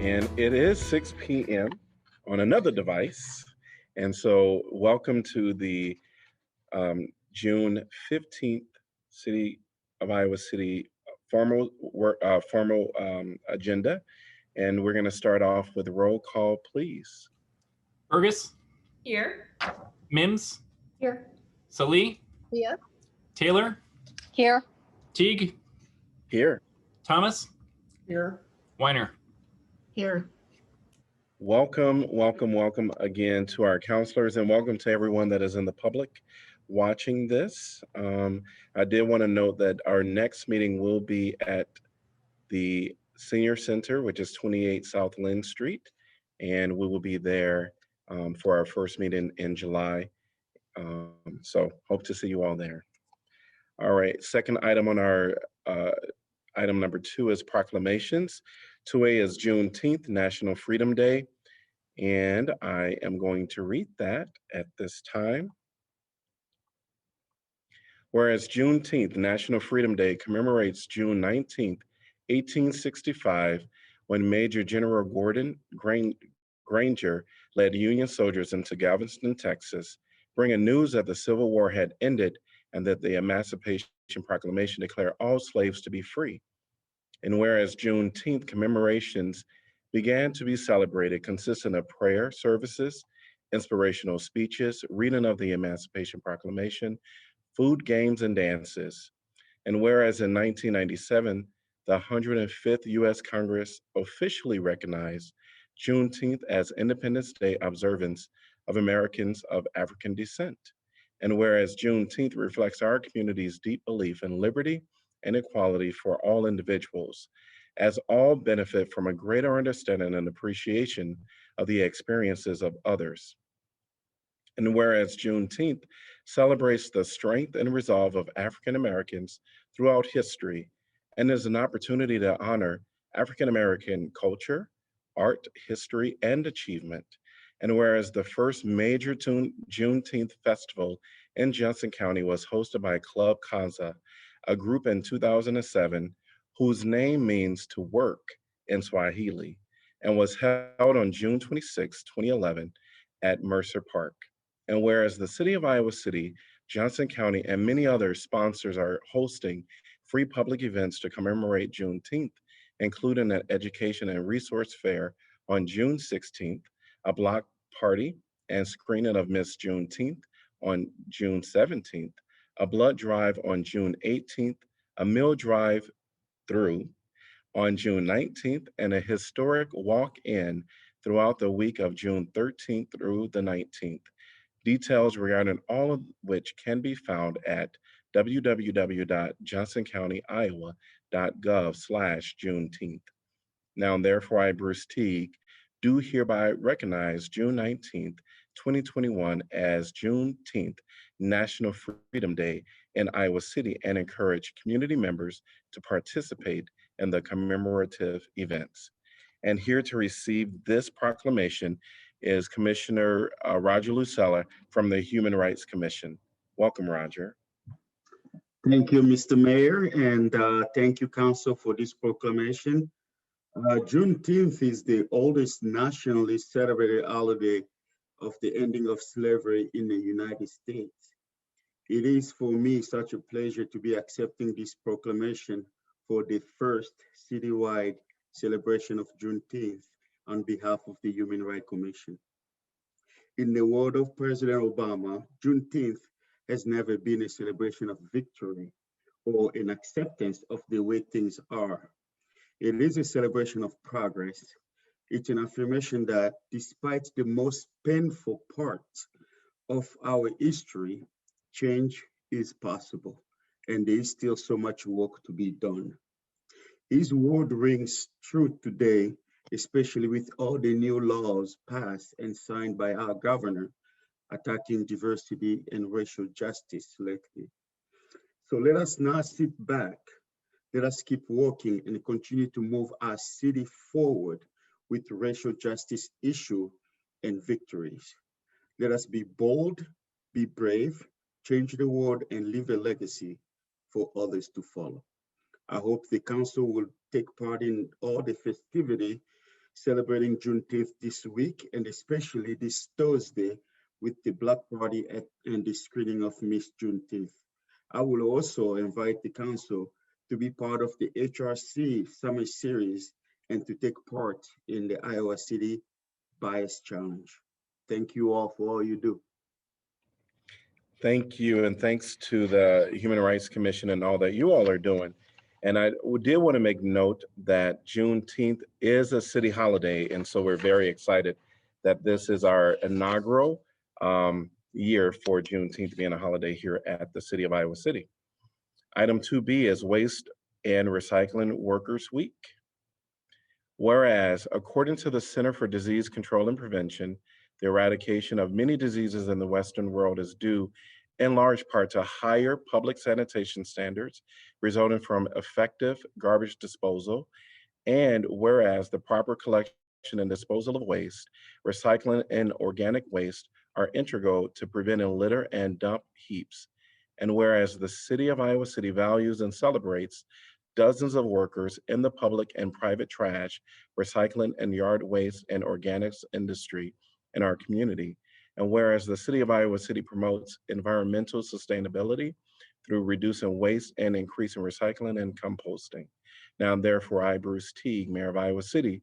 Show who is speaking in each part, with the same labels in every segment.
Speaker 1: And it is 6 p.m. on another device. And so, welcome to the June 15th City of Iowa City formal agenda. And we're going to start off with roll call, please.
Speaker 2: Burgess,
Speaker 3: Here.
Speaker 2: Mims,
Speaker 3: Here.
Speaker 2: Salih,
Speaker 3: Here.
Speaker 2: Taylor,
Speaker 3: Here.
Speaker 2: Teague,
Speaker 1: Here.
Speaker 2: Thomas,
Speaker 3: Here.
Speaker 2: Weiner.
Speaker 3: Here.
Speaker 1: Welcome again to our counselors, and welcome to everyone that is in the public watching this. I did want to note that our next meeting will be at the Senior Center, which is 28 South Lynn Street, and we will be there for our first meeting in July. So hope to see you all there. All right, second item on our item number 2 is proclamations. 2A is Juneteenth, National Freedom Day, and I am going to read that at this time. Whereas Juneteenth, National Freedom Day, commemorates June 19th, 1865, when Major General Gordon Granger led Union soldiers into Galveston, Texas, bringing news that the Civil War had ended and that the Emancipation Proclamation declared all slaves to be free. And whereas Juneteenth commemorations began to be celebrated, consisting of prayer services, inspirational speeches, reading of the Emancipation Proclamation, food, games, and dances. And whereas in 1997, the 105th U.S. Congress officially recognized Juneteenth as Independence Day observance of Americans of African descent. And whereas Juneteenth reflects our community's deep belief in liberty and equality for all individuals, as all benefit from a greater understanding and appreciation of the experiences of others. And whereas Juneteenth celebrates the strength and resolve of African Americans throughout history and is an opportunity to honor African American culture, art, history, and achievement. And whereas the first major Juneteenth festival in Johnson County was hosted by Club Kanza, a group in 2007 whose name means to work in Swahili, and was held on June 26, 2011 at Mercer Park. And whereas the City of Iowa City, Johnson County, and many other sponsors are hosting free public events to commemorate Juneteenth, including an education and resource fair on June 16th, a block party and screening of Miss Juneteenth on June 17th, a blood drive on June 18th, a meal drive through on June 19th, and a historic walk-in throughout the week of June 13th through the 19th. Details regarding all of which can be found at www.johnsoncountyiowa.gov/Juneteenth. Now, therefore, I, Bruce Teague, do hereby recognize June 19th, 2021 as Juneteenth National Freedom Day in Iowa City and encourage community members to participate in the commemorative events. And here to receive this proclamation is Commissioner Roger Lucella from the Human Rights Commission. Welcome, Roger.
Speaker 4: Thank you, Mr. Mayor, and thank you, Council, for this proclamation. Juneteenth is the oldest nationally celebrated holiday of the ending of slavery in the United States. It is for me such a pleasure to be accepting this proclamation for the first citywide celebration of Juneteenth on behalf of the Human Rights Commission. In the word of President Obama, Juneteenth has never been a celebration of victory or an acceptance of the way things are. It is a celebration of progress. It's an affirmation that despite the most painful parts of our history, change is possible, and there is still so much work to be done. His word rings true today, especially with all the new laws passed and signed by our governor attacking diversity and racial justice lately. So let us not sit back. Let us keep working and continue to move our city forward with racial justice issue and victories. Let us be bold, be brave, change the world, and leave a legacy for others to follow. I hope the council will take part in all the festivity celebrating Juneteenth this week and especially this Thursday with the Black Party and the screening of Miss Juneteenth. I will also invite the council to be part of the HRC Summer Series and to take part in the Iowa City Bias Challenge. Thank you all for all you do.
Speaker 1: Thank you, and thanks to the Human Rights Commission and all that you all are doing. And I did want to make note that Juneteenth is a city holiday, and so we're very excited that this is our inaugural year for Juneteenth being a holiday here at the City of Iowa City. Item 2B is Waste and Recycling Workers Week. Whereas, according to the Center for Disease Control and Prevention, the eradication of many diseases in the Western world is due in large part to higher public sanitation standards resulting from effective garbage disposal. And whereas the proper collection and disposal of waste, recycling, and organic waste are integral to preventing litter and dump heaps. And whereas the City of Iowa City values and celebrates dozens of workers in the public and private trash, recycling, and yard waste and organics industry in our community. And whereas the City of Iowa City promotes environmental sustainability through reducing waste and increasing recycling and composting. Now, therefore, I, Bruce Teague, Mayor of Iowa City,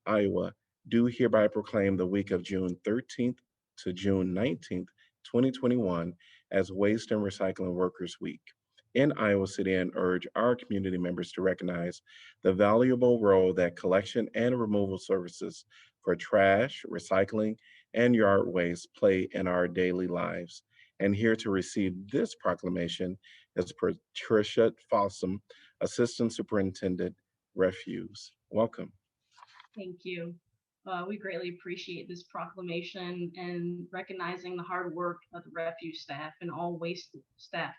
Speaker 1: Iowa, do hereby proclaim the week of June 13th to June 19th, 2021 as Waste and Recycling Workers Week in Iowa City and urge our community members to recognize the valuable role that collection and removal services for trash, recycling, and yard waste play in our daily lives. And here to receive this proclamation is Patricia Fossum, Assistant Superintendent, Refuse. Welcome.
Speaker 5: Thank you. We greatly appreciate this proclamation and recognizing the hard work of the refuse staff and all waste staff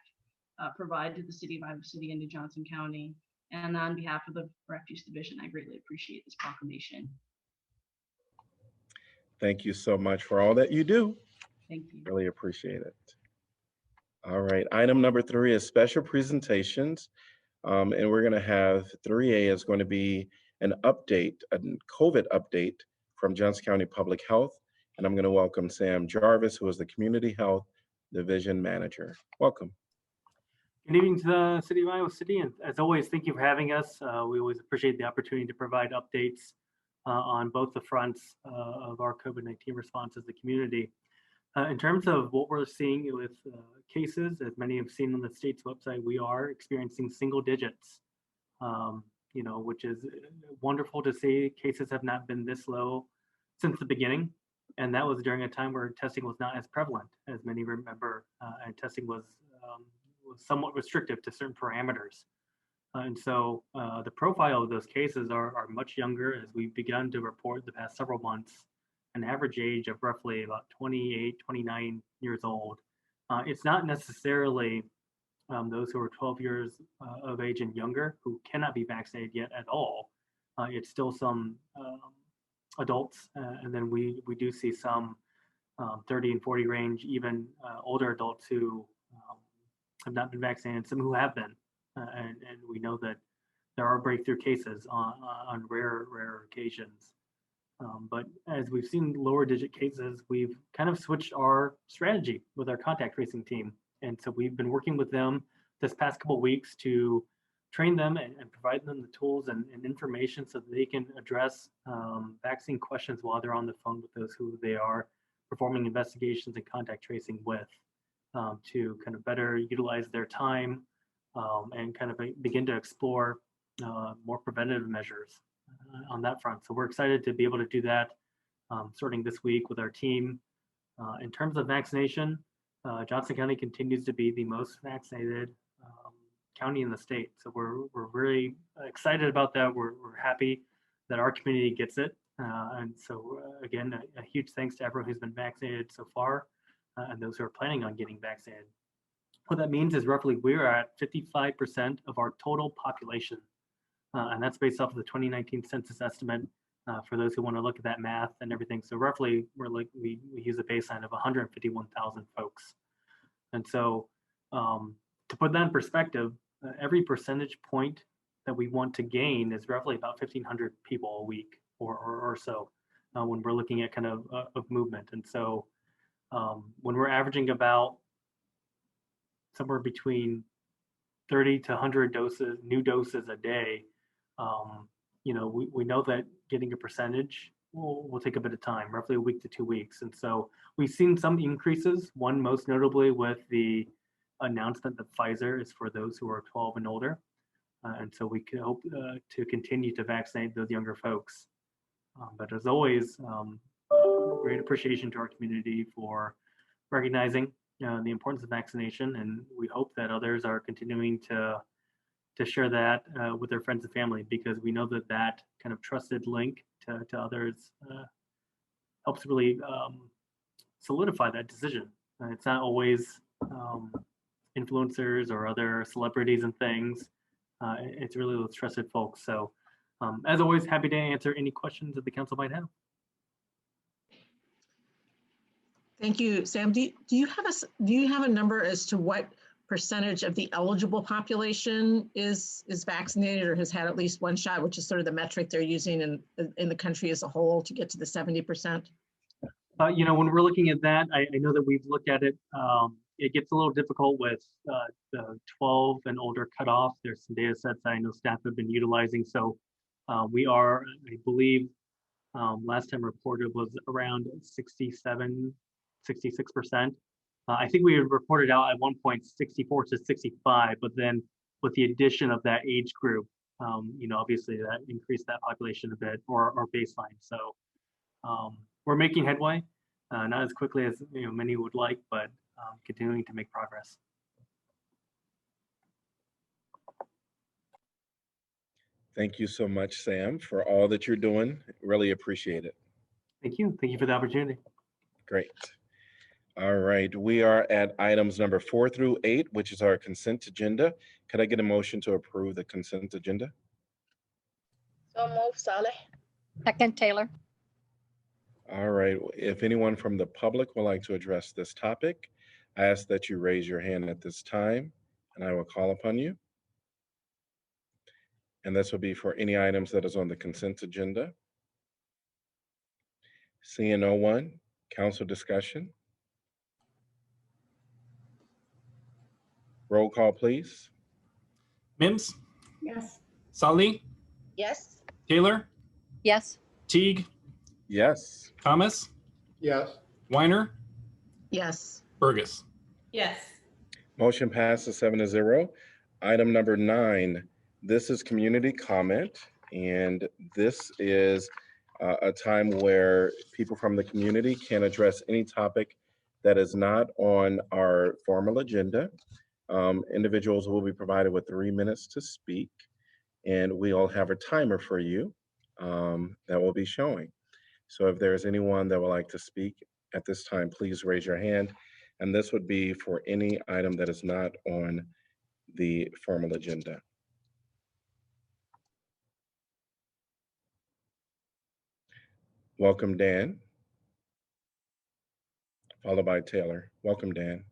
Speaker 5: provide to the City of Iowa City and to Johnson County. And on behalf of the Refuse Division, I greatly appreciate this proclamation.
Speaker 1: Thank you so much for all that you do.
Speaker 5: Thank you.
Speaker 1: Really appreciate it. All right, item number 3 is special presentations. And we're gonna have 3A is going to be an update, a COVID update from Johnson County Public Health. And I'm gonna welcome Sam Jarvis, who is the Community Health Division Manager. Welcome.
Speaker 6: Good evening to the City of Iowa City, and as always, thank you for having us. We always appreciate the opportunity to provide updates on both the fronts of our COVID-19 response as the community. In terms of what we're seeing with cases, as many have seen on the state's website, we are experiencing single digits, which is wonderful to see. Cases have not been this low since the beginning, and that was during a time where testing was not as prevalent, as many remember, and testing was somewhat restrictive to certain parameters. And so the profile of those cases are much younger, as we've begun to report the past several months, an average age of roughly about 28, 29 years old. It's not necessarily those who are 12 years of age and younger who cannot be vaccinated yet at all. It's still some adults, and then we do see some 30 and 40 range, even older adults who have not been vaccinated, some who have been. And we know that there are breakthrough cases on rare occasions. But as we've seen lower digit cases, we've kind of switched our strategy with our contact tracing team. And so we've been working with them this past couple of weeks to train them and provide them the tools and information so that they can address vaccine questions while they're on the phone with those who they are performing investigations and contact tracing with, to kind of better utilize their time and kind of begin to explore more preventative measures on that front. So we're excited to be able to do that starting this week with our team. In terms of vaccination, Johnson County continues to be the most vaccinated county in the state. So we're really excited about that. We're happy that our community gets it. And so again, a huge thanks to everyone who's been vaccinated so far and those who are planning on getting vaccinated. What that means is roughly we're at 55% of our total population. And that's based off of the 2019 census estimate for those who want to look at that math and everything. So roughly we use a baseline of 151,000 folks. And so to put that in perspective, every percentage point that we want to gain is roughly about 1,500 people a week. or so when we're looking at kind of movement. And so when we're averaging about somewhere between 30 to 100 new doses a day, we know that getting a percentage will take a bit of time, roughly a week to 2 weeks. And so we've seen some increases, one most notably with the announcement that Pfizer is for those who are 12 and older. And so we can hope to continue to vaccinate those younger folks. But as always, great appreciation to our community for recognizing the importance of vaccination, and we hope that others are continuing to share that with their friends and family, because we know that that kind of trusted link to others helps really solidify that decision. It's not always influencers or other celebrities and things. It's really those trusted folks. So as always, happy to answer any questions that the council might have.
Speaker 3: Thank you, Sam. Do you have a number as to what percentage of the eligible population is vaccinated or has had at least one shot, which is sort of the metric they're using in the country as a whole to get to the 70%?
Speaker 6: When we're looking at that, I know that we've looked at it. It gets a little difficult with the 12 and older cutoff. There's some data sets I know staff have been utilizing. So we are, I believe, last time reported was around 66%. I think we had reported out at one point 64 to 65, but then with the addition of that age group, obviously that increased that population a bit, or baseline. So we're making headway, not as quickly as many would like, but continuing to make progress.
Speaker 1: Thank you so much, Sam, for all that you're doing. Really appreciate it.
Speaker 6: Thank you. Thank you for the opportunity.
Speaker 1: Great. All right, we are at items number 4 through 8, which is our consent agenda. Could I get a motion to approve the consent agenda?
Speaker 7: So move, Saleh.
Speaker 3: Second, Taylor.
Speaker 1: All right, if anyone from the public would like to address this topic, I ask that you raise your hand at this time and I will call upon you. And this will be for any items that is on the consent agenda. Seeing no one, council discussion. Roll call, please.
Speaker 2: Mims,
Speaker 3: Yes.
Speaker 2: Sali,
Speaker 7: Yes.
Speaker 2: Taylor,
Speaker 3: Yes.
Speaker 2: Teague,
Speaker 1: Yes.
Speaker 2: Thomas,
Speaker 8: Yes.
Speaker 2: Weiner,
Speaker 3: Yes.
Speaker 2: Burgess.
Speaker 5: Yes.
Speaker 1: Motion passes 7-0. Item number 9, this is community comment, and this is a time where people from the community can address any topic that is not on our formal agenda. Individuals will be provided with 3 minutes to speak, and we all have a timer for you that will be showing. So if there's anyone that would like to speak at this time, please raise your hand. And this would be for any item that is not on the formal agenda. Welcome, Dan. Followed by Taylor. Welcome, Dan.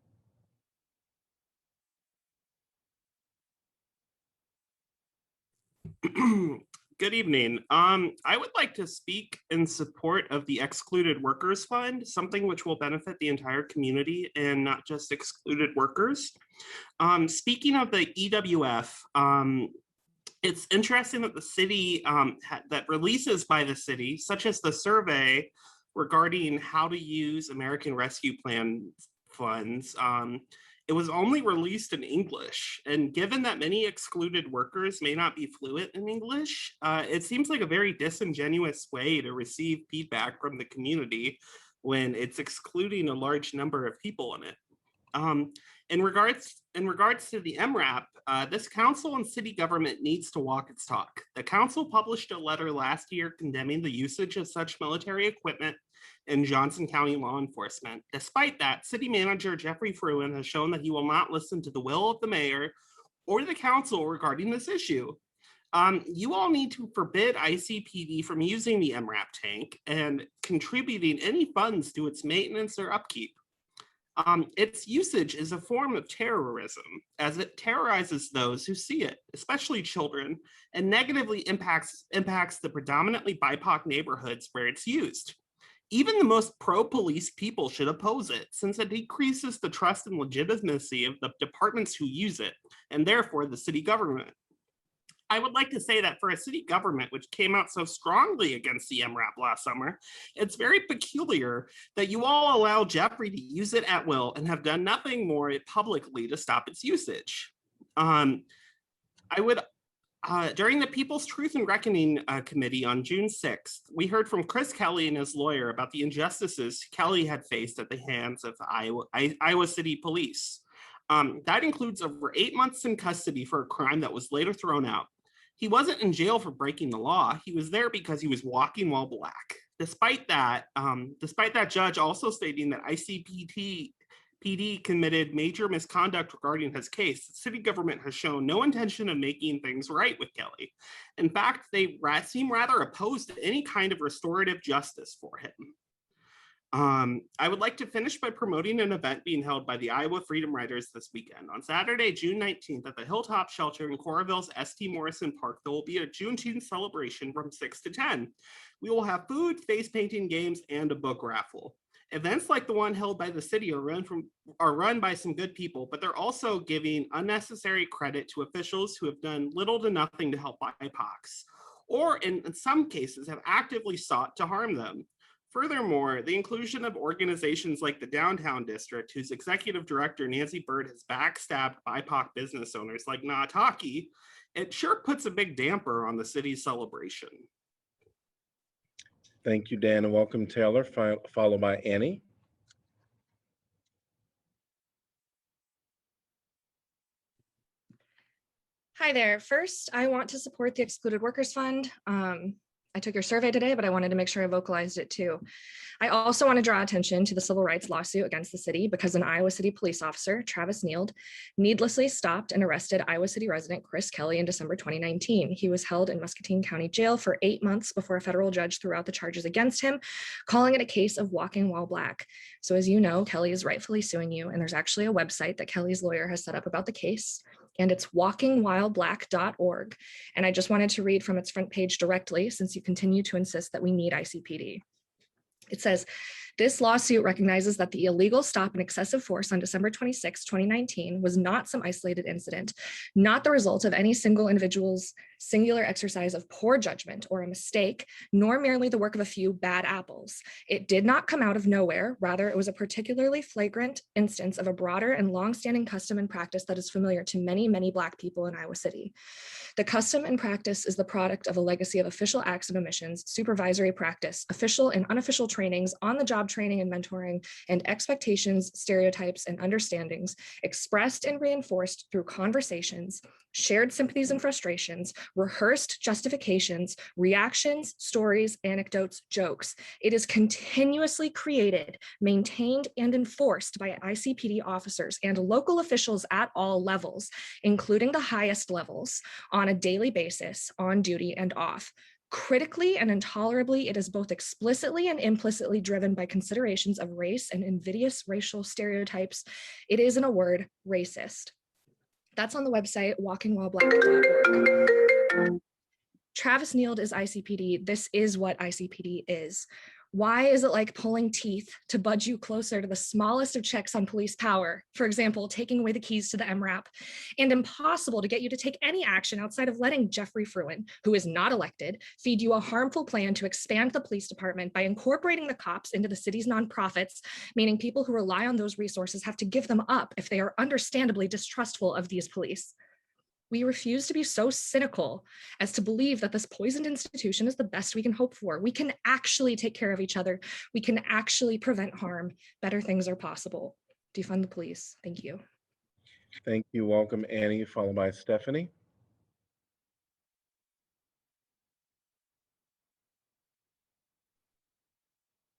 Speaker 9: Good evening. I would like to speak in support of the Excluded Workers Fund, something which will benefit the entire community and not just excluded workers. Speaking of the EWF, it's interesting that the city, that releases by the city, such as the survey regarding how to use American Rescue Plan funds, it was only released in English. And given that many excluded workers may not be fluent in English, it seems like a very disingenuous way to receive feedback from the community when it's excluding a large number of people in it. In regards to the MRAP, this council and city government needs to walk its talk. The council published a letter last year condemning the usage of such military equipment in Johnson County law enforcement. Despite that, city manager Jeffrey Fruin has shown that he will not listen to the will of the mayor or the council regarding this issue. You all need to forbid ICPD from using the MRAP tank and contributing any funds to its maintenance or upkeep. Its usage is a form of terrorism, as it terrorizes those who see it, especially children, and negatively impacts the predominantly BIPOC neighborhoods where it's used. Even the most pro-police people should oppose it, since it decreases the trust and legitimacy of the departments who use it, and therefore the city government. I would like to say that for a city government which came out so strongly against the MRAP last summer, it's very peculiar that you all allow Jeffrey to use it at will and have done nothing more publicly to stop its usage. During the People's Truth and Reckoning Committee on June 6th, we heard from Chris Kelly and his lawyer about the injustices Kelly had faced at the hands of Iowa City Police. That includes over 8 months in custody for a crime that was later thrown out. He wasn't in jail for breaking the law. He was there because he was walking while black. Despite that judge also stating that ICPD committed major misconduct regarding his case, the city government has shown no intention of making things right with Kelly. In fact, they seem rather opposed to any kind of restorative justice for him. I would like to finish by promoting an event being held by the Iowa Freedom Riders this weekend. On Saturday, June 19th at the Hilltop Shelter in Coralville's St. Morrison Park, there will be a Juneteenth celebration from 6 to 10. We will have food, face painting games, and a book raffle. Events like the one held by the city are run by some good people, but they're also giving unnecessary credit to officials who have done little to nothing to help BIPOCs, or in some cases have actively sought to harm them. Furthermore, the inclusion of organizations like the Downtown District, whose executive director, Nancy Bird, has backstabbed BIPOC business owners like Naataki, it sure puts a big damper on the city's celebration.
Speaker 1: Thank you, Dan, and welcome Taylor, followed by Annie.
Speaker 8: Hi there. First, I want to support the Excluded Workers Fund. I took your survey today, but I wanted to make sure I vocalized it too. I also want to draw attention to the civil rights lawsuit against the city because an Iowa City police officer, Travis Neild, needlessly stopped and arrested Iowa City resident Chris Kelly in December 2019. He was held in Muscatine County Jail for 8 months before a federal judge threw out the charges against him, calling it a case of walking while black. So as you know, Kelly is rightfully suing you, and there's actually a website that Kelly's lawyer has set up about the case, and it's walkingwhileblack.org. And I just wanted to read from its front page directly since you continue to insist that we need ICPD. It says, this lawsuit recognizes that the illegal stop and excessive force on December 26, 2019 was not some isolated incident, not the result of any single individual's singular exercise of poor judgment or a mistake, nor merely the work of a few bad apples. It did not come out of nowhere. Rather, it was a particularly flagrant instance of a broader and longstanding custom and practice that is familiar to many, many Black people in Iowa City. The custom and practice is the product of a legacy of official acts and omissions, supervisory practice, official and unofficial trainings, on-the-job training and mentoring, and expectations, stereotypes, and understandings expressed and reinforced through conversations, shared sympathies and frustrations, rehearsed justifications, reactions, stories, anecdotes, jokes. It is continuously created, maintained, and enforced by ICPD officers and local officials at all levels, including the highest levels, on a daily basis, on duty and off. Critically and intolerably, it is both explicitly and implicitly driven by considerations of race and invidious racial stereotypes. It is, in a word, racist. That's on the website walkingwhileblack.org. Travis Neild is ICPD. This is what ICPD is. Why is it like pulling teeth to budge you closer to the smallest of checks on police power, for example, taking away the keys to the MRAP, and impossible to get you to take any action outside of letting Jeffrey Fruin, who is not elected, feed you a harmful plan to expand the police department by incorporating the cops into the city's nonprofits, meaning people who rely on those resources have to give them up if they are understandably distrustful of these police. We refuse to be so cynical as to believe that this poisoned institution is the best we can hope for. We can actually take care of each other. We can actually prevent harm. Better things are possible. Defund the police. Thank you.
Speaker 1: Thank you. Welcome, Annie, followed by Stephanie.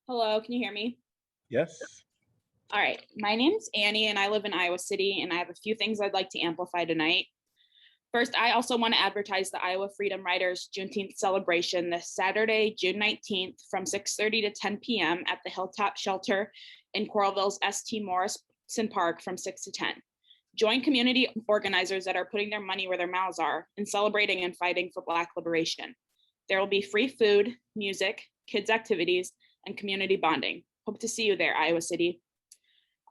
Speaker 10: Hello, can you hear me?
Speaker 1: Yes.
Speaker 10: All right, my name's Annie and I live in Iowa City, and I have a few things I'd like to amplify tonight. First, I also want to advertise the Iowa Freedom Riders Juneteenth celebration this Saturday, June 19th from 6:30 to 10 p.m. at the Hilltop Shelter in Coralville's St. Park from 6 to 10. Join community organizers that are putting their money where their mouths are and celebrating and fighting for Black liberation. There will be free food, music, kids' activities, and community bonding. Hope to see you there, Iowa City.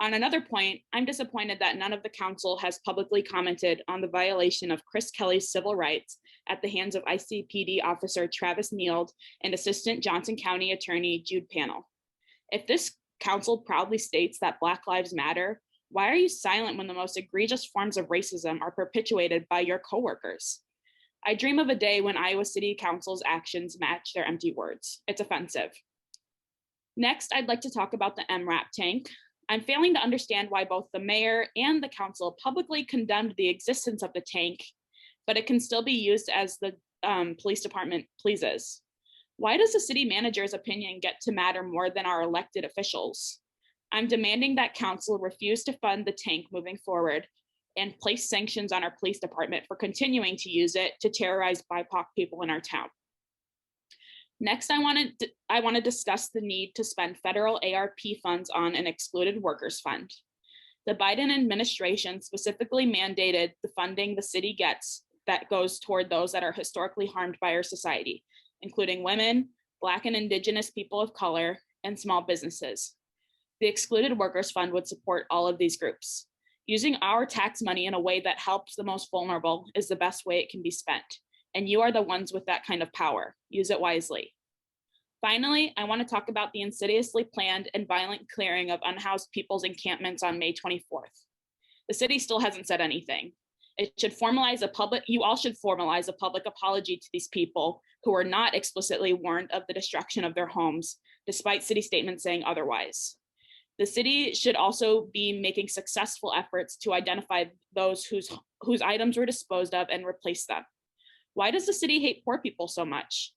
Speaker 10: On another point, I'm disappointed that none of the council has publicly commented on the violation of Chris Kelly's civil rights at the hands of ICPD officer Travis Neild and Assistant Johnson County Attorney Jude Panel. If this council proudly states that Black Lives Matter, why are you silent when the most egregious forms of racism are perpetuated by your coworkers? I dream of a day when Iowa City Council's actions match their empty words. It's offensive. Next, I'd like to talk about the MRAP tank. I'm failing to understand why both the mayor and the council publicly condemned the existence of the tank, but it can still be used as the police department pleases. Why does the city manager's opinion get to matter more than our elected officials? I'm demanding that council refuse to fund the tank moving forward and place sanctions on our police department for continuing to use it to terrorize BIPOC people in our town. Next, I want to discuss the need to spend federal ARP funds on an excluded workers fund. The Biden administration specifically mandated the funding the city gets that goes toward those that are historically harmed by our society, including women, Black and Indigenous people of color, and small businesses. The excluded workers fund would support all of these groups. Using our tax money in a way that helps the most vulnerable is the best way it can be spent. And you are the ones with that kind of power. Use it wisely. Finally, I want to talk about the insidiously planned and violent clearing of unhoused people's encampments on May 24th. The city still hasn't said anything. You all should formalize a public apology to these people who were not explicitly warned of the destruction of their homes, despite city statements saying otherwise. The city should also be making successful efforts to identify those whose items were disposed of and replace them. Why does the city hate poor people so much?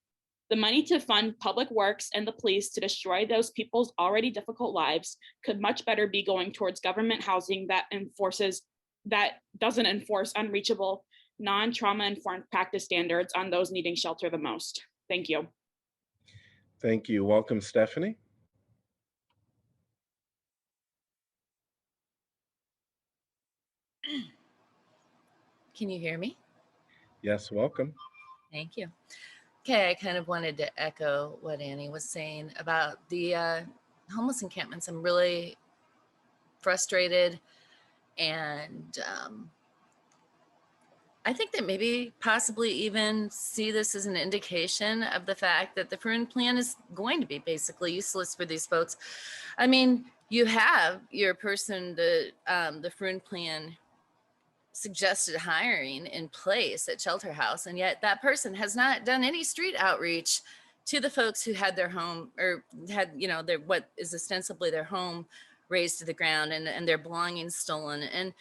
Speaker 10: The money to fund public works and the police to destroy those people's already difficult lives could much better be going towards government housing that doesn't enforce unreachable, non-trauma informed practice standards on those needing shelter the most. Thank you.
Speaker 1: Thank you. Welcome, Stephanie.
Speaker 11: Can you hear me?
Speaker 1: Yes, welcome.
Speaker 11: Thank you. Okay, I kind of wanted to echo what Annie was saying about the homeless encampments. I'm really frustrated, and I think that maybe possibly even see this as an indication of the fact that the Frun plan is going to be basically useless for these folks. I mean, you have your person, the Frun plan suggested hiring in place at Shelter House, and yet that person has not done any street outreach to the folks who had their home, or had, you know, their what is ostensibly their home razed to the ground and their belongings stolen. And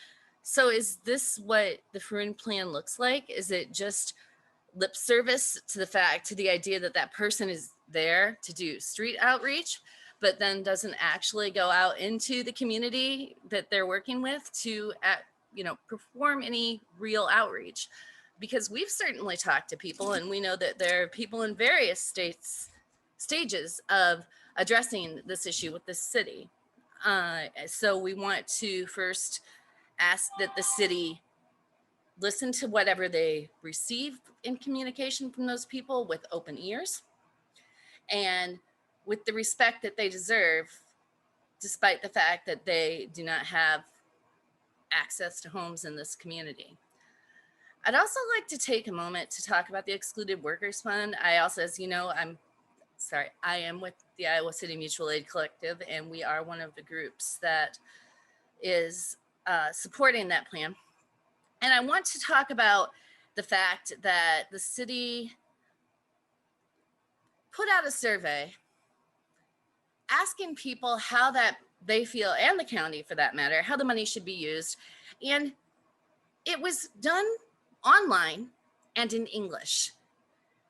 Speaker 11: so is this what the Frun plan looks like? Is it just lip service to the idea that that person is there to do street outreach, but then doesn't actually go out into the community that they're working with to perform any real outreach? Because we've certainly talked to people, and we know that there are people in various stages of addressing this issue with the city. So we want to first ask that the city listen to whatever they receive in communication from those people with open ears and with the respect that they deserve, despite the fact that they do not have access to homes in this community. I'd also like to take a moment to talk about the Excluded Workers Fund. I also, as you know, I am with the Iowa City Mutual Aid Collective, and we are one of the groups that is supporting that plan. And I want to talk about the fact that the city put out a survey asking people how that they feel, and the county for that matter, how the money should be used. And it was done online and in English.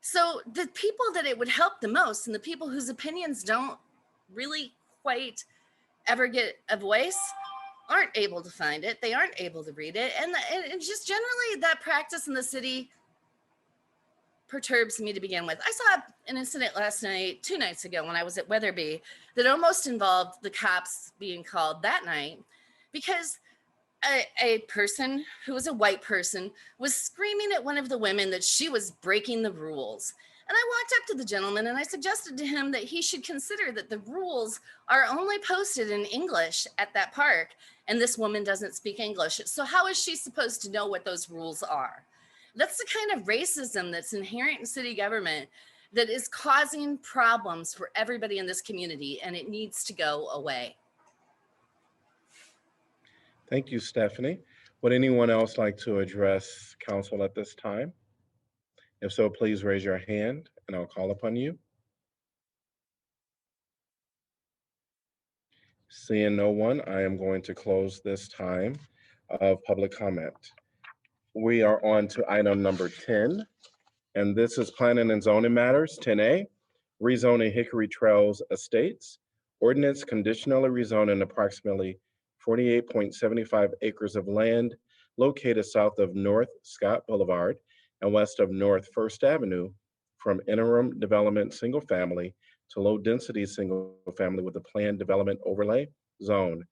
Speaker 11: So the people that it would help the most, and the people whose opinions don't really quite ever get a voice, aren't able to find it. They aren't able to read it. And just generally that practice in the city perturbs me to begin with. I saw an incident last night, 2 nights ago, when I was at Weatherby, that almost involved the cops being called that night because a person who was a white person was screaming at one of the women that she was breaking the rules. And I walked up to the gentleman and I suggested to him that he should consider that the rules are only posted in English at that park, and this woman doesn't speak English. So how is she supposed to know what those rules are? That's the kind of racism that's inherent in city government that is causing problems for everybody in this community, and it needs to go away.
Speaker 1: Thank you, Stephanie. Would anyone else like to address council at this time? If so, please raise your hand and I'll call upon you. Seeing no one, I am going to close this time of public comment. We are on to item number 10, and this is planning and zoning matters. 10A, rezoning Hickory Trails Estates. Ordinance conditionally rezoning approximately 48.75 acres of land located south of North Scott Boulevard and west of North First Avenue from interim development single family to low density single family with a planned development overlay zone.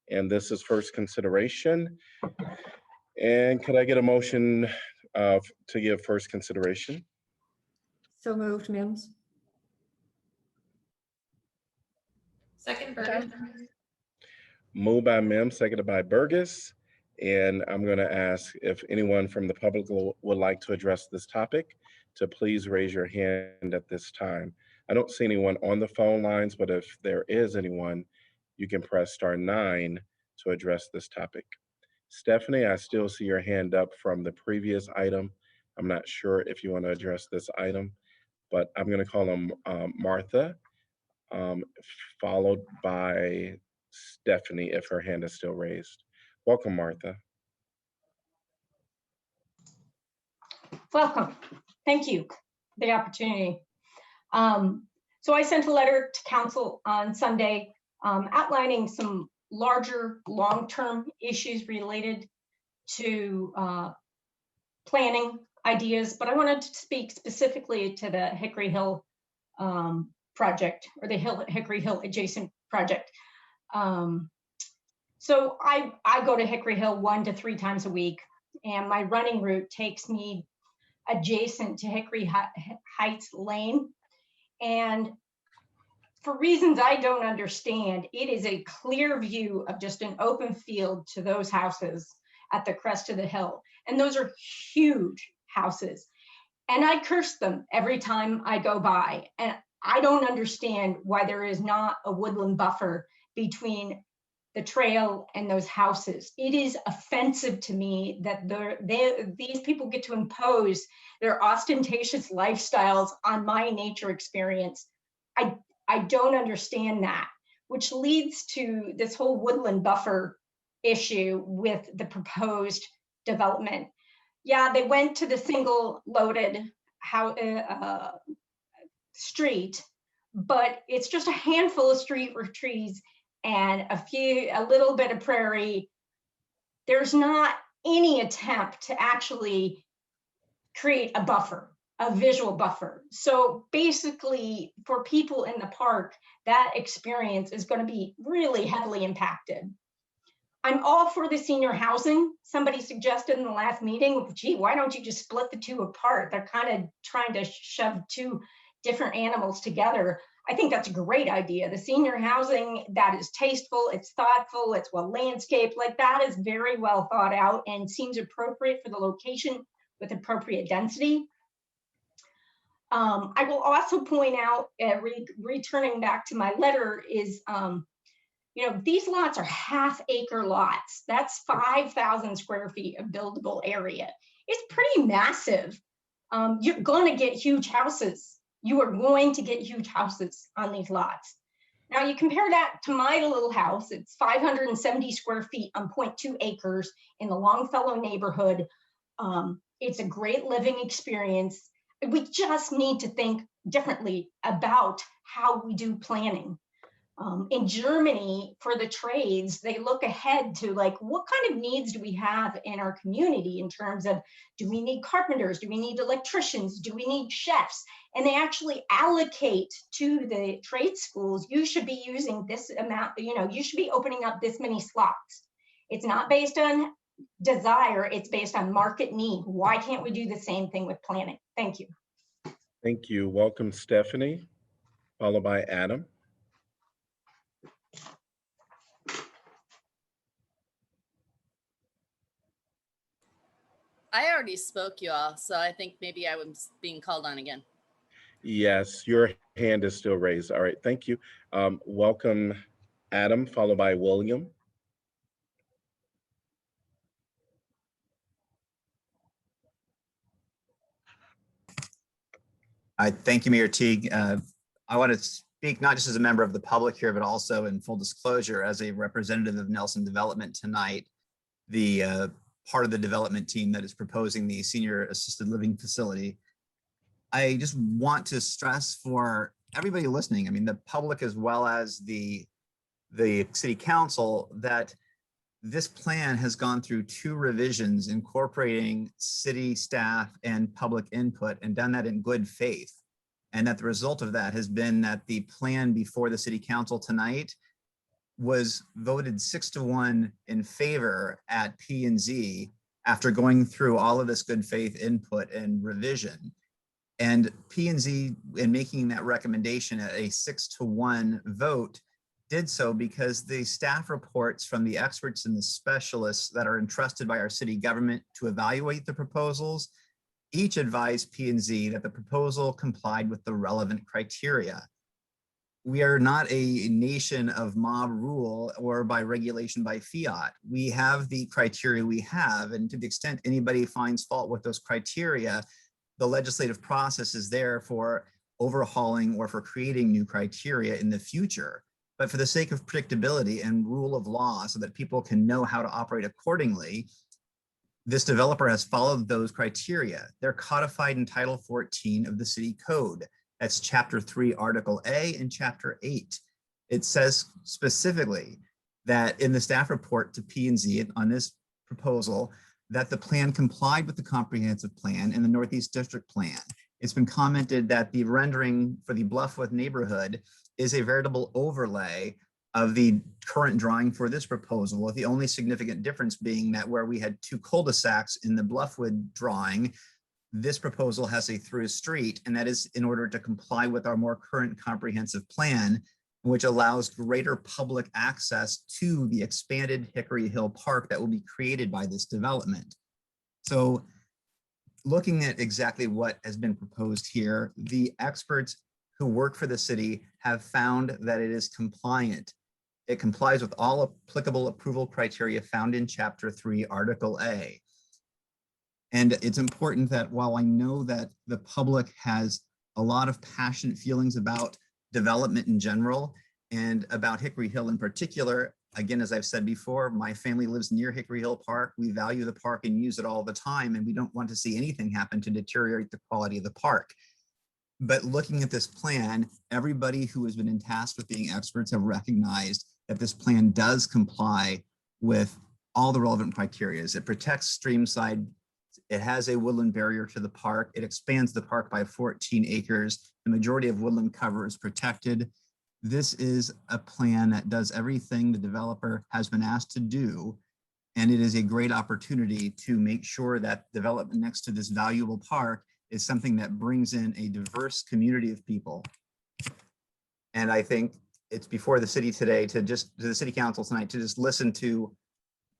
Speaker 1: And this is first consideration. And could I get a motion to give first consideration?
Speaker 12: So moved, Mims.
Speaker 8: Second, Burgess.
Speaker 1: Moved by Mims, seconded by Burgess. And I'm going to ask if anyone from the public would like to address this topic, to please raise your hand at this time. I don't see anyone on the phone lines, but if there is anyone, you can press *9 to address this topic. Stephanie, I still see your hand up from the previous item. I'm not sure if you want to address this item, but I'm going to call on Martha, followed by Stephanie if her hand is still raised. Welcome, Martha.
Speaker 13: Welcome. Thank you for the opportunity. So I sent a letter to council on Sunday outlining some larger long-term issues related to planning ideas, but I wanted to speak specifically to the Hickory Hill project, or the Hickory Hill adjacent project. So I go to Hickory Hill 1 to 3 times a week, and my running route takes me adjacent to Hickory Heights Lane. And for reasons I don't understand, it is a clear view of just an open field to those houses at the crest of the hill. And those are huge houses. And I curse them every time I go by. And I don't understand why there is not a woodland buffer between the trail and those houses. It is offensive to me that these people get to impose their ostentatious lifestyles on my nature experience. I don't understand that, which leads to this whole woodland buffer issue with the proposed development. Yeah, they went to the single loaded street, but it's just a handful of street trees and a little bit of prairie. There's not any attempt to actually create a buffer, a visual buffer. So basically, for people in the park, that experience is going to be really heavily impacted. I'm all for the senior housing. Somebody suggested in the last meeting, gee, why don't you just split the two apart? They're kind of trying to shove two different animals together. I think that's a great idea. The senior housing that is tasteful, it's thoughtful, it's well landscaped, like that is very well thought out and seems appropriate for the location with appropriate density. I will also point out, returning back to my letter, is these lots are half-acre lots. That's 5,000 square feet of buildable area. It's pretty massive. You're going to get huge houses. You are going to get huge houses on these lots. Now you compare that to my little house. It's 570 square feet on 0.2 acres in the Longfellow neighborhood. It's a great living experience. We just need to think differently about how we do planning. In Germany, for the trades, they look ahead to like, what kind of needs do we have in our community in terms of, do we need carpenters? Do we need electricians? Do we need chefs? And they actually allocate to the trade schools, you should be using this amount, you should be opening up this many slots. It's not based on desire, it's based on market need. Why can't we do the same thing with planning? Thank you.
Speaker 1: Thank you. Welcome, Stephanie, followed by Adam.
Speaker 11: I already spoke, you all, so I think maybe I was being called on again.
Speaker 1: Yes, your hand is still raised. All right, thank you. Welcome, Adam, followed by William.
Speaker 14: I thank you, Mayor Teague. I want to speak not just as a member of the public here, but also in full disclosure as a representative of Nelson Development tonight, the part of the development team that is proposing the senior assisted living facility. I just want to stress for everybody listening, I mean, the public as well as the city council, that this plan has gone through 2 revisions incorporating city staff and public input, and done that in good faith. And that the result of that has been that the plan before the city council tonight was voted 6-1 in favor at P&Z after going through all of this good faith input and revision. And P&Z, in making that recommendation at a 6-1 vote, did so because the staff reports from the experts and the specialists that are entrusted by our city government to evaluate the proposals each advised P&Z that the proposal complied with the relevant criteria. We are not a nation of mob rule or by regulation by fiat. We have the criteria we have, and to the extent anybody finds fault with those criteria, the legislative process is there for overhauling or for creating new criteria in the future. But for the sake of predictability and rule of law, so that people can know how to operate accordingly, this developer has followed those criteria. They're codified in Title 14 of the City Code. That's Chapter 3, Article A, and Chapter 8. It says specifically that in the staff report to P&Z on this proposal, that the plan complied with the comprehensive plan and the Northeast District Plan. It's been commented that the rendering for the Bluffwood neighborhood is a veritable overlay of the current drawing for this proposal, with the only significant difference being that where we had 2 cul-de-sacs in the Bluffwood drawing, this proposal has a through street, and that is in order to comply with our more current comprehensive plan, which allows greater public access to the expanded Hickory Hill Park that will be created by this development. So looking at exactly what has been proposed here, the experts who work for the city have found that it is compliant. It complies with all applicable approval criteria found in Chapter 3, Article A. And it's important that while I know that the public has a lot of passionate feelings about development in general and about Hickory Hill in particular, again, as I've said before, my family lives near Hickory Hill Park. We value the park and use it all the time, and we don't want to see anything happen to deteriorate the quality of the park. But looking at this plan, everybody who has been tasked with being experts have recognized that this plan does comply with all the relevant criteria. It protects streamside. It has a woodland barrier to the park. It expands the park by 14 acres. The majority of woodland cover is protected. This is a plan that does everything the developer has been asked to do. And it is a great opportunity to make sure that development next to this valuable park is something that brings in a diverse community of people. And I think it's before the city today to the city council tonight to just listen to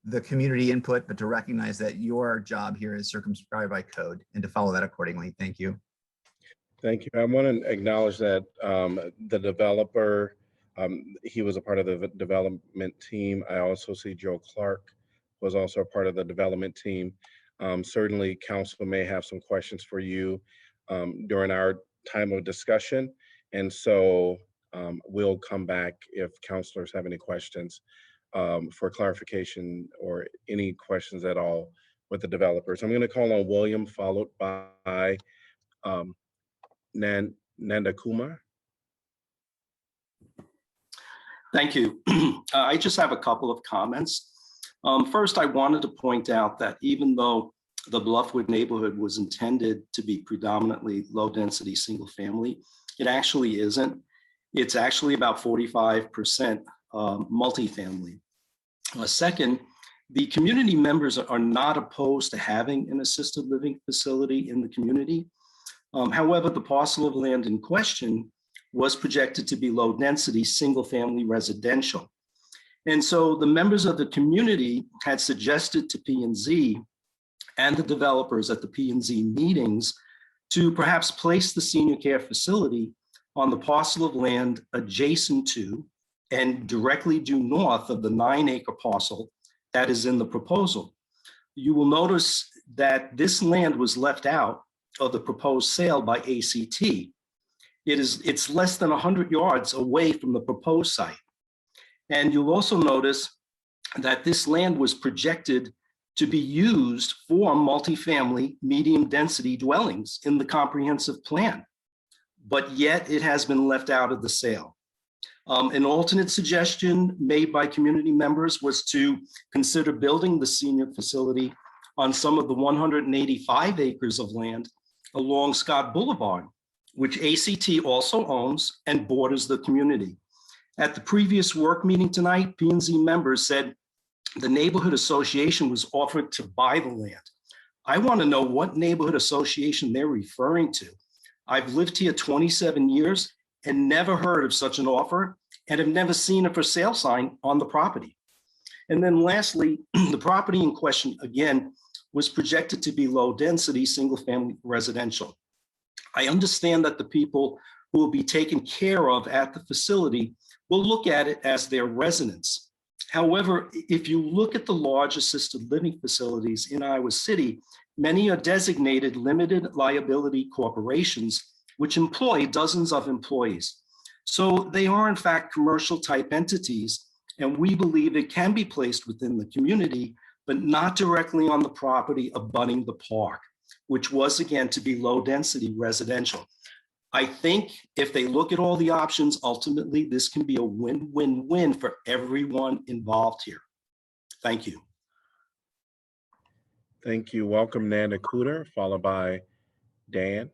Speaker 14: the community input, but to recognize that your job here is circumscribed by code and to follow that accordingly. Thank you.
Speaker 1: Thank you. I want to acknowledge that the developer, he was a part of the development team. I also see Joe Clark was also a part of the development team. Certainly, council may have some questions for you during our time of discussion. And so we'll come back if councilors have any questions for clarification or any questions at all with the developers. I'm going to call on William, followed by Nanda Kumar.
Speaker 15: Thank you. I just have a couple of comments. First, I wanted to point out that even though the Bluffwood neighborhood was intended to be predominantly low-density single-family, it actually isn't. It's actually about 45% multifamily. Second, The community members are not opposed to having an assisted living facility in the community. However, the parcel of land in question was projected to be low density, single family residential. And so the members of the community had suggested to P&Z and the developers at the P&Z meetings to perhaps place the senior care facility on the parcel of land adjacent to and directly due north of the 9-acre parcel that is in the proposal. You will notice that this land was left out of the proposed sale by ACT. It's less than 100 yards away from the proposed site. And you'll also notice that this land was projected to be used for multifamily medium density dwellings in the comprehensive plan, but yet it has been left out of the sale. An alternate suggestion made by community members was to consider building the senior facility on some of the 185 acres of land along Scott Boulevard, which ACT also owns and borders the community. At the previous work meeting tonight, P&Z members said the neighborhood association was offered to buy the land. I want to know what neighborhood association they're referring to. I've lived here 27 years and never heard of such an offer and have never seen a for sale sign on the property. And then lastly, the property in question, again, was projected to be low density, single family residential. I understand that the people who will be taken care of at the facility will look at it as their residence. However, if you look at the large assisted living facilities in Iowa City, many are designated limited liability corporations, which employ dozens of employees. So they are in fact commercial type entities, and we believe it can be placed within the community, but not directly on the property abutting the park, which was again to be low density residential. I think if they look at all the options, ultimately this can be a win-win-win for everyone involved here. Thank you.
Speaker 1: Thank you. Welcome, Nanda Cooter, followed by Dan.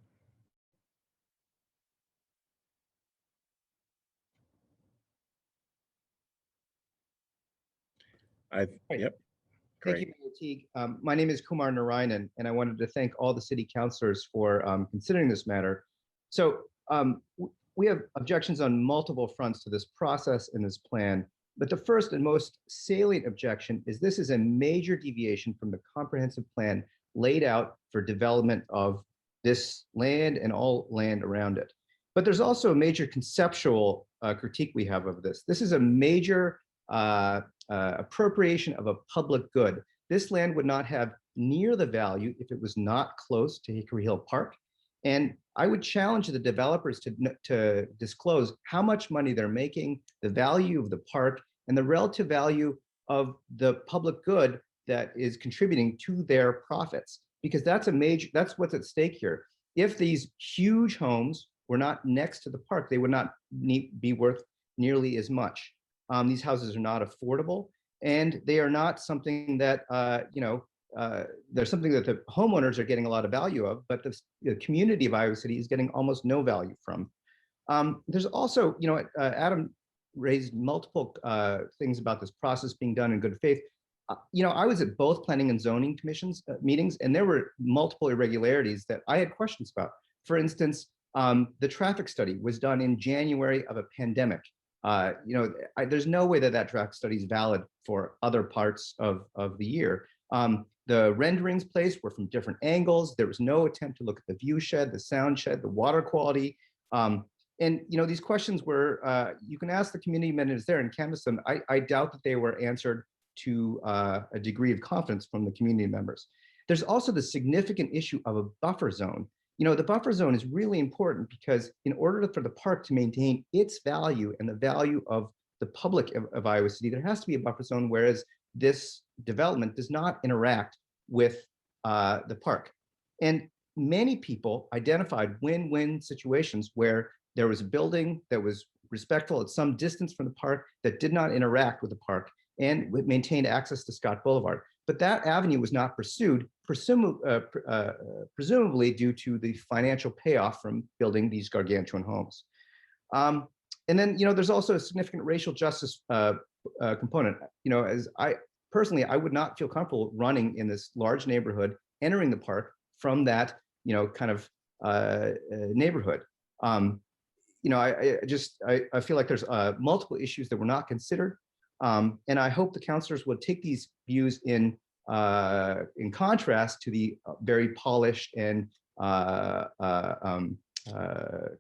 Speaker 1: Yep.
Speaker 16: Thank you,
Speaker 1: Great.
Speaker 16: Mayor Teague. My name is Kumar Narayanan, and I wanted to thank all the city councilors for considering this matter. So we have objections on multiple fronts to this process and this plan, but the first and most salient objection is this is a major deviation from the comprehensive plan laid out for development of this land and all land around it. But there's also a major conceptual critique we have of this. This is a major appropriation of a public good. This land would not have near the value if it was not close to Hickory Hill Park. And I would challenge the developers to disclose how much money they're making, the value of the park, and the relative value of the public good that is contributing to their profits, because that's what's at stake here. If these huge homes were not next to the park, they would not be worth nearly as much. These houses are not affordable, and they are not something that they're something that the homeowners are getting a lot of value of, but the community of Iowa City is getting almost no value from. There's also, Adam raised multiple things about this process being done in good faith. I was at both planning and zoning commissions meetings, and there were multiple irregularities that I had questions about. For instance, the traffic study was done in January of a pandemic. There's no way that traffic study is valid for other parts of the year. The renderings placed were from different angles. There was no attempt to look at the view shed, the sound shed, the water quality. These questions were, you can ask the community members there and canvass them. I doubt that they were answered to a degree of confidence from the community members. There's also the significant issue of a buffer zone. The buffer zone is really important because in order for the park to maintain its value and the value of the public of Iowa City, there has to be a buffer zone, whereas this development does not interact with the park. And many people identified win-win situations where there was a building that was respectful at some distance from the park that did not interact with the park and maintained access to Scott Boulevard. But that avenue was not pursued, presumably due to the financial payoff from building these gargantuan homes. And then, there's also a significant racial justice component. As I personally, I would not feel comfortable running in this large neighborhood, entering the park from that, kind of neighborhood. I feel like there's multiple issues that were not considered. And I hope the councilors would take these views in contrast to the very polished and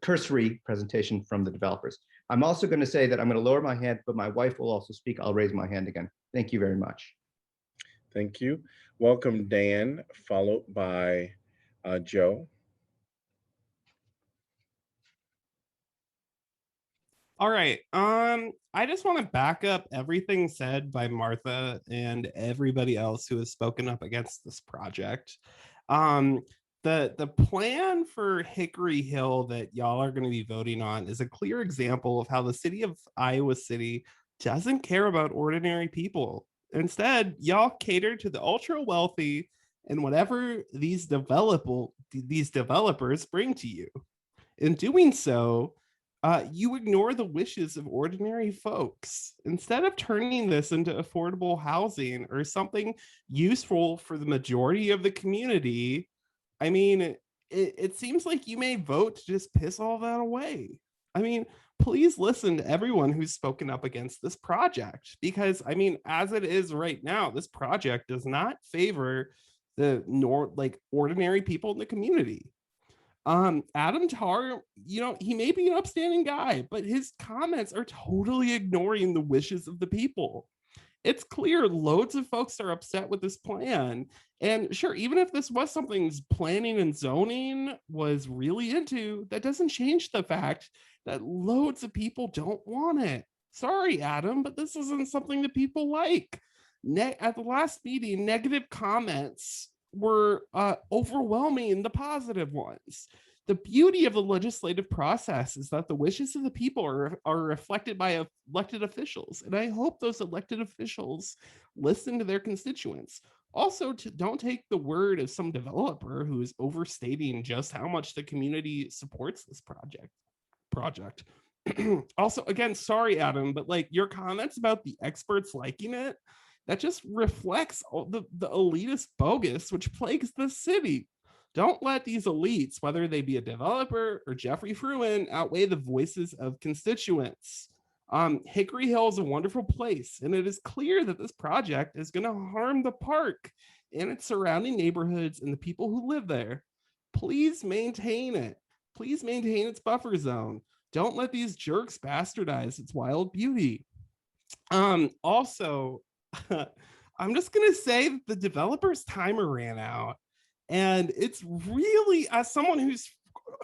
Speaker 16: cursory presentation from the developers. I'm also going to say that I'm going to lower my hand, but my wife will also speak. I'll raise my hand again. Thank you very much.
Speaker 1: Thank you. Welcome, Dan, followed by Joe.
Speaker 9: All right. I just want to back up everything said by Martha and everybody else who has spoken up against this project. The plan for Hickory Hill that y'all are going to be voting on is a clear example of how the city of Iowa City doesn't care about ordinary people. Instead, y'all cater to the ultra wealthy and whatever these developers bring to you. In doing so, you ignore the wishes of ordinary folks. Instead of turning this into affordable housing or something useful for the majority of the community, I mean, it seems like you may vote to just piss all that away. I mean, please listen to everyone who's spoken up against this project, because I mean, as it is right now, this project does not favor the ordinary people in the community. Adam Tarr, he may be an upstanding guy, but his comments are totally ignoring the wishes of the people. It's clear loads of folks are upset with this plan. And sure, even if this was something planning and zoning was really into, that doesn't change the fact that loads of people don't want it. Sorry, Adam, but this isn't something that people like. At the last meeting, negative comments were overwhelming the positive ones. The beauty of the legislative process is that the wishes of the people are reflected by elected officials. And I hope those elected officials listen to their constituents. Also, don't take the word of some developer who is overstating just how much the community supports this project. Also, again, sorry, Adam, but your comments about the experts liking it, that just reflects all the elitist bogus which plagues the city. Don't let these elites, whether they be a developer or Jeffrey Fruin, outweigh the voices of constituents. Hickory Hill is a wonderful place, and it is clear that this project is going to harm the park and its surrounding neighborhoods and the people who live there. Please maintain it. Please maintain its buffer zone. Don't let these jerks bastardize its wild beauty. Also, I'm just going to say that the developer's timer ran out. And it's really, as someone who's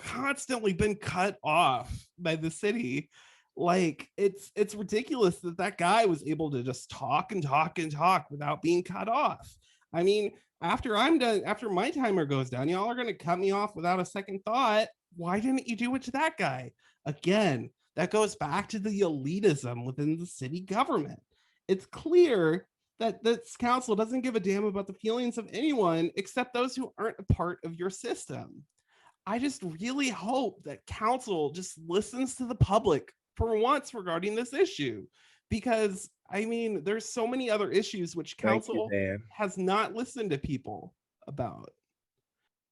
Speaker 9: constantly been cut off by the city, it's ridiculous that guy was able to just talk and talk and talk without being cut off. I mean, after I'm done, after my timer goes down, y'all are going to cut me off without a second thought. Why didn't you do it to that guy? Again, that goes back to the elitism within the city government. It's clear that this council doesn't give a damn about the feelings of anyone except those who aren't a part of your system. I just really hope that council just listens to the public for once regarding this issue, because I mean, there's so many other issues which council has not listened to people about.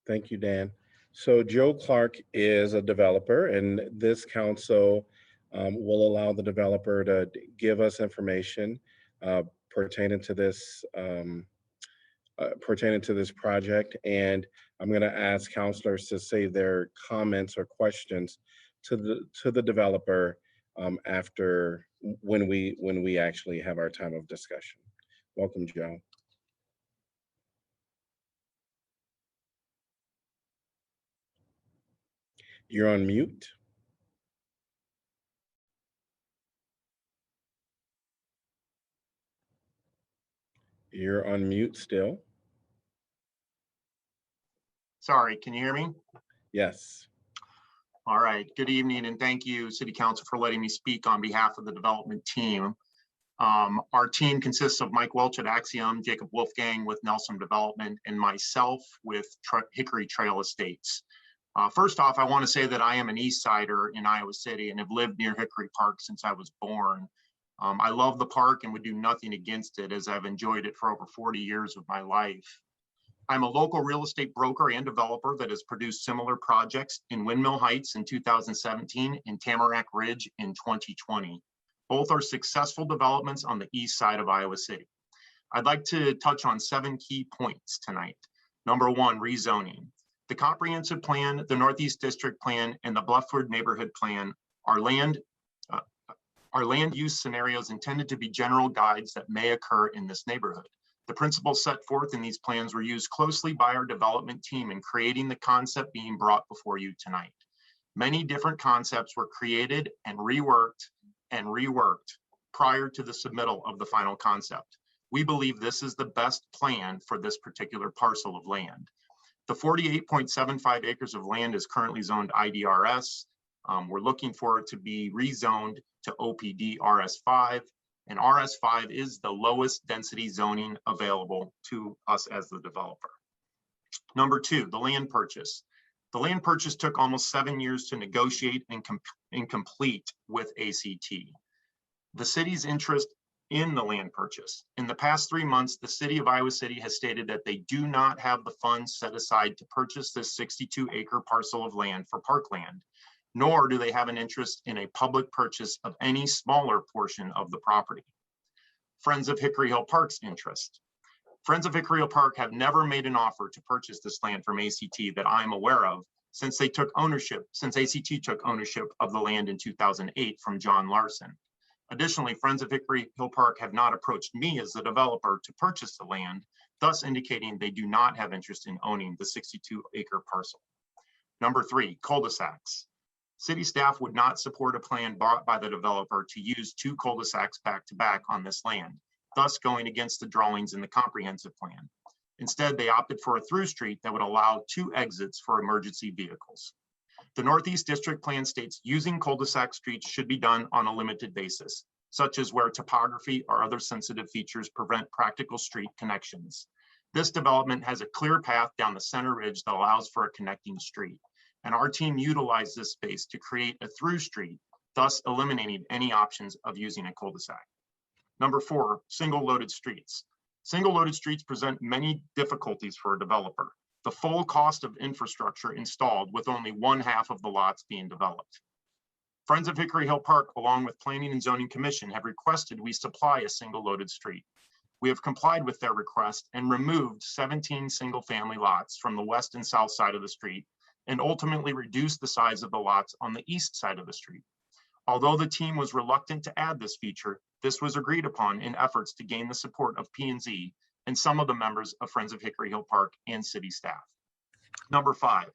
Speaker 1: Thank you, Dan. So Joe Clark is a developer, and this council will allow the developer to give us information pertaining to this project, and I'm going to ask counselors to say their comments or questions to the developer after when we actually have our time of discussion. Welcome, Joe. You're on mute. You're on mute still.
Speaker 17: Sorry, can you hear me?
Speaker 1: Yes.
Speaker 17: All right, good evening, and thank you, City Council, for letting me speak on behalf of the development team. Our team consists of Mike Welch at Axiom, Jacob Wolfgang with Nelson Development, and myself with Hickory Trail Estates. First off, I want to say that I am an East Sider in Iowa City and have lived near Hickory Park since I was born. I love the park and would do nothing against it, as I've enjoyed it for over 40 years of my life. I'm a local real estate broker and developer that has produced similar projects in Windmill Heights in 2017 and Tamarack Ridge in 2020. Both are successful developments on the east side of Iowa City. I'd like to touch on 7 key points tonight. Number 1, rezoning. The comprehensive plan, the Northeast District Plan, and the Bluffwood Neighborhood Plan are land use scenarios intended to be general guides that may occur in this neighborhood. The principles set forth in these plans were used closely by our development team in creating the concept being brought before you tonight. Many different concepts were created and reworked prior to the submittal of the final concept. We believe this is the best plan for this particular parcel of land. The 48.75 acres of land is currently zoned IDRS. We're looking for it to be rezoned to OPD RS5, and RS5 is the lowest density zoning available to us as the developer. Number 2, the land purchase. The land purchase took almost 7 years to negotiate and complete with ACT. The city's interest in the land purchase. In the past 3 months, the city of Iowa City has stated that they do not have the funds set aside to purchase this 62-acre parcel of land for parkland, nor do they have an interest in a public purchase of any smaller portion of the property. Friends of Hickory Hill Park's interest. Friends of Hickory Hill Park have never made an offer to purchase this land from ACT that I'm aware of since ACT took ownership of the land in 2008 from John Larson. Additionally, Friends of Hickory Hill Park have not approached me as the developer to purchase the land, thus indicating they do not have interest in owning the 62-acre parcel. Number 3, cul-de-sacs. City staff would not support a plan brought by the developer to use 2 cul-de-sacs back-to-back on this land, thus going against the drawings in the comprehensive plan. Instead, they opted for a through street that would allow 2 exits for emergency vehicles. The Northeast District Plan states using cul-de-sac streets should be done on a limited basis, such as where topography or other sensitive features prevent practical street connections. This development has a clear path down the center ridge that allows for a connecting street, and our team utilized this space to create a through street, thus eliminating any options of using a cul-de-sac. Number 4, single loaded streets. Single loaded streets present many difficulties for a developer. The full cost of infrastructure installed with only 1/2 of the lots being developed. Friends of Hickory Hill Park, along with Planning and Zoning Commission, have requested we supply a single loaded street. We have complied with their request and removed 17 single family lots from the west and south side of the street and ultimately reduced the size of the lots on the east side of the street. Although the team was reluctant to add this feature, this was agreed upon in efforts to gain the support of P&Z and some of the members of Friends of Hickory Hill Park and city staff. Number 5,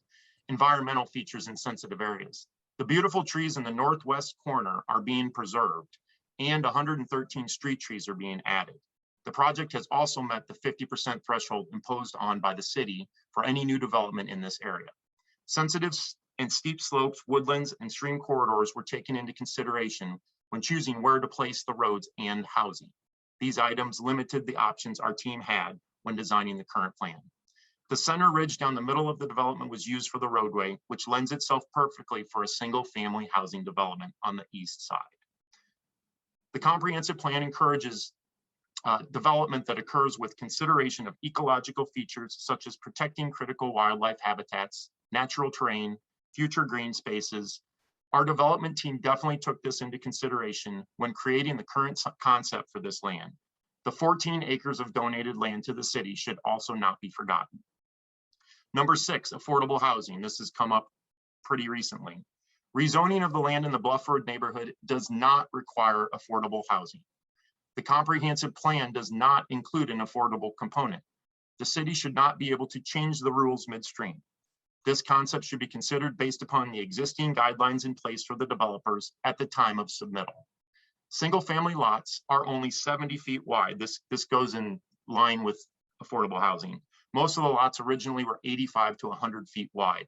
Speaker 17: environmental features in sensitive areas. The beautiful trees in the northwest corner are being preserved and 113 street trees are being added. The project has also met the 50% threshold imposed on by the city for any new development in this area. Sensitive and steep slopes, woodlands, and stream corridors were taken into consideration when choosing where to place the roads and housing. These items limited the options our team had when designing the current plan. The center ridge down the middle of the development was used for the roadway, which lends itself perfectly for a single family housing development on the east side. The comprehensive plan encourages development that occurs with consideration of ecological features such as protecting critical wildlife habitats, natural terrain, future green spaces. Our development team definitely took this into consideration when creating the current concept for this land. The 14 acres of donated land to the city should also not be forgotten. Number 6, affordable housing. This has come up pretty recently. Rezoning of the land in the Bluffwood neighborhood does not require affordable housing. The comprehensive plan does not include an affordable component. The city should not be able to change the rules midstream. This concept should be considered based upon the existing guidelines in place for the developers at the time of submittal. Single family lots are only 70 feet wide. This goes in line with affordable housing. Most of the lots originally were 85 to 100 feet wide.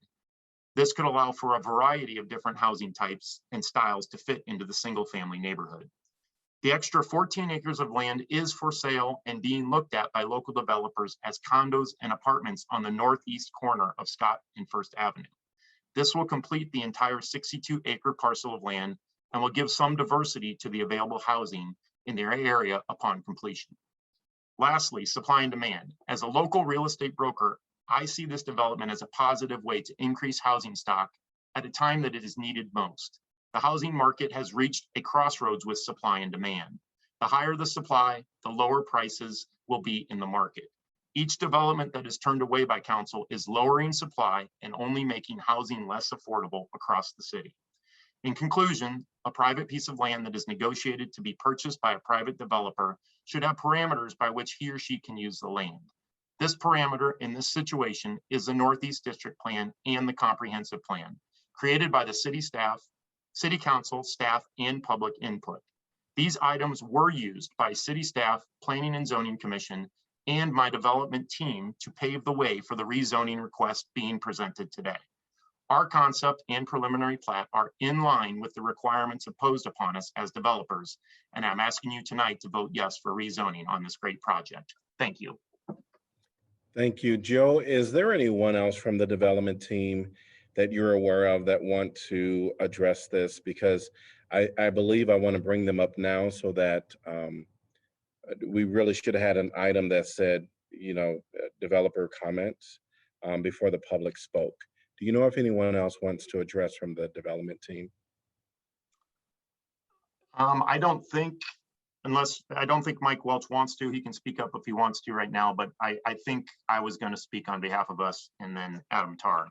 Speaker 17: This could allow for a variety of different housing types and styles to fit into the single family neighborhood. The extra 14 acres of land is for sale and being looked at by local developers as condos and apartments on the northeast corner of Scott and First Avenue. This will complete the entire 62-acre parcel of land and will give some diversity to the available housing in their area upon completion. Lastly, supply and demand. As a local real estate broker, I see this development as a positive way to increase housing stock at a time that it is needed most. The housing market has reached a crossroads with supply and demand. The higher the supply, the lower prices will be in the market. Each development that is turned away by council is lowering supply and only making housing less affordable across the city. In conclusion, a private piece of land that is negotiated to be purchased by a private developer should have parameters by which he or she can use the land. This parameter in this situation is the Northeast District Plan and the Comprehensive Plan, created by the city staff, city council, staff, and public input. These items were used by city staff, Planning and Zoning Commission, and my development team to pave the way for the rezoning request being presented today. Our concept and preliminary plat are in line with the requirements imposed upon us as developers, and I'm asking you tonight to vote yes for rezoning on this great project. Thank you.
Speaker 1: Thank you, Joe. Is there anyone else from the development team that you're aware of that want to address this? Because I believe I want to bring them up now so that we really should have had an item that said, developer comments before the public spoke. Do you know if anyone else wants to address from the development team?
Speaker 17: I don't think Mike Welch wants to. He can speak up if he wants to right now, but I think I was going to speak on behalf of us and then Adam Tarr.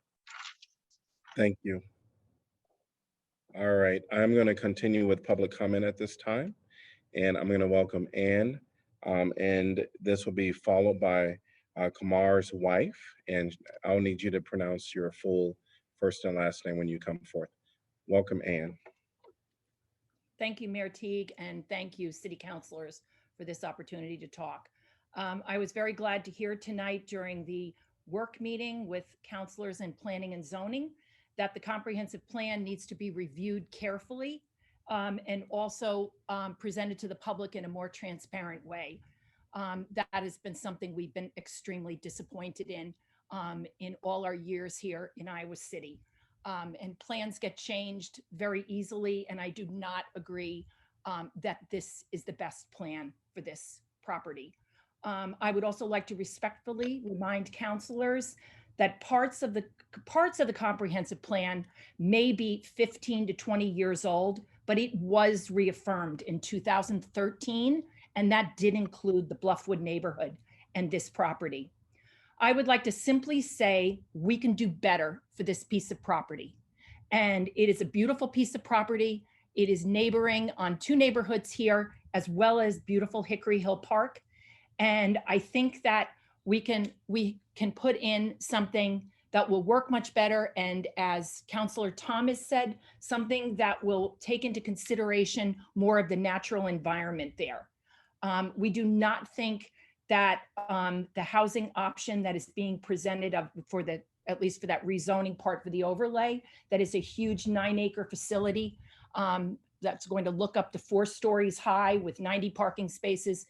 Speaker 1: Thank you. All right, I'm going to continue with public comment at this time, and I'm going to welcome Ann, and this will be followed by Kamar's wife, and I'll need you to pronounce your full first and last name when you come forth. Welcome, Ann.
Speaker 18: Thank you, Mayor Teague, and thank you, city councilors, for this opportunity to talk. I was very glad to hear tonight during the work meeting with councilors in planning and zoning that the comprehensive plan needs to be reviewed carefully and also presented to the public in a more transparent way. That has been something we've been extremely disappointed in all our years here in Iowa City. And plans get changed very easily, and I do not agree that this is the best plan for this property. I would also like to respectfully remind councilors that parts of the comprehensive plan may be 15 to 20 years old, but it was reaffirmed in 2013, and that did include the Bluffwood neighborhood and this property. I would like to simply say we can do better for this piece of property. And it is a beautiful piece of property. It is neighboring on two neighborhoods here, as well as beautiful Hickory Hill Park. And I think that we can put in something that will work much better. And as Councilor Thomas said, something that will take into consideration more of the natural environment there. We do not think that the housing option that is being presented at least for that rezoning part for the overlay, that is a huge 9-acre facility that's going to look up to 4 stories high with 90 parking spaces,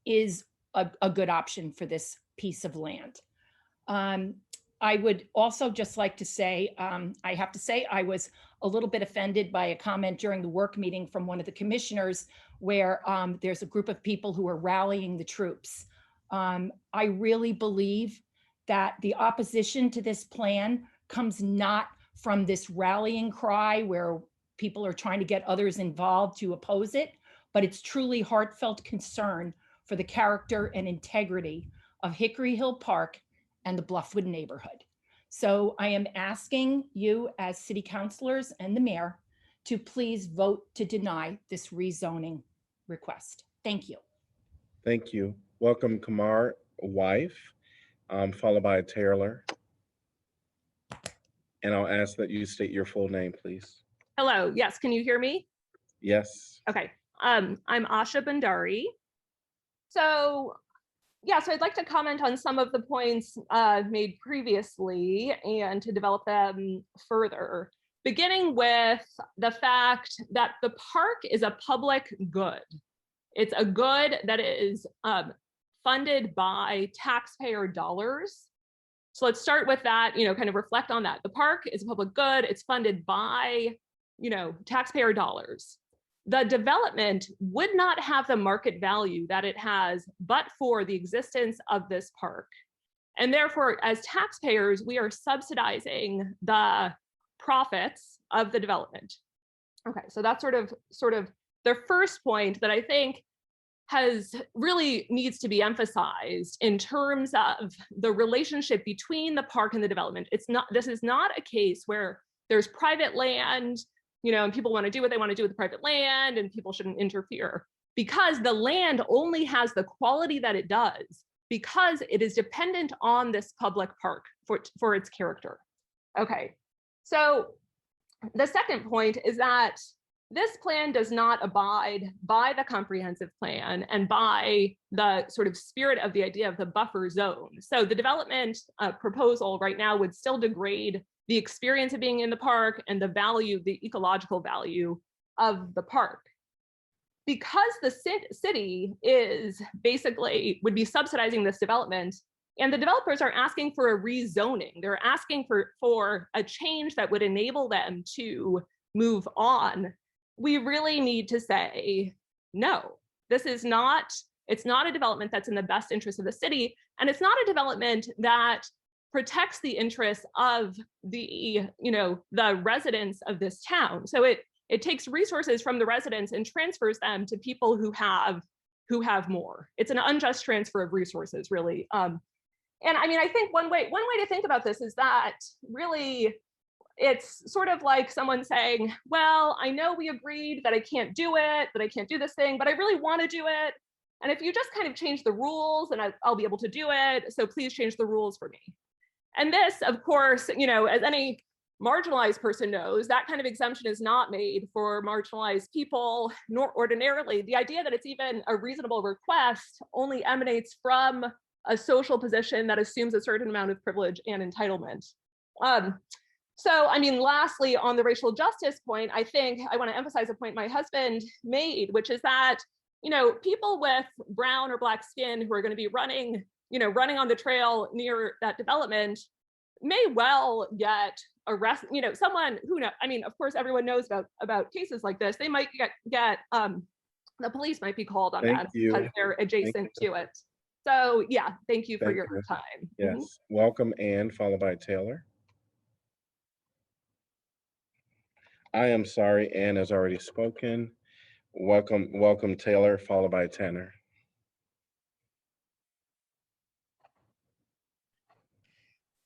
Speaker 18: is a good option for this piece of land. I would also just like to say, I have to say I was a little bit offended by a comment during the work meeting from one of the commissioners where there's a group of people who are rallying the troops. I really believe that the opposition to this plan comes not from this rallying cry where people are trying to get others involved to oppose it, but it's truly heartfelt concern for the character and integrity of Hickory Hill Park and the Bluffwood neighborhood. So I am asking you as city councilors and the mayor to please vote to deny this rezoning request. Thank you.
Speaker 1: Thank you. Welcome, Kamar, wife, followed by Taylor. And I'll ask that you state your full name, please.
Speaker 19: Hello, yes, can you hear me?
Speaker 1: Yes.
Speaker 19: Okay, I'm Asha Bandari. So I'd like to comment on some of the points made previously and to develop them further, beginning with the fact that the park is a public good. It's a good that is funded by taxpayer dollars. So let's start with that, kind of reflect on that. The park is a public good. It's funded by, taxpayer dollars. The development would not have the market value that it has, but for the existence of this park. And therefore, as taxpayers, we are subsidizing the profits of the development. Okay, so that's sort of the first point that I think really needs to be emphasized in terms of the relationship between the park and the development. This is not a case where there's private land, and people want to do what they want to do with the private land and people shouldn't interfere, because the land only has the quality that it does because it is dependent on this public park for its character. Okay, so the second point is that this plan does not abide by the comprehensive plan and by the sort of spirit of the idea of the buffer zone. So the development proposal right now would still degrade the experience of being in the park and the ecological value of the park. Because the city would be subsidizing this development, and the developers are asking for a rezoning. They're asking for a change that would enable them to move on. We really need to say, no, it's not a development that's in the best interest of the city, and it's not a development that protects the interests of the residents of this town. So it takes resources from the residents and transfers them to people who have more. It's an unjust transfer of resources, really. And I mean, I think one way to think about this is that really it's sort of like someone saying, well, I know we agreed that I can't do it, that I can't do this thing, but I really want to do it. And if you just kind of change the rules, and I'll be able to do it, so please change the rules for me. And this, of course, as any marginalized person knows, that kind of exemption is not made for marginalized people, nor ordinarily. The idea that it's even a reasonable request only emanates from a social position that assumes a certain amount of privilege and entitlement. So, I mean, lastly, on the racial justice point, I think I want to emphasize a point my husband made, which is that, people with brown or black skin who are going to be running on the trail near that development may well get arrested. Someone who of course, everyone knows about cases like this. They might get the police might be called on that because they're adjacent to it. So yeah, thank you for your time.
Speaker 1: Yes, welcome, Ann, followed by Taylor. I am sorry, Ann has already spoken. Welcome, Taylor, followed by Tanner.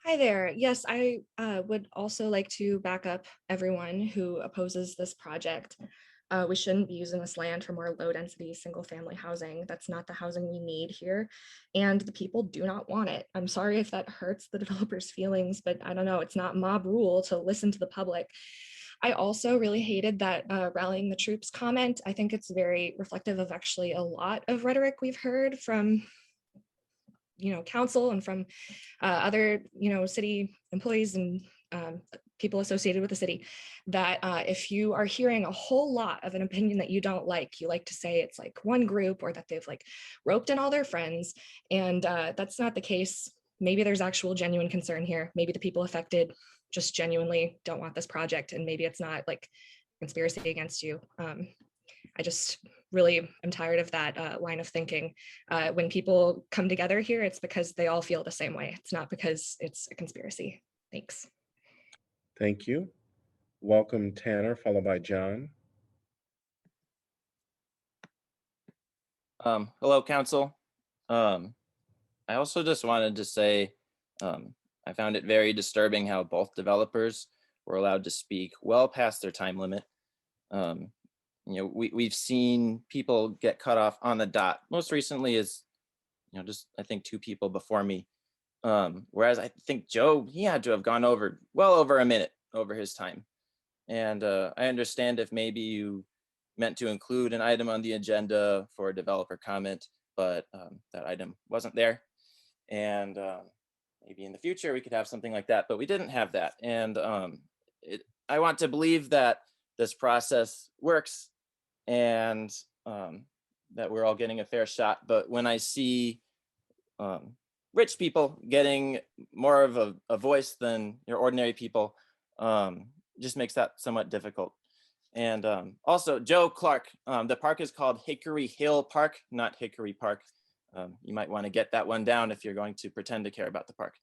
Speaker 8: Hi there. Yes, I would also like to back up everyone who opposes this project. We shouldn't be using this land for more low density single family housing. That's not the housing we need here. And the people do not want it. I'm sorry if that hurts the developers' feelings, but I don't know, it's not mob rule to listen to the public. I also really hated that rallying the troops comment. I think it's very reflective of actually a lot of rhetoric we've heard from council and from other, city employees and people associated with the city, that if you are hearing a whole lot of an opinion that you don't like, you like to say it's like one group or that they've like roped in all their friends. And that's not the case. Maybe there's actual genuine concern here. Maybe the people affected just genuinely don't want this project, and maybe it's not like conspiracy against you. I just really am tired of that line of thinking. When people come together here, it's because they all feel the same way. It's not because it's a conspiracy. Thanks.
Speaker 1: Thank you. Welcome, Tanner, followed by John.
Speaker 20: Hello, Council. I also just wanted to say I found it very disturbing how both developers were allowed to speak well past their time limit. We've seen people get cut off on the dot. Most recently is, just I think 2 people before me. Whereas I think Joe, he had to have gone well over a minute over his time. And I understand if maybe you meant to include an item on the agenda for a developer comment, but that item wasn't there. And maybe in the future we could have something like that, but we didn't have that. And I want to believe that this process works and that we're all getting a fair shot. But when I see rich people getting more of a voice than your ordinary people, just makes that somewhat difficult. And also, Joe Clark, the park is called Hickory Hill Park, not Hickory Park. You might want to get that one down if you're going to pretend to care about the park.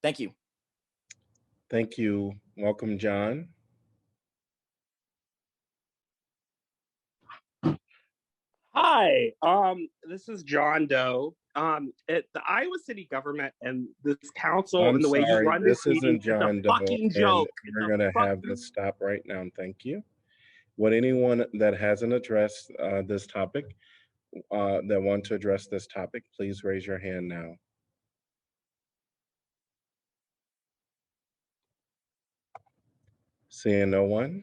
Speaker 20: Thank you.
Speaker 1: Thank you. Welcome, John.
Speaker 21: Hi, this is John Doe. At the Iowa City government and this council
Speaker 1: I'm
Speaker 21: and the way you
Speaker 1: sorry,
Speaker 21: run this
Speaker 1: this
Speaker 21: meeting
Speaker 1: isn't
Speaker 21: is a
Speaker 1: John Doe,
Speaker 21: fucking
Speaker 1: and
Speaker 21: joke.
Speaker 1: we're gonna have this stop right now. Thank you. Would anyone that hasn't addressed this topic, that want to address this topic, please raise your hand now. Seeing no one?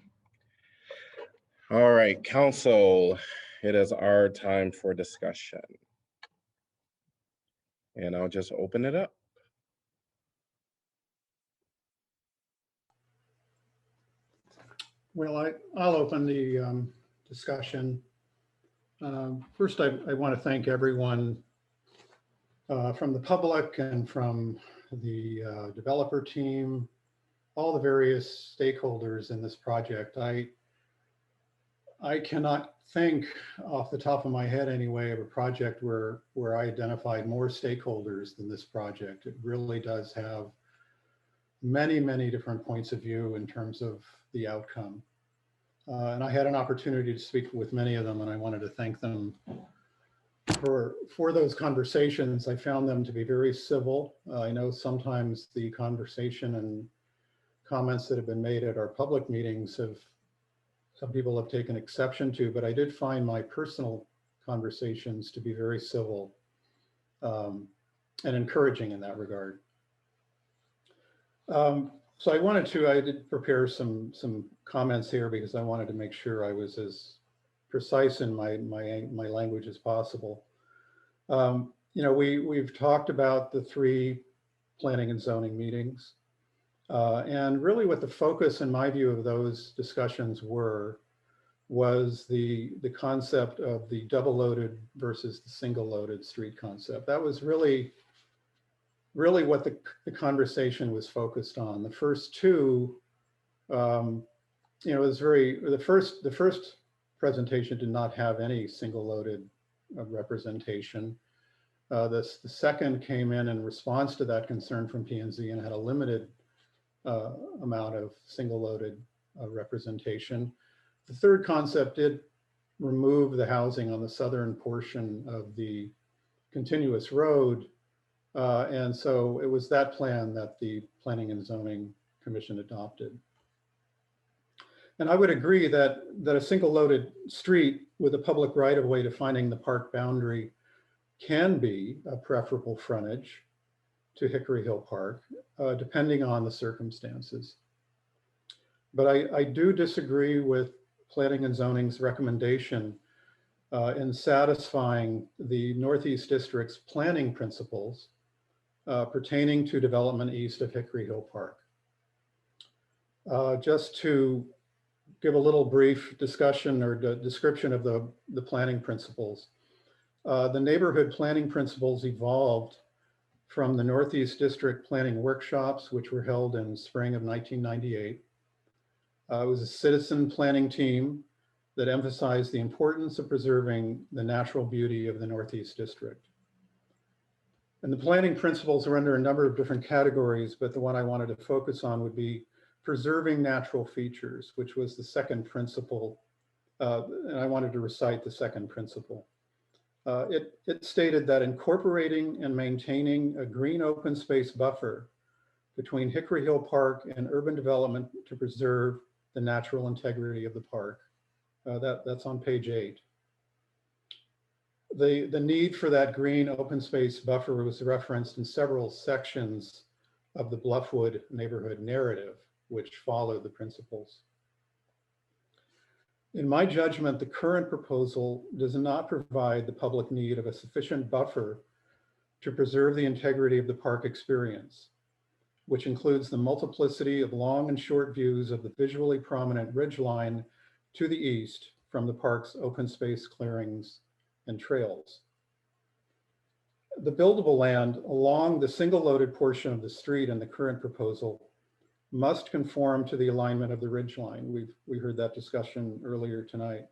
Speaker 1: All right, council, it is our time for discussion. And I'll just open it up.
Speaker 22: Well, I'll open the discussion. First, I want to thank everyone from the public and from the developer team, all the various stakeholders in this project. I cannot think off the top of my head anyway of a project where I identified more stakeholders than this project. It really does have many, many different points of view in terms of the outcome. And I had an opportunity to speak with many of them, and I wanted to thank them for those conversations. I found them to be very civil. I know sometimes the conversation and comments that have been made at our public meetings some people have taken exception to, but I did find my personal conversations to be very civil and encouraging in that regard. So I did prepare some comments here because I wanted to make sure I was as precise in my language as possible. We've talked about the 3 planning and zoning meetings. And really what the focus in my view of those discussions was the concept of the double loaded versus the single loaded street concept. That was really what the conversation was focused on. The first 2, the first presentation did not have any single loaded representation. The second came in response to that concern from P&Z and had a limited amount of single loaded representation. The third concept did remove the housing on the southern portion of the continuous road. And so it was that plan that the Planning and Zoning Commission adopted. And I would agree that a single loaded street with a public right of way defining the park boundary can be a preferable frontage to Hickory Hill Park, depending on the circumstances. But I do disagree with Planning and Zoning's recommendation in satisfying the Northeast District's planning principles pertaining to development east of Hickory Hill Park. Just to give a little brief discussion or description of the planning principles. The neighborhood planning principles evolved from the Northeast District planning workshops, which were held in spring of 1998. It was a citizen planning team that emphasized the importance of preserving the natural beauty of the Northeast District. And the planning principles are under a number of different categories, but the one I wanted to focus on would be preserving natural features, which was the second principle. And I wanted to recite the second principle. It stated that incorporating and maintaining a green open space buffer between Hickory Hill Park and urban development to preserve the natural integrity of the park. That's on page 8. The need for that green open space buffer was referenced in several sections of the Bluffwood neighborhood narrative, which follow the principles. In my judgment, the current proposal does not provide the public need of a sufficient buffer to preserve the integrity of the park experience, which includes the multiplicity of long and short views of the visually prominent ridgeline to the east from the park's open space clearings and trails. The buildable land along the single loaded portion of the street in the current proposal must conform to the alignment of the ridgeline. We heard that discussion earlier tonight.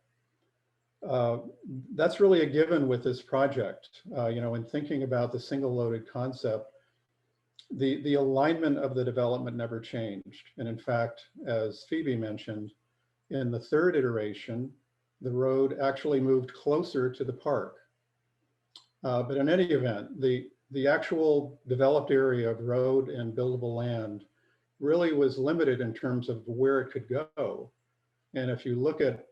Speaker 22: That's really a given with this project. In thinking about the single loaded concept, the alignment of the development never changed. And in fact, as Phoebe mentioned, in the third iteration, the road actually moved closer to the park. But in any event, the actual developed area of road and buildable land really was limited in terms of where it could go. And if you look at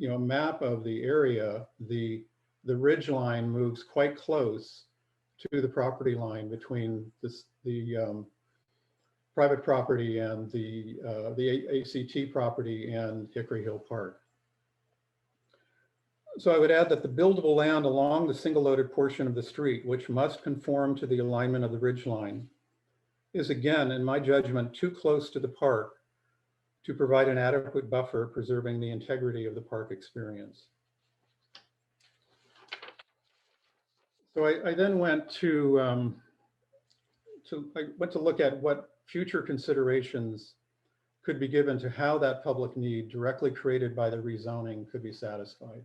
Speaker 22: a map of the area, the ridge line moves quite close to the property line between the private property and the ACT property and Hickory Hill Park. So I would add that the buildable land along the single loaded portion of the street, which must conform to the alignment of the ridge line, is again, in my judgment, too close to the park to provide an adequate buffer preserving the integrity of the park experience. So I then went to look at what future considerations could be given to how that public need directly created by the rezoning could be satisfied.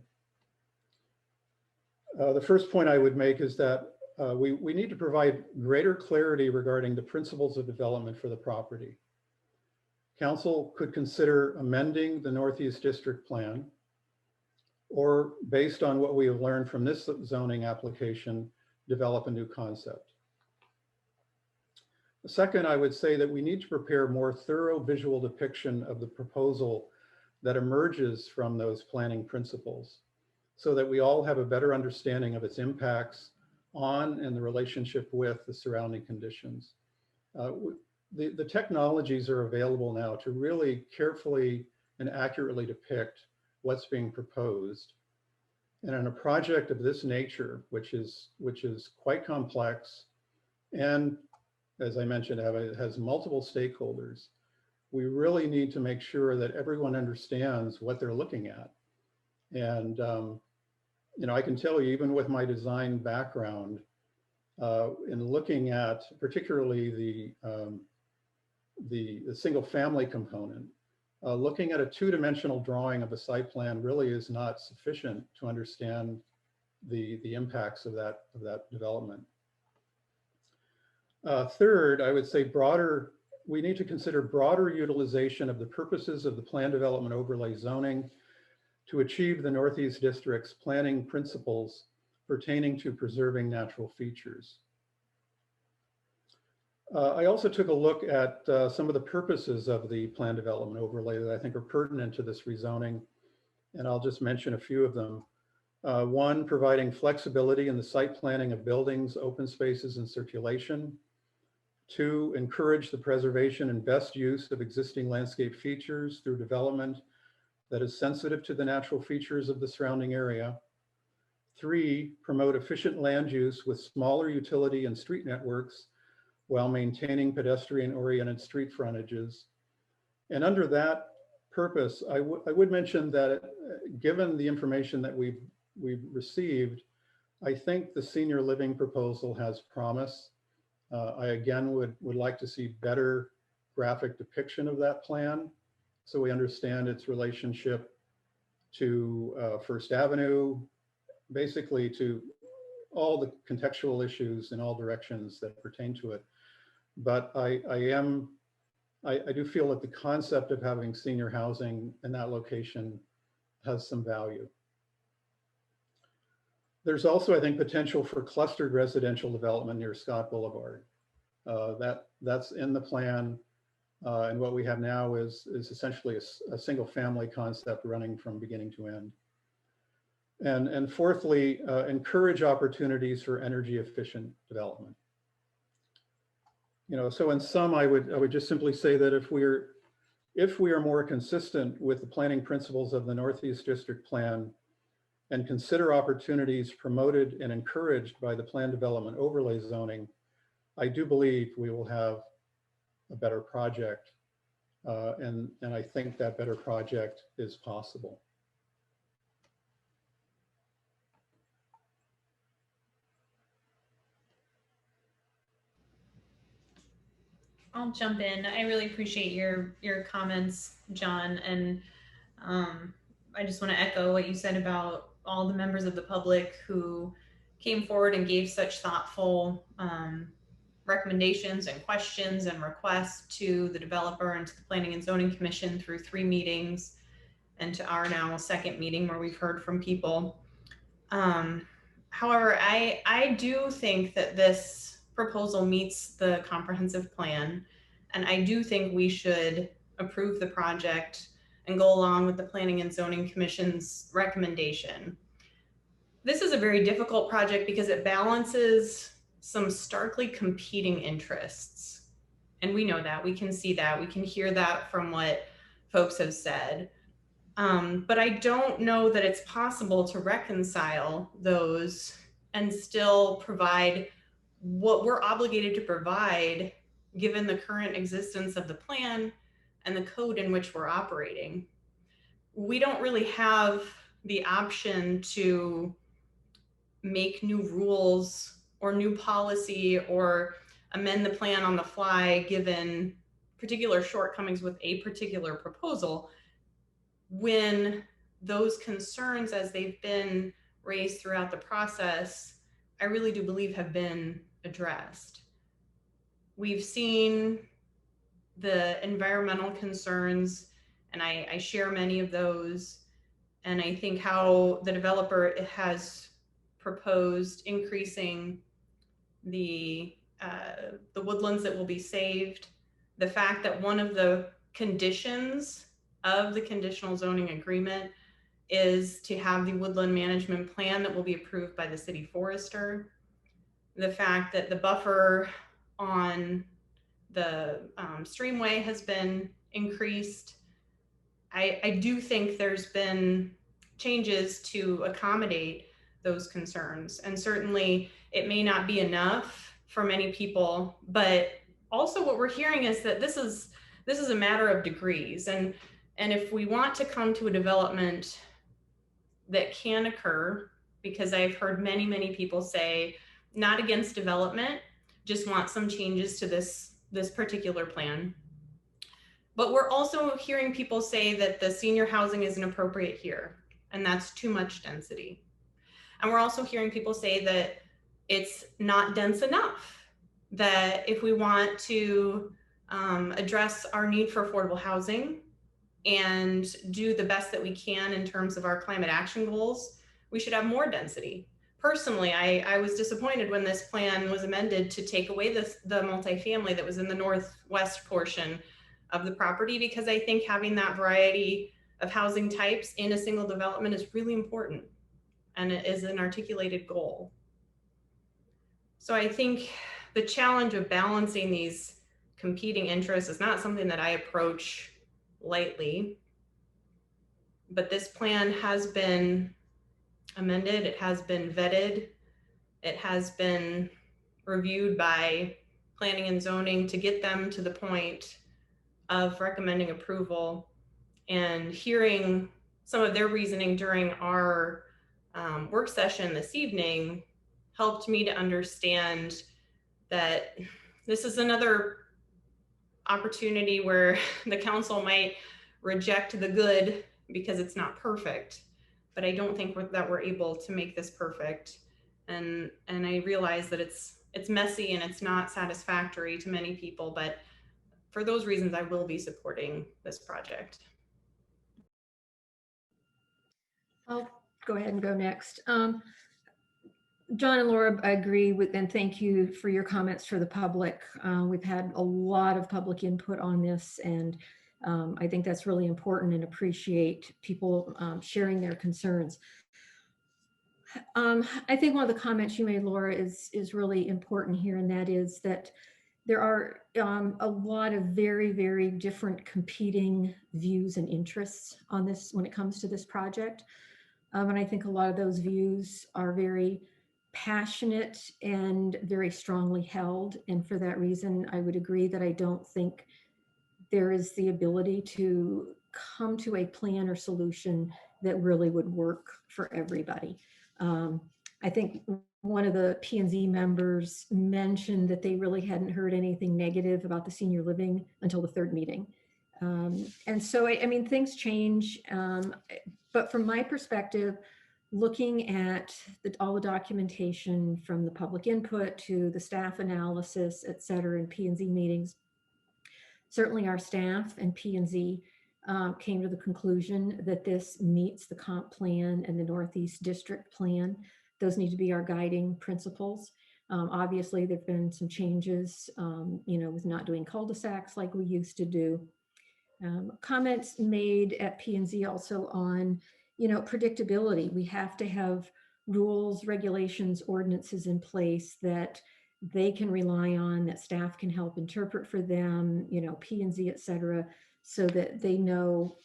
Speaker 22: The first point I would make is that we need to provide greater clarity regarding the principles of development for the property. Council could consider amending the Northeast District Plan, or based on what we have learned from this zoning application, develop a new concept. Second, I would say that we need to prepare more thorough visual depiction of the proposal that emerges from those planning principles, so that we all have a better understanding of its impacts on and the relationship with the surrounding conditions. The technologies are available now to really carefully and accurately depict what's being proposed. And in a project of this nature, which is quite complex, and as I mentioned, it has multiple stakeholders, we really need to make sure that everyone understands what they're looking at. And I can tell you, even with my design background, in looking at particularly the single family component, looking at a two-dimensional drawing of a site plan really is not sufficient to understand the impacts of that development. Third, I would say we need to consider broader utilization of the purposes of the plan development overlay zoning to achieve the Northeast District's planning principles pertaining to preserving natural features. I also took a look at some of the purposes of the plan development overlay that I think are pertinent to this rezoning, and I'll just mention a few of them. One, providing flexibility in the site planning of buildings, open spaces, and circulation. Two, encourage the preservation and best use of existing landscape features through development that is sensitive to the natural features of the surrounding area. Three, promote efficient land use with smaller utility and street networks while maintaining pedestrian-oriented street frontages. And under that purpose, I would mention that given the information that we've received, I think the senior living proposal has promise. I again would like to see better graphic depiction of that plan, so we understand its relationship to First Avenue, basically to all the contextual issues in all directions that pertain to it. But I do feel that the concept of having senior housing in that location has some value. There's also, I think, potential for clustered residential development near Scott Boulevard. That's in the plan. And what we have now is essentially a single family concept running from beginning to end. And fourthly, encourage opportunities for energy efficient development. So in sum, I would just simply say that if we are more consistent with the planning principles of the Northeast District Plan and consider opportunities promoted and encouraged by the plan development overlay zoning, I do believe we will have a better project. And I think that better project is possible.
Speaker 4: I'll jump in. I really appreciate your comments, John, and I just want to echo what you said about all the members of the public who came forward and gave such thoughtful recommendations and questions and requests to the developer and to the Planning and Zoning Commission through 3 meetings and to our now 2nd meeting where we've heard from people. However, I do think that this proposal meets the comprehensive plan, and I do think we should approve the project and go along with the Planning and Zoning Commission's recommendation. This is a very difficult project because it balances some starkly competing interests. And we know that, we can see that, we can hear that from what folks have said. But I don't know that it's possible to reconcile those and still provide what we're obligated to provide given the current existence of the plan and the code in which we're operating. We don't really have the option to make new rules or new policy or amend the plan on the fly given particular shortcomings with a particular proposal when those concerns, as they've been raised throughout the process, I really do believe have been addressed. We've seen the environmental concerns, and I share many of those. And I think how the developer has proposed increasing the woodlands that will be saved, the fact that one of the conditions of the conditional zoning agreement is to have the woodland management plan that will be approved by the city forester. The fact that the buffer on the streamway has been increased. I do think there's been changes to accommodate those concerns. And certainly it may not be enough for many people, but also what we're hearing is that this is a matter of degrees. And if we want to come to a development that can occur, because I've heard many, many people say, not against development, just want some changes to this particular plan. But we're also hearing people say that the senior housing isn't appropriate here, and that's too much density. And we're also hearing people say that it's not dense enough, that if we want to address our need for affordable housing and do the best that we can in terms of our climate action goals, we should have more density. Personally, I was disappointed when this plan was amended to take away the multifamily that was in the northwest portion of the property, because I think having that variety of housing types in a single development is really important, and it is an articulated goal. So I think the challenge of balancing these competing interests is not something that I approach lightly, but this plan has been amended, it has been vetted, it has been reviewed by planning and zoning to get them to the point of recommending approval. And hearing some of their reasoning during our work session this evening helped me to understand that this is another opportunity where the council might reject the good because it's not perfect, but I don't think that we're able to make this perfect. And I realize that it's messy and it's not satisfactory to many people, but for those reasons, I will be supporting this project.
Speaker 12: I'll go ahead and go next. John and Laura, I agree with, and thank you for your comments for the public. We've had a lot of public input on this, and I think that's really important and appreciate people sharing their concerns. I think one of the comments you made, Laura, is really important here, and that is that there are a lot of very, very different competing views and interests on this when it comes to this project. And I think a lot of those views are very passionate and very strongly held. And for that reason, I would agree that I don't think there is the ability to come to a plan or solution that really would work for everybody. I think one of the P&Z members mentioned that they really hadn't heard anything negative about the senior living until the third meeting. And so, I mean, things change. But from my perspective, looking at all the documentation from the public input to the staff analysis, et cetera, in P&Z meetings, certainly our staff and P&Z came to the conclusion that this meets the comp plan and the Northeast District plan. Those need to be our guiding principles. Obviously, there've been some changes, with not doing cul-de-sacs like we used to do. Comments made at P&Z also on, predictability. We have to have rules, regulations, ordinances in place that they can rely on, that staff can help interpret for them, P&Z, et cetera, so that they know,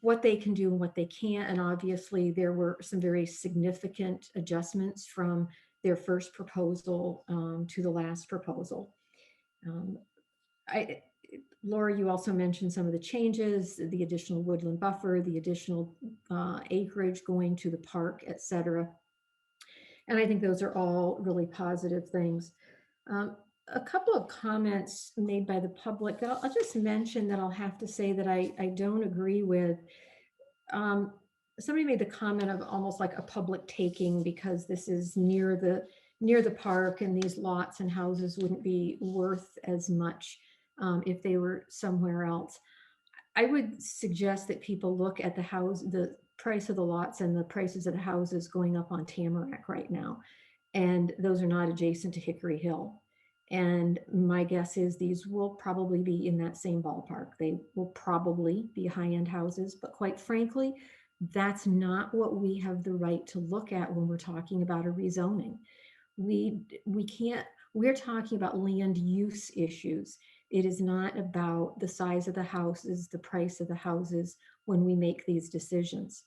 Speaker 12: what they can do and what they can't. And obviously there were some very significant adjustments from their first proposal to the last proposal. Laura, you also mentioned some of the changes, the additional woodland buffer, the additional acreage going to the park, et cetera. And I think those are all really positive things. A couple of comments made by the public that I'll just mention that I'll have to say that I don't agree with. Somebody made the comment of almost like a public taking because this is near the park and these lots and houses wouldn't be worth as much if they were somewhere else. I would suggest that people look at the price of the lots and the prices of the houses going up on Tamarack right now. And those are not adjacent to Hickory Hill. And my guess is these will probably be in that same ballpark. They will probably be high-end houses, but quite frankly, that's not what we have the right to look at when we're talking about a rezoning. We're talking about land use issues. It is not about the size of the houses, the price of the houses when we make these decisions.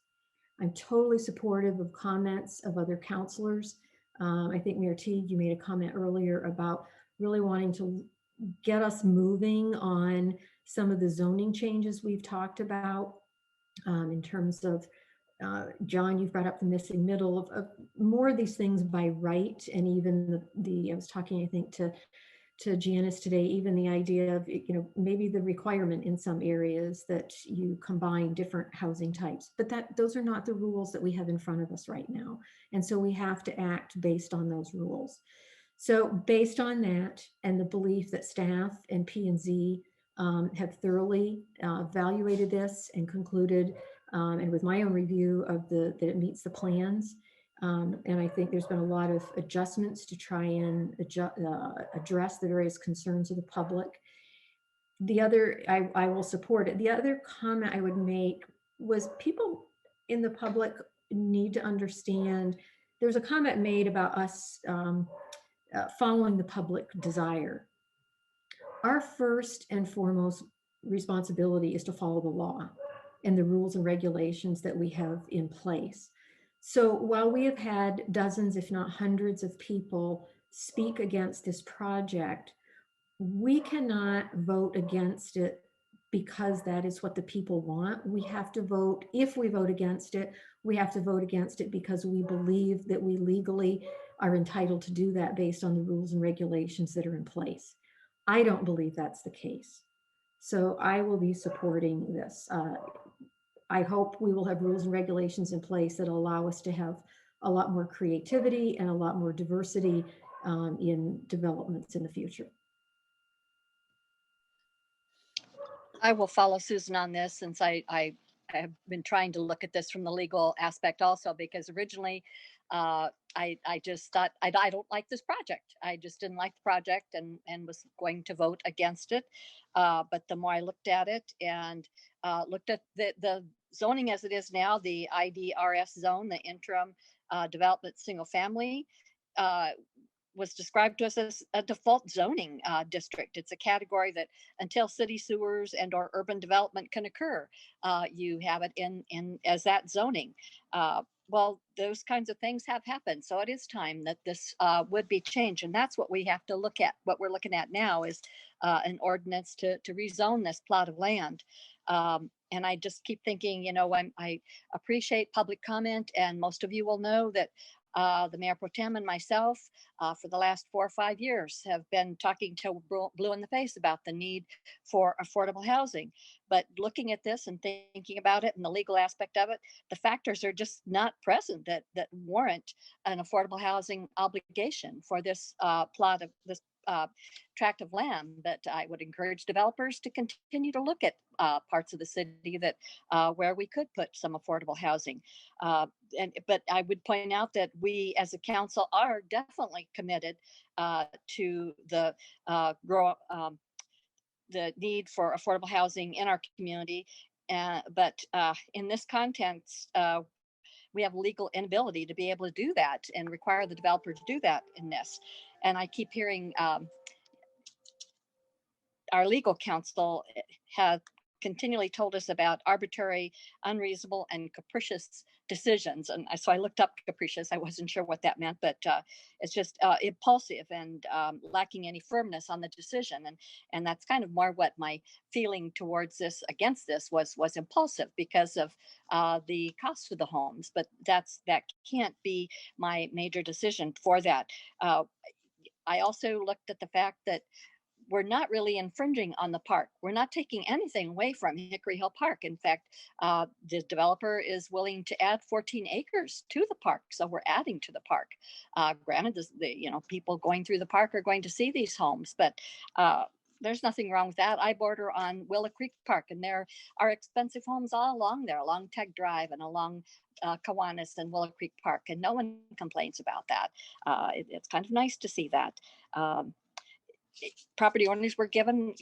Speaker 12: I'm totally supportive of comments of other counselors. I think Mayor Teague, you made a comment earlier about really wanting to get us moving on some of the zoning changes we've talked about in terms of, John, you've brought up the missing middle of more of these things by right. And even I was talking, I think, to Janice today, even the idea of, maybe the requirement in some areas that you combine different housing types, but those are not the rules that we have in front of us right now. And so we have to act based on those rules. So based on that and the belief that staff and P&Z have thoroughly evaluated this and concluded, and with my own review of that it meets the plans, and I think there's been a lot of adjustments to try and address the various concerns of the public. The other, I will support it. The other comment I would make was people in the public need to understand, there's a comment made about us following the public desire. Our first and foremost responsibility is to follow the law and the rules and regulations that we have in place. So while we have had dozens, if not hundreds of people speak against this project, we cannot vote against it because that is what the people want. We have to vote, if we vote against it, we have to vote against it because we believe that we legally are entitled to do that based on the rules and regulations that are in place. I don't believe that's the case. So I will be supporting this. I hope we will have rules and regulations in place that allow us to have a lot more creativity and a lot more diversity in developments in the future.
Speaker 6: I will follow Susan on this since I have been trying to look at this from the legal aspect also, because originally I just thought, I don't like this project. I just didn't like the project and was going to vote against it. But the more I looked at it and looked at the zoning as it is now, the IDRS zone, the interim development single family, was described to us as a default zoning district. It's a category that until city sewers and or urban development can occur, you have it in as that zoning. Well, those kinds of things have happened. So it is time that this would be changed. And that's what we have to look at. What we're looking at now is an ordinance to rezone this plot of land. And I just keep thinking, I appreciate public comment, and most of you will know that The Mayor Pro Tem and myself, for the last 4 or 5 years, have been talking till blue in the face about the need for affordable housing. But looking at this and thinking about it and the legal aspect of it, the factors are just not present that warrant an affordable housing obligation for this plot of this tract of land. But I would encourage developers to continue to look at parts of the city that where we could put some affordable housing. But I would point out that we as a council are definitely committed to the the need for affordable housing in our community. But in this context, we have legal inability to be able to do that and require the developer to do that in this. And I keep hearing our legal counsel have continually told us about arbitrary, unreasonable, and capricious decisions. And so I looked up capricious. I wasn't sure what that meant, but it's just impulsive and lacking any firmness on the decision. And that's kind of more what my feeling towards this, against this, was impulsive because of the cost of the homes. But that can't be my major decision for that. I also looked at the fact that we're not really infringing on the park. We're not taking anything away from Hickory Hill Park. In fact, the developer is willing to add 14 acres to the park. So we're adding to the park. Granted, people going through the park are going to see these homes, but there's nothing wrong with that. I border on Willow Creek Park, and there are expensive homes all along there, along Tech Drive and along Kiwanis and Willow Creek Park, and no one complains about that. It's kind of nice to see that. Property owners were given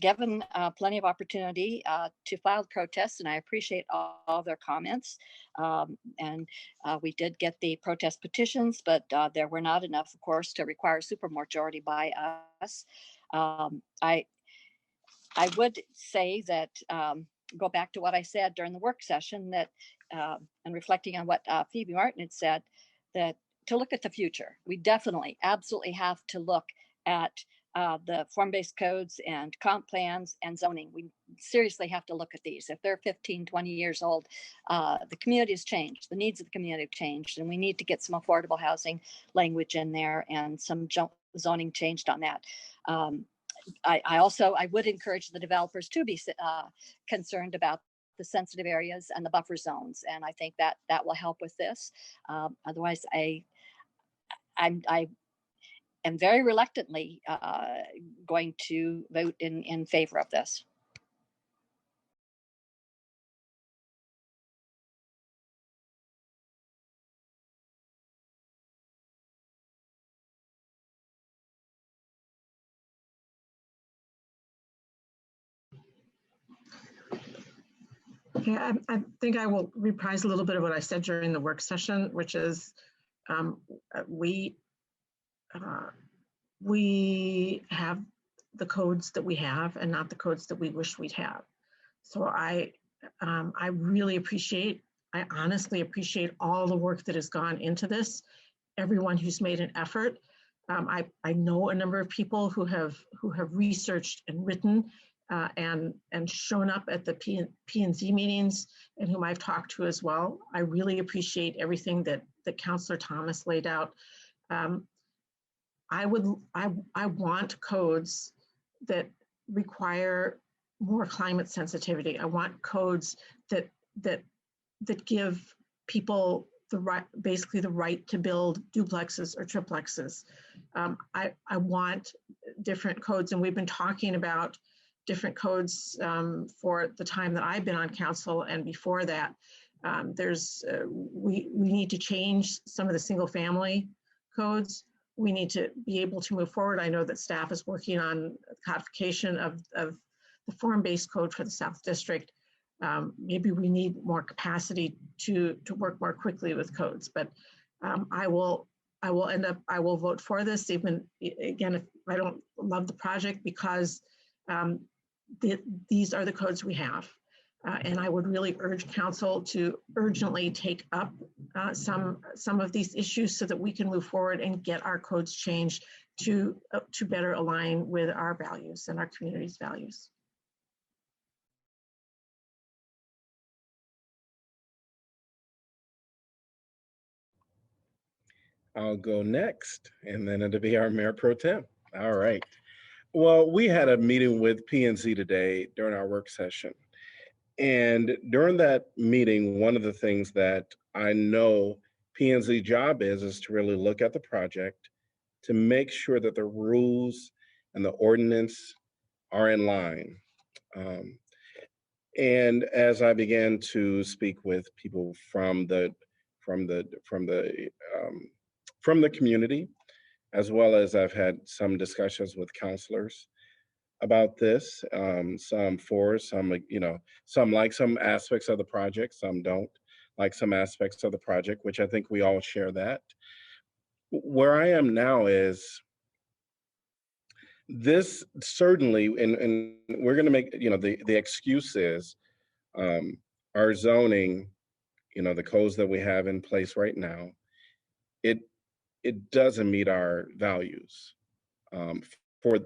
Speaker 6: plenty of opportunity to file protests, and I appreciate all their comments. And we did get the protest petitions, but there were not enough, of course, to require a supermajority by us. I would say that, go back to what I said during the work session, that and reflecting on what Phoebe Martin had said, that to look at the future, we definitely, absolutely have to look at the form-based codes and comp plans and zoning. We seriously have to look at these. If they're 15, 20 years old, the community has changed, the needs of the community have changed, and we need to get some affordable housing language in there and some zoning changed on that. I would encourage the developers to be concerned about the sensitive areas and the buffer zones, and I think that will help with this. Otherwise, I am very reluctantly going to vote in favor of this.
Speaker 3: Yeah, I think I will reprise a little bit of what I said during the work session, which is we have the codes that we have and not the codes that we wish we'd have. So I really appreciate, I honestly appreciate all the work that has gone into this, everyone who's made an effort. I know a number of people who have researched and written and shown up at the P&Z meetings, and whom I've talked to as well. I really appreciate everything that Councillor Thomas laid out. I want codes that require more climate sensitivity. I want codes that give people basically the right to build duplexes or triplexes. I want different codes, and we've been talking about different codes for the time that I've been on council and before that. We need to change some of the single family codes. We need to be able to move forward. I know that staff is working on codification of the form-based code for the South District. Maybe we need more capacity to work more quickly with codes, but I will vote for this, even again, if I don't love the project, because these are the codes we have. And I would really urge council to urgently take up some of these issues so that we can move forward and get our codes changed to better align with our values and our community's values.
Speaker 1: I'll go next, and then it'll be our Mayor Pro Tem. All right. Well, we had a meeting with PNC today during our work session. And during that meeting, one of the things that I know PNC job is to really look at the project to make sure that the rules and the ordinance are in line. Um, and as I began to speak with people from the from the from the um, from the community, as well as I've had some discussions with counselors about this. Some for, some some like some aspects of the project, some don't like some aspects of the project, which I think we all share that. Where I am now is this certainly, and we're going to make the excuse is our zoning, the codes that we have in place right now, it it doesn't meet our values. Um, for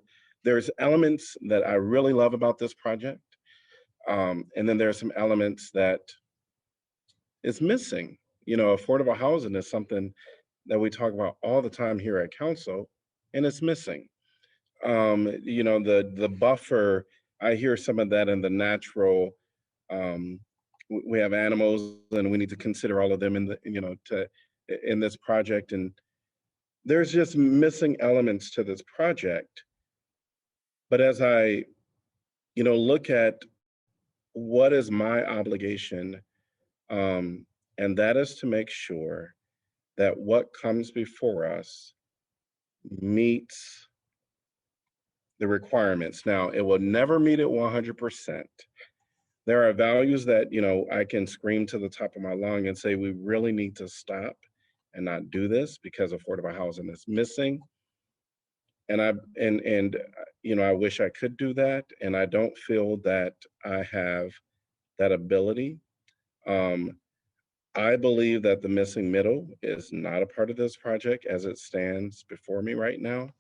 Speaker 1: there's elements that I really love about this project, and then there are some elements that is missing. Affordable housing is something that we talk about all the time here at council, and it's missing. The buffer, I hear some of that in the natural. Um, we have animals, and we need to consider all of them in the to in this project, and there's just missing elements to this project. But as I look at what is my obligation, and that is to make sure that what comes before us meets the requirements. Now, it will never meet it 100%. There are values that, I can scream to the top of my lung and say, we really need to stop and not do this because affordable housing is missing. And I wish I could do that. And I don't feel that I have that ability. Um, I believe that the missing middle is not a part of this project as it stands before me right now.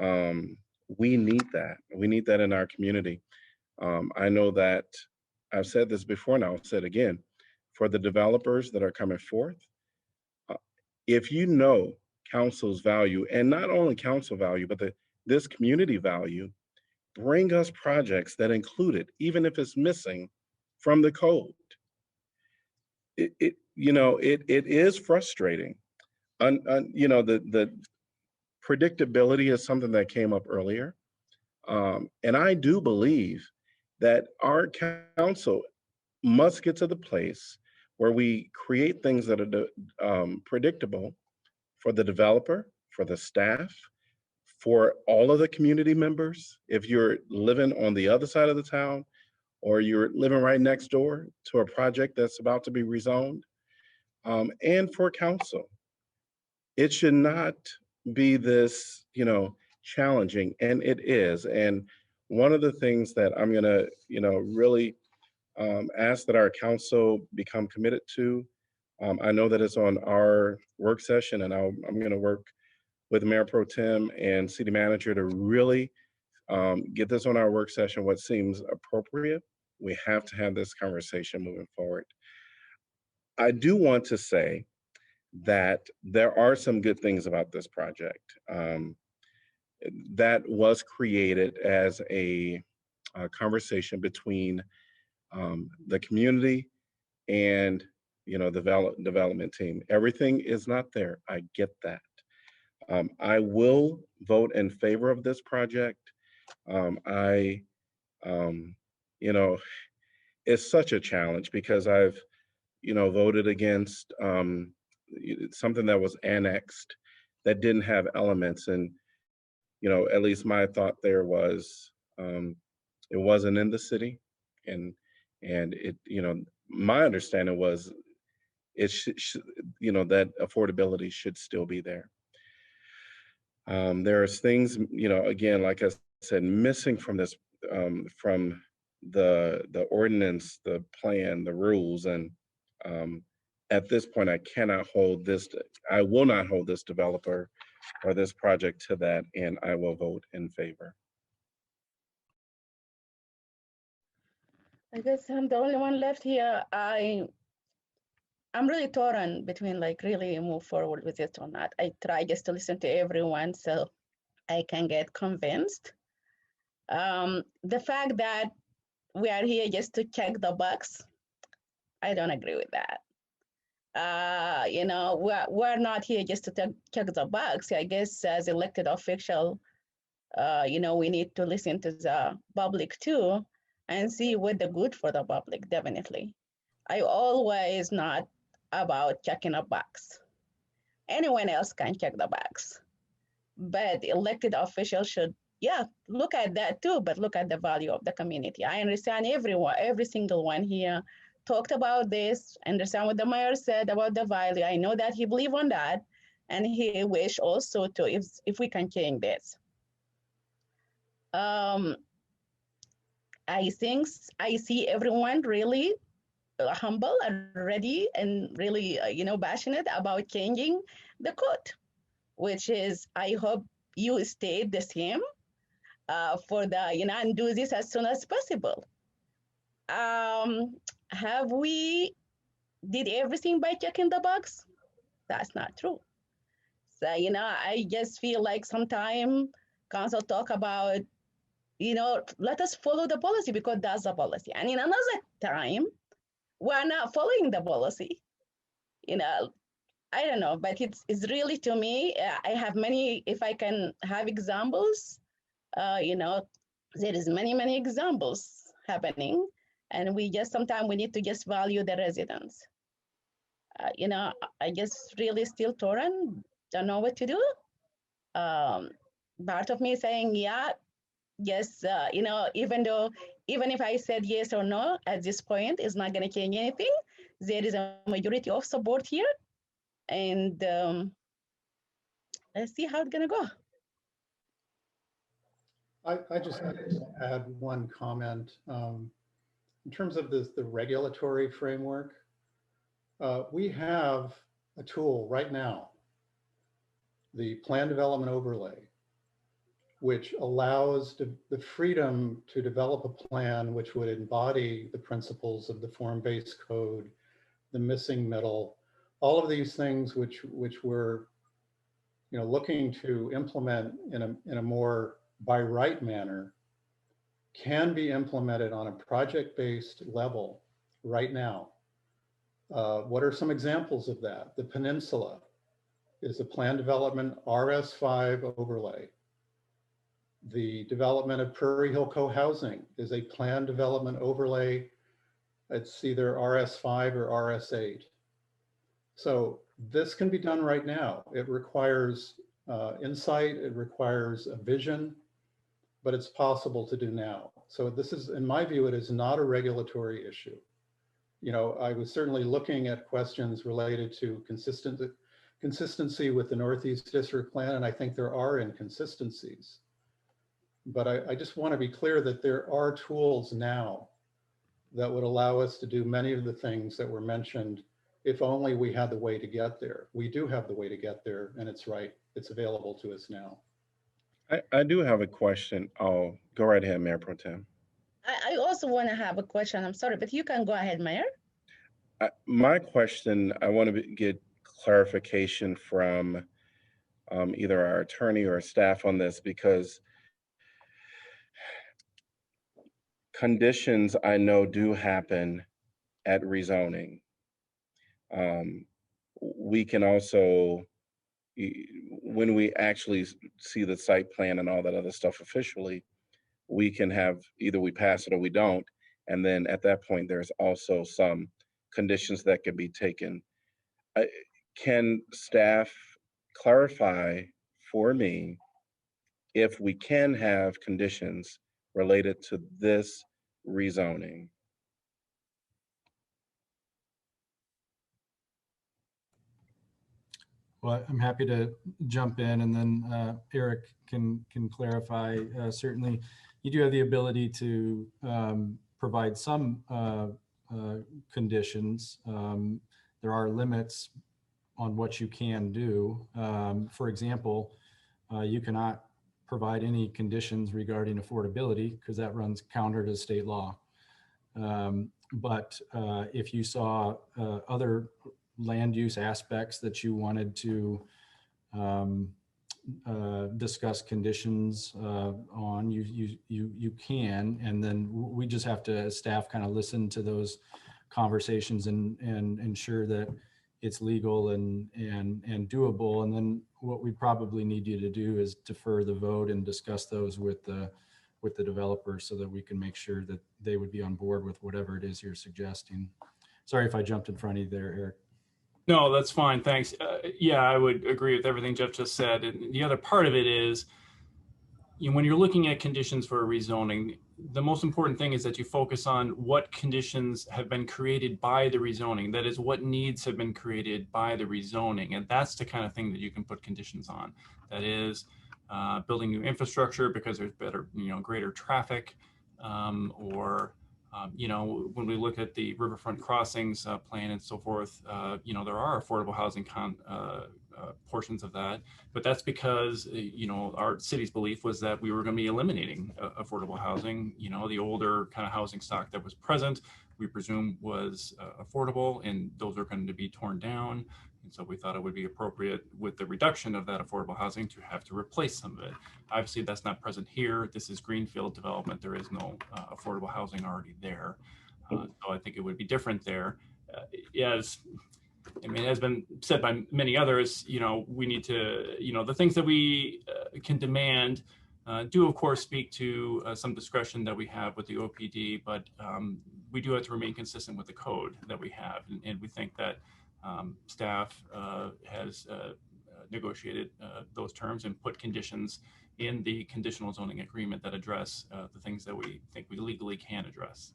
Speaker 1: Um, we need that. We need that in our community. I know that I've said this before and I'll say it again. For the developers that are coming forth, uh, if you know council's value, and not only council value, but this community value, bring us projects that include it, even if it's missing from the code. It is frustrating. The predictability is something that came up earlier. And I do believe that our council must get to the place where we create things that are predictable for the developer, for the staff, for all of the community members. If you're living on the other side of the town, or you're living right next door to a project that's about to be rezoned, and for council. It should not be this, challenging, and it is. And one of the things that I'm gonna, really ask that our council become committed to, I know that it's on our work session, and I'm gonna work with Mayor Pro Tem and City Manager to really get this on our work session, what seems appropriate. We have to have this conversation moving forward. I do want to say that there are some good things about this project. That was created as a conversation between the community and the development team. Everything is not there. I get that. I will vote in favor of this project. I, you know, it's such a challenge because I've, voted against something that was annexed that didn't have elements. And, at least my thought there was it wasn't in the city. And, my understanding was it that affordability should still be there. There's things, again, like I said, missing from this, from the ordinance, the plan, the rules, and at this point, I will not hold this developer or this project to that, and I will vote in favor.
Speaker 2: I guess I'm the only one left here. I'm really torn between like really move forward with it or not. I try just to listen to everyone so I can get convinced. The fact that we are here just to check the box, I don't agree with that. You know, we're not here just to check the box. I guess as elected official, you know, we need to listen to the public too and see what the good for the public, definitely. I always not about checking a box. Anyone else can check the box, but elected officials should, yeah, look at that too, but look at the value of the community. I understand everyone, every single one here talked about this, understand what the mayor said about the value. I know that he believe on that, and he wish also to, if we can change this. I think I see everyone really humble and ready and really, you know, passionate about changing the code, which is, I hope you stay the same for the, you know, and do this as soon as possible. Have we did everything by checking the box? That's not true. So, you know, I just feel like sometimes council talk about, you know, let us follow the policy because that's the policy. And in another time, we're not following the policy. You know, I don't know, but it's really, to me, I have many, if I can have examples, you know, there is many examples happening, and we just, sometimes we need to just value the residents. You know, I just really still torn, don't know what to do. Part of me saying, yeah, yes, you know, even if I said yes or no at this point, it's not going to change anything. There is a majority of support here, and let's see how it's going to go.
Speaker 22: I just add one comment. In terms of the regulatory framework, we have a tool right now, the Plan Development Overlay, which allows the freedom to develop a plan which would embody the principles of the form-based code, the missing middle, all of these things which we're, you know, looking to implement in a more by right manner, can be implemented on a project-based level right now. What are some examples of that? The Peninsula is a plan development RS5 overlay. The development of Prairie Hill Co-housing is a plan development overlay. It's either RS5 or RS8. So this can be done right now. It requires insight, it requires a vision, but it's possible to do now. So this is, in my view, it is not a regulatory issue. You know, I was certainly looking at questions related to consistency with the Northeast District Plan, and I think there are inconsistencies. But I just want to be clear that there are tools now that would allow us to do many of the things that were mentioned, if only we had the way to get there. We do have the way to get there, and it's right. It's available to us now.
Speaker 1: I do have a question. Oh, go right ahead, Mayor Pro Tem.
Speaker 2: I also want to have a question. I'm sorry, but you can go ahead, Mayor.
Speaker 1: My question, I want to get clarification from either our attorney or staff on this, because conditions I know do happen at rezoning. We can also, when we actually see the site plan and all that other stuff officially, we can have, either we pass it or we don't. And then at that point, there's also some conditions that can be taken. Can staff clarify for me if we can have conditions related to this rezoning?
Speaker 7: Well, I'm happy to jump in, and then Eric can clarify. Certainly, you do have the ability to provide some conditions. There are limits on what you can do. For example, you cannot provide any conditions regarding affordability because that runs counter to state law. But if you saw other land use aspects that you wanted to discuss conditions on, you can, and then we just have to, as staff, kind of listen to those conversations and ensure that it's legal and doable. And then what we probably need you to do is defer the vote and discuss those with the developer so that we can make sure that they would be on board with whatever it is you're suggesting. Sorry if I jumped in front of you there, Eric.
Speaker 5: No, that's fine. Thanks. Yeah, I would agree with everything Jeff just said. And the other part of it is, when you're looking at conditions for a rezoning, the most important thing is that you focus on what conditions have been created by the rezoning. That is, what needs have been created by the rezoning. And that's the kind of thing that you can put conditions on. That is, building new infrastructure because there's better, greater traffic, or when we look at the riverfront crossings plan and so forth, there are affordable housing portions of that, but that's because, our city's belief was that we were going to be eliminating affordable housing. The older kind of housing stock that was present, we presume was affordable, and those are going to be torn down. And so we thought it would be appropriate with the reduction of that affordable housing to have to replace some of it. Obviously, that's not present here. This is greenfield development. There is no affordable housing already there. So I think it would be different there. As has been said by many others, we need to, the things that we can demand do, of course, speak to some discretion that we have with the OPD, but we do have to remain consistent with the code that we have. And we think that staff has negotiated those terms and put conditions in the conditional zoning agreement that address the things that we think we legally can address.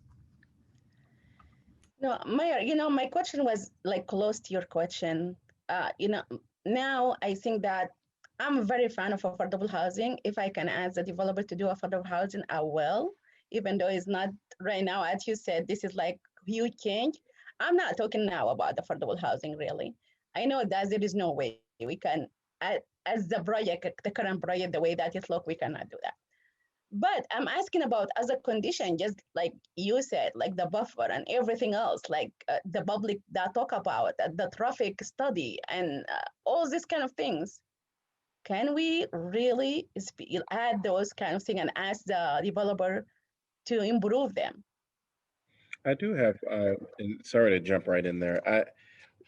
Speaker 2: No, Mayor, my question was like close to your question. Now I think that I'm a very fan of affordable housing. If I can ask the developer to do affordable housing, I will, even though it's not right now, as you said, this is like huge change. I'm not talking now about affordable housing, really. I know that there is no way we can, as the project, the current project, the way that it looks, we cannot do that. But I'm asking about as a condition, just like you said, like the buffer and everything else, like the public that talk about the traffic study and all these kind of things. Can we really add those kind of things and ask the developer to improve them?
Speaker 1: I do have, and sorry to jump right in there.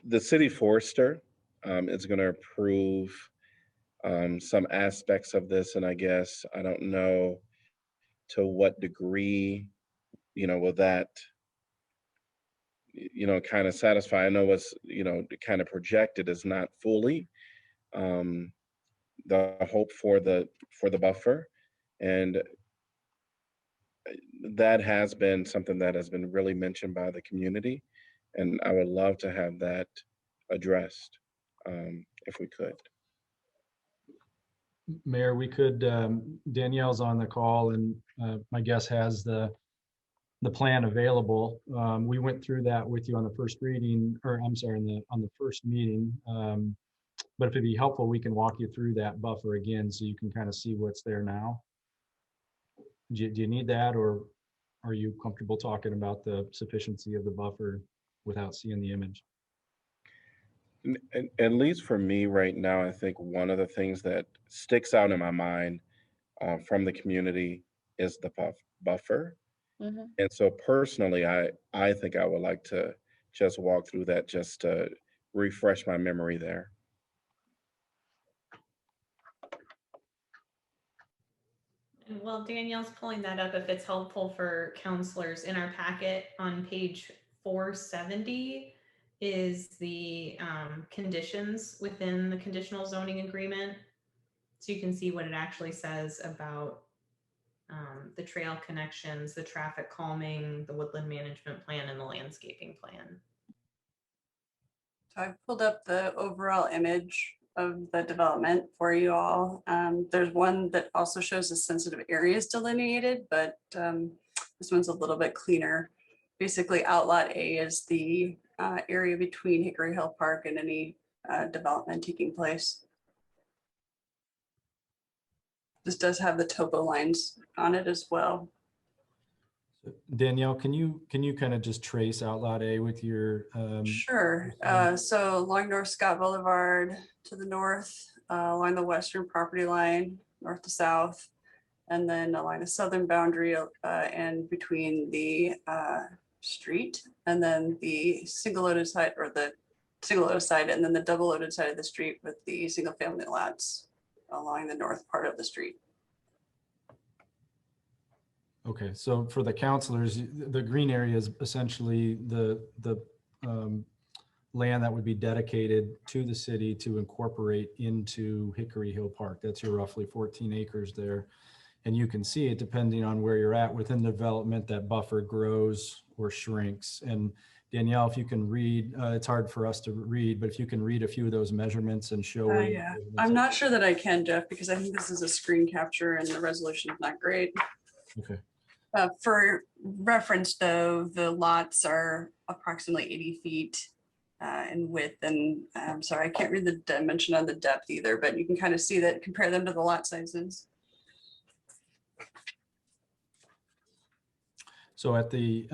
Speaker 1: The city forester is going to approve some aspects of this, and I guess I don't know to what degree, will that, kind of satisfy. I know what's, kind of projected is not fully the hope for the buffer, and that has been something that has been really mentioned by the community, and I would love to have that addressed if we could.
Speaker 7: Mayor, we could, Danielle's on the call, and my guess has the plan available. We went through that with you on the first reading, or I'm sorry, on the first meeting. But if it'd be helpful, we can walk you through that buffer again so you can kind of see what's there now. Do you need that, or are you comfortable talking about the sufficiency of the buffer without seeing the image?
Speaker 1: At least for me right now, I think one of the things that sticks out in my mind from the community is the buffer.
Speaker 2: Mm-hmm.
Speaker 1: And so personally, I think I would like to just walk through that just to refresh my memory there.
Speaker 4: And while Danielle's pulling that up, if it's helpful for counselors, in our packet on page 470 is the conditions within the conditional zoning agreement. So you can see what it actually says about the trail connections, the traffic calming, the woodland management plan, and the landscaping plan.
Speaker 10: So I've pulled up the overall image of the development for you all. There's one that also shows the sensitive areas delineated, but this one's a little bit cleaner. Basically, Outlot A is the area between Hickory Hill Park and any development taking place. This does have the topo lines on it as well.
Speaker 7: Danielle, can you kind of just trace Outlot A with your?
Speaker 10: Sure. So along North Scott Boulevard to the north, along the western property line, north to south, and then along the southern boundary and between the street and then the single loaded side, or the single loaded side, and then the double loaded side of the street with the single family lots along the north part of the street.
Speaker 7: Okay, so for the counselors, the green area is essentially the land that would be dedicated to the city to incorporate into Hickory Hill Park. That's your roughly 14 acres there. And you can see it depending on where you're at within the development, that buffer grows or shrinks. And Danielle, if you can read, it's hard for us to read, but if you can read a few of those measurements and show.
Speaker 10: Yeah, I'm not sure that I can, Jeff, because I think this is a screen capture and the resolution is not great.
Speaker 7: Okay.
Speaker 10: For reference, though, the lots are approximately 80 feet in width, and I'm sorry, I can't read the dimension on the depth either, but you can kind of see that, compare them to the lot sizes.
Speaker 7: So at the,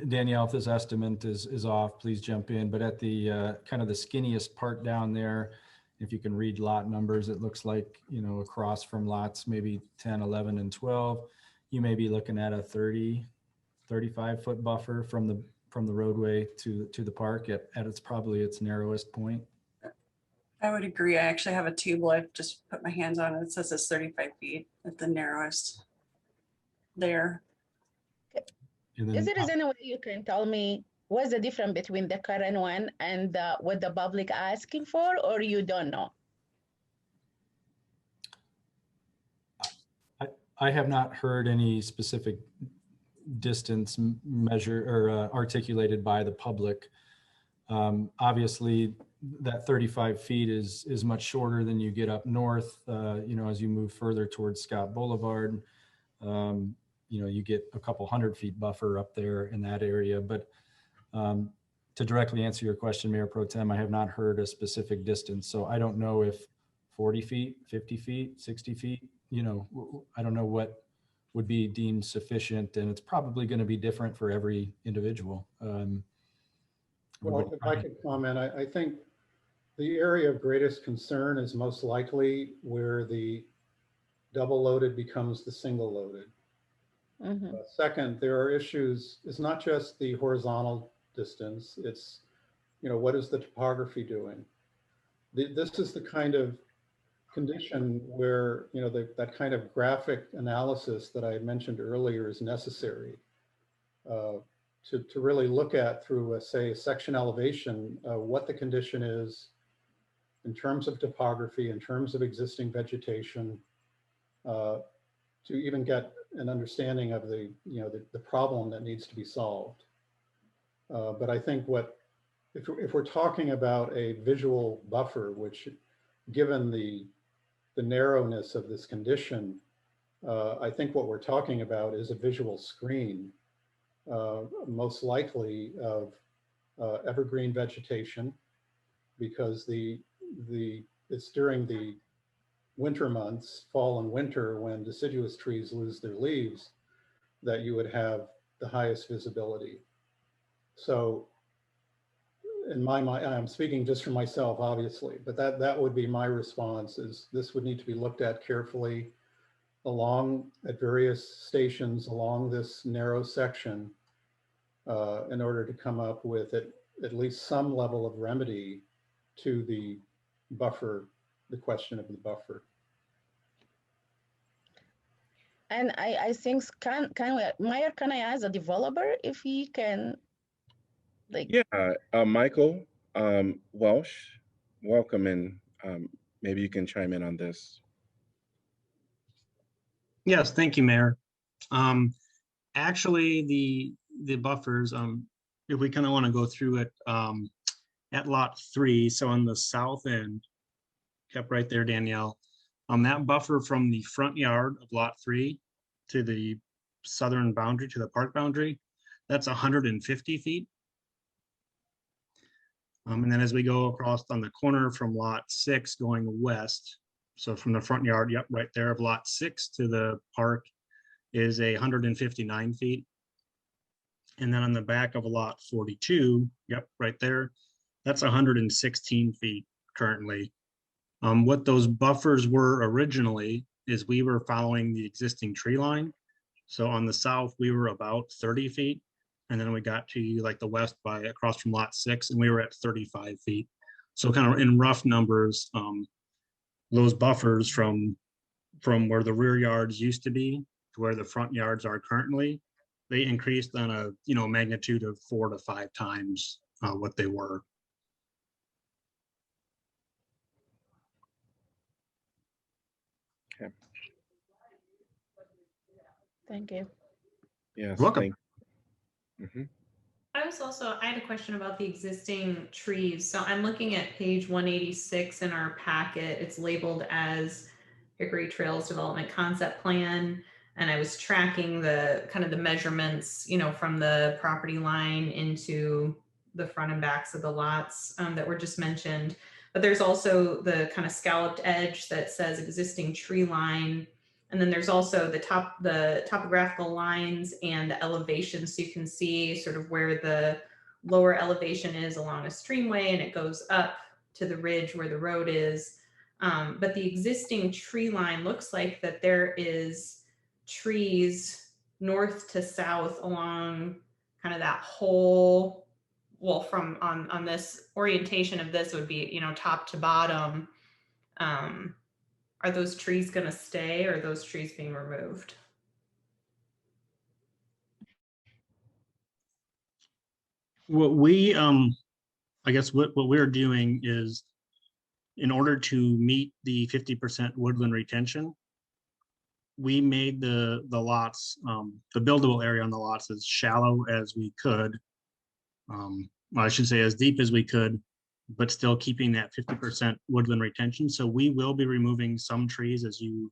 Speaker 7: Danielle, if this estimate is off, please jump in, but at the kind of the skinniest part down there, if you can read lot numbers, it looks like, you know, across from lots maybe 10, 11, and 12, you may be looking at a 35 foot buffer from the roadway to the park at its probably its narrowest point.
Speaker 10: I would agree. I actually have a table I've just put my hands on. It says it's 35 feet at the narrowest there.
Speaker 2: Is there any way you can tell me what's the difference between the current one and what the public asking for, or you don't know?
Speaker 7: I have not heard any specific distance measure or articulated by the public. Obviously, that 35 feet is much shorter than you get up north. You know, as you move further towards Scott Boulevard, you know, you get a couple 100 feet buffer up there in that area. But to directly answer your question, Mayor Pro Tem, I have not heard a specific distance. So I don't know if 40 feet, 50 feet, 60 feet, you know, I don't know what would be deemed sufficient, and it's probably going to be different for every individual.
Speaker 22: Well, if I could comment, I think the area of greatest concern is most likely where the double loaded becomes the single loaded.
Speaker 2: Mm-hmm.
Speaker 22: Second, there are issues, it's not just the horizontal distance, it's, you know, what is the topography doing? This is the kind of condition where, you know, that kind of graphic analysis that I mentioned earlier is necessary to really look at through, say, a section elevation, what the condition is in terms of topography, in terms of existing vegetation, to even get an understanding of the, you know, the problem that needs to be solved. But I think if we're talking about a visual buffer, which given the narrowness of this condition, I think what we're talking about is a visual screen, most likely of evergreen vegetation, because it's during the winter months, fall and winter, when deciduous trees lose their leaves, that you would have the highest visibility. So in my mind, I'm speaking just for myself, obviously, but that would be my response, is this would need to be looked at carefully at various stations along this narrow section in order to come up with at least some level of remedy to the buffer, the question of the buffer.
Speaker 2: And I think, Meyer, can I ask a developer if he can, like?
Speaker 1: Yeah, Michael Welsh, welcome, and maybe you can chime in on this.
Speaker 11: Yes, thank you, Mayor. Actually, the buffers, if we kind of want to go through it, at lot 3, so on the south end, kept right there, Danielle, that buffer from the front yard of lot 3 to the southern boundary, to the park boundary, that's 150 feet. And then as we go across on the corner from lot 6 going west, so from the front yard, yep, right there of lot 6 to the park is 159 feet. And then on the back of lot 42, yep, right there, that's 116 feet currently. What those buffers were originally is we were following the existing tree line. So on the south, we were about 30 feet. And then we got to like the west by across from lot 6, and we were at 35 feet. So kind of in rough numbers, those buffers from where the rear yards used to be to where the front yards are currently, they increased on a magnitude of 4 to 5 times what they were.
Speaker 1: Okay.
Speaker 2: Thank you.
Speaker 1: Yes.
Speaker 11: Welcome.
Speaker 4: I had a question about the existing trees. So I'm looking at page 186 in our packet. It's labeled as Hickory Trails Development Concept Plan. And I was tracking the kind of the measurements, from the property line into the front and backs of the lots that were just mentioned. But there's also the kind of scalloped edge that says existing tree line. And then there's also the topographical lines and the elevation. So you can see sort of where the lower elevation is along a streamway, and it goes up to the ridge where the road is. But the existing tree line looks like that there is trees north to south along kind of that whole, well, from on this orientation of this would be, top to bottom. Are those trees going to stay, or are those trees being removed?
Speaker 11: What we, I guess what we're doing is, in order to meet the 50% woodland retention, we made the lots, the buildable area on the lots as shallow as we could. Well, I should say as deep as we could, but still keeping that 50% woodland retention. So we will be removing some trees as you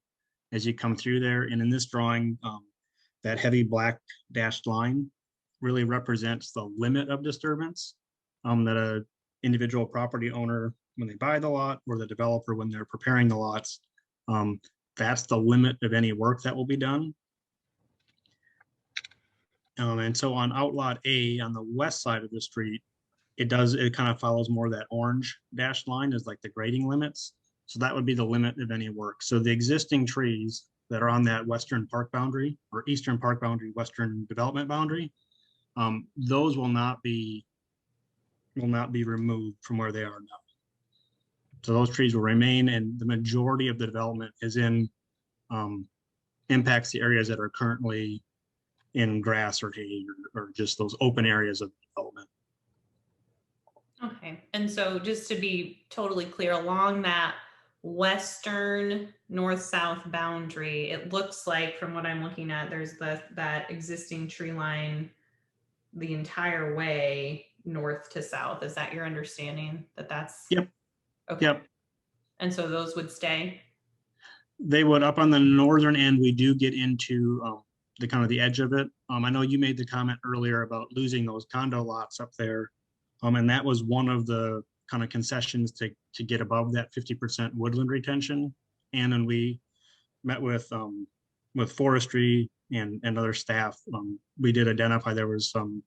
Speaker 11: come through there. And in this drawing, that heavy black dashed line really represents the limit of disturbance that a individual property owner, when they buy the lot, or the developer when they're preparing the lots, that's the limit of any work that will be done. And so on Outlot A, on the west side of the street, it kind of follows more that orange dashed line as like the grading limits. So that would be the limit of any work. So the existing trees that are on that western park boundary, or eastern park boundary, western development boundary, those will not be removed from where they are now. So those trees will remain, and the majority of the development is impacts the areas that are currently in grass or hay, or just those open areas of development.
Speaker 4: Okay, and so just to be totally clear, along that western north-south boundary, it looks like, from what I'm looking at, there's that existing tree line the entire way north to south. Is that your understanding, that that's?
Speaker 11: Yep.
Speaker 4: Okay.
Speaker 11: Yep.
Speaker 4: And so those would stay?
Speaker 11: They would. Up on the northern end, we do get into the kind of the edge of it. I know you made the comment earlier about losing those condo lots up there. And that was one of the kind of concessions to get above that 50% woodland retention. And when we met with forestry and other staff, we did identify there was some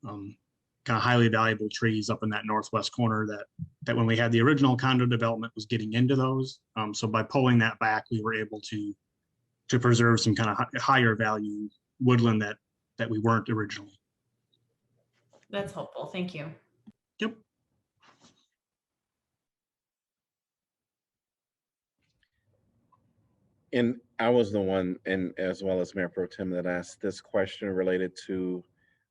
Speaker 11: kind of highly valuable trees up in that northwest corner that when we had the original condo development was getting into those. So by pulling that back, we were able to preserve some kind of higher value woodland that we weren't originally.
Speaker 4: That's helpful. Thank you.
Speaker 11: Yep.
Speaker 1: And I was the one, and as well as Mayor Pro Tem, that asked this question related to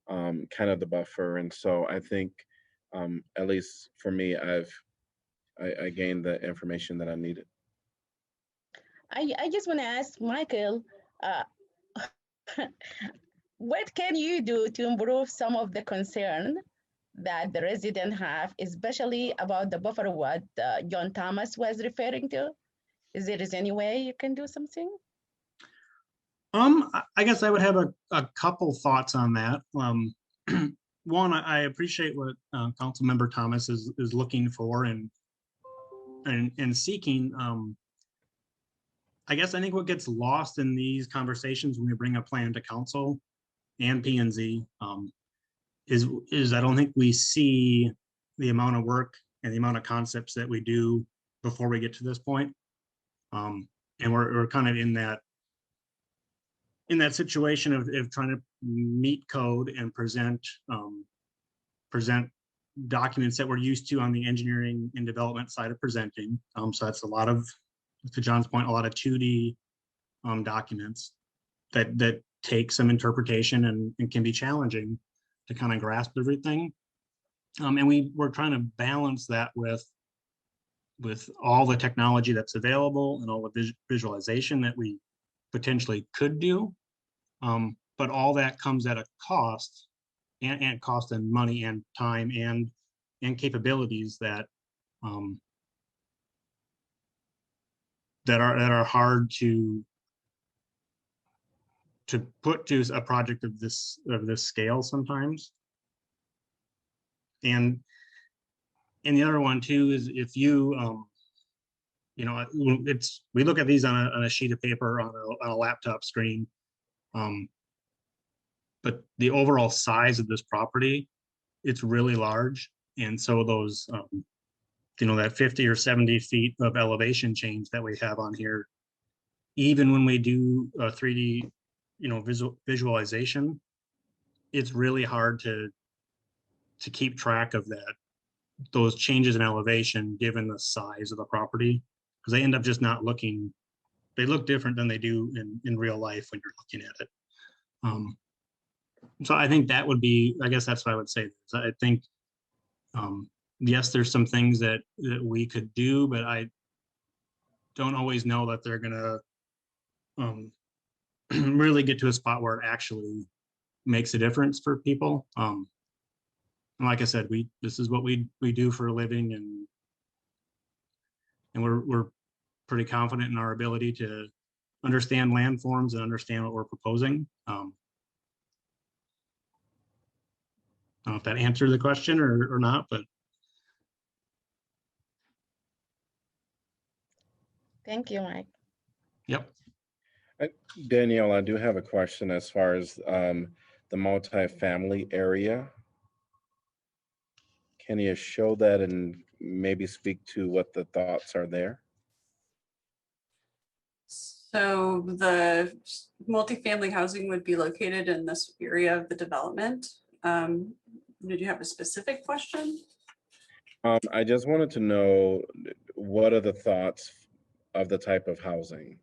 Speaker 1: kind of the buffer. And so I think, at least for me, I gained the information that I needed.
Speaker 2: I just want to ask Michael, what can you do to improve some of the concern that the residents have, especially about the buffer, what John Thomas was referring to? Is there any way you can do something?
Speaker 11: I guess I would have a couple thoughts on that. One, I appreciate what Councilmember Thomas is looking for and seeking. I guess I think what gets lost in these conversations when we bring a plan to council and P&Z is I don't think we see the amount of work and the amount of concepts that we do before we get to this point. And we're kind of in that situation of trying to meet code and present documents that we're used to on the engineering and development side of presenting. So that's a lot of, to John's point, a lot of 2D documents that take some interpretation and can be challenging to kind of grasp everything. And we're trying to balance that with all the technology that's available and all the visualization that we potentially could do. But all that comes at a cost, and cost and money and time and capabilities that are hard to put to a project of this scale sometimes. And the other one too is if you we look at these on a sheet of paper on a laptop screen, but the overall size of this property, it's really large. And so those that 50 or 70 feet of elevation change that we have on here, even when we do a 3D visualization, it's really hard to keep track of those changes in elevation given the size of the property, because they end up just not looking, they look different than they do in real life when you're looking at it. So I think that would be, I guess that's what I would say. I think, yes, there's some things that we could do, but I don't always know that they're gonna really get to a spot where it actually makes a difference for people. And like I said, this is what we do for a living, and we're pretty confident in our ability to understand landforms and understand what we're proposing. I don't know if that answered the question or not, but.
Speaker 2: Thank you, Mike.
Speaker 11: Yep.
Speaker 1: Danielle, I do have a question as far as the multifamily area. Can you show that and maybe speak to what the thoughts are there?
Speaker 10: So the multifamily housing would be located in this area of the development. Did you have a specific question?
Speaker 1: I just wanted to know, what are the thoughts of the type of housing?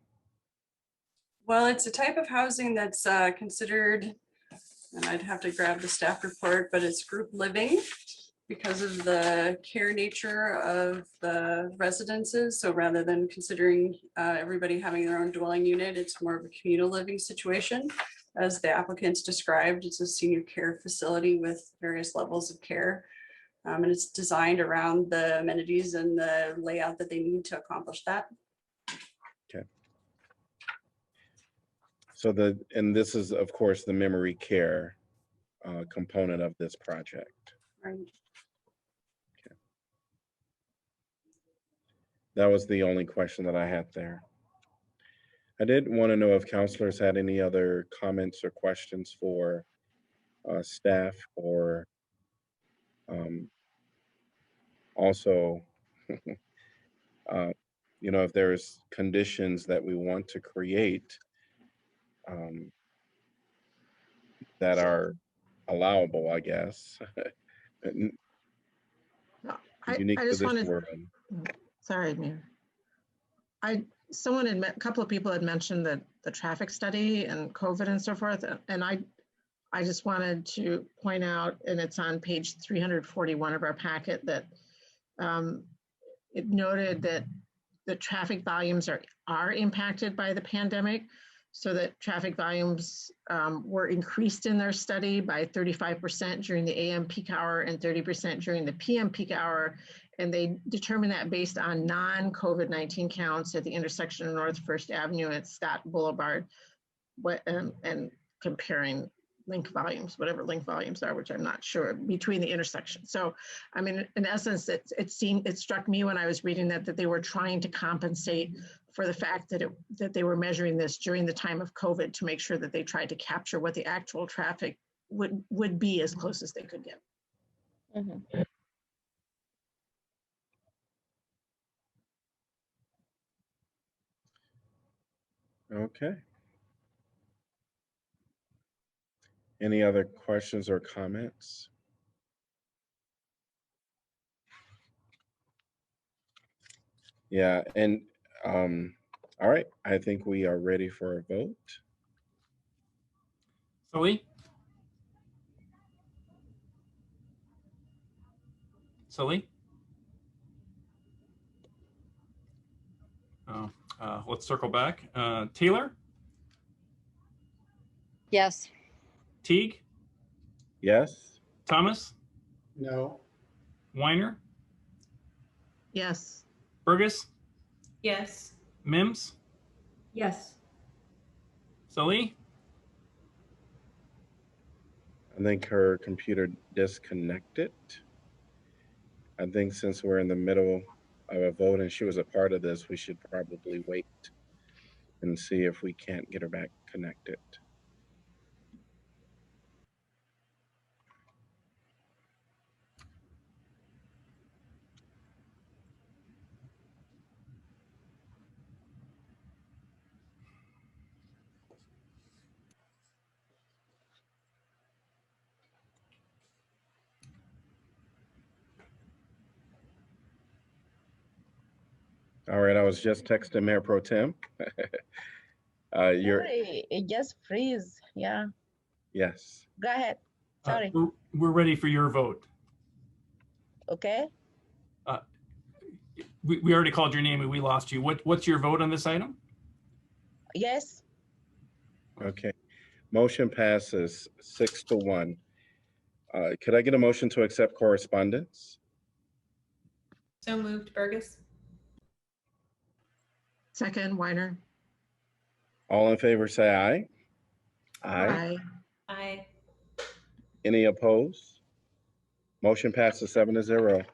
Speaker 10: Well, it's a type of housing that's considered, and I'd have to grab the staff report, but it's group living because of the care nature of the residences. So rather than considering everybody having their own dwelling unit, it's more of a communal living situation. As the applicants described, it's a senior care facility with various levels of care. And it's designed around the amenities and the layout that they need to accomplish that.
Speaker 1: Okay. So and this is, of course, the memory care component of this project.
Speaker 10: Right.
Speaker 1: Okay. That was the only question that I had there. I did want to know if counselors had any other comments or questions for staff, or also, if there's conditions that we want to create that are allowable, I guess. Unique
Speaker 3: I just
Speaker 1: to this
Speaker 3: wanted,
Speaker 1: world.
Speaker 3: sorry, Mayor. A couple of people had mentioned that the traffic study and COVID and so forth, and I just wanted to point out, and it's on page 341 of our packet, that it noted that the traffic volumes are impacted by the pandemic, so that traffic volumes were increased in their study by 35% during the AM peak hour and 30% during the PM peak hour. And they determined that based on non-COVID-19 counts at the intersection of North First Avenue and Scott Boulevard, and comparing link volumes, whatever link volumes are, which I'm not sure, between the intersections. So, I mean, in essence, it struck me when I was reading that they were trying to compensate for the fact that they were measuring this during the time of COVID to make sure that they tried to capture what the actual traffic would be as close as they could get.
Speaker 6: Mhm.
Speaker 1: Okay. Any other questions or comments? Yeah, and all right, I think we are ready for a vote.
Speaker 5: Sully? Sully? Oh, let's circle back. Taylor?
Speaker 6: Yes.
Speaker 5: Teague?
Speaker 1: Yes.
Speaker 5: Thomas?
Speaker 22: No.
Speaker 5: Weiner?
Speaker 3: Yes.
Speaker 5: Burgess?
Speaker 4: Yes.
Speaker 5: Mims?
Speaker 12: Yes.
Speaker 5: Sully?
Speaker 1: I think her computer disconnected. I think since we're in the middle of a vote and she was a part of this, we should probably wait and see if we can't get her back connected. All right, I was just texting Mayor Pro Tem.
Speaker 2: Sorry, it just freeze. Yeah,
Speaker 1: Yes.
Speaker 2: go ahead. Sorry.
Speaker 5: We're ready for your vote.
Speaker 2: Okay.
Speaker 5: We already called your name and we lost you. What's your vote on this item?
Speaker 2: Yes.
Speaker 1: Okay. Motion passes 6-1. Could I get a motion to accept correspondence?
Speaker 4: So moved, Burgess.
Speaker 3: Second, Weiner.
Speaker 1: All in favor, say aye.
Speaker 3: Aye.
Speaker 4: Aye.
Speaker 1: Any opposed? Motion passes 7-0.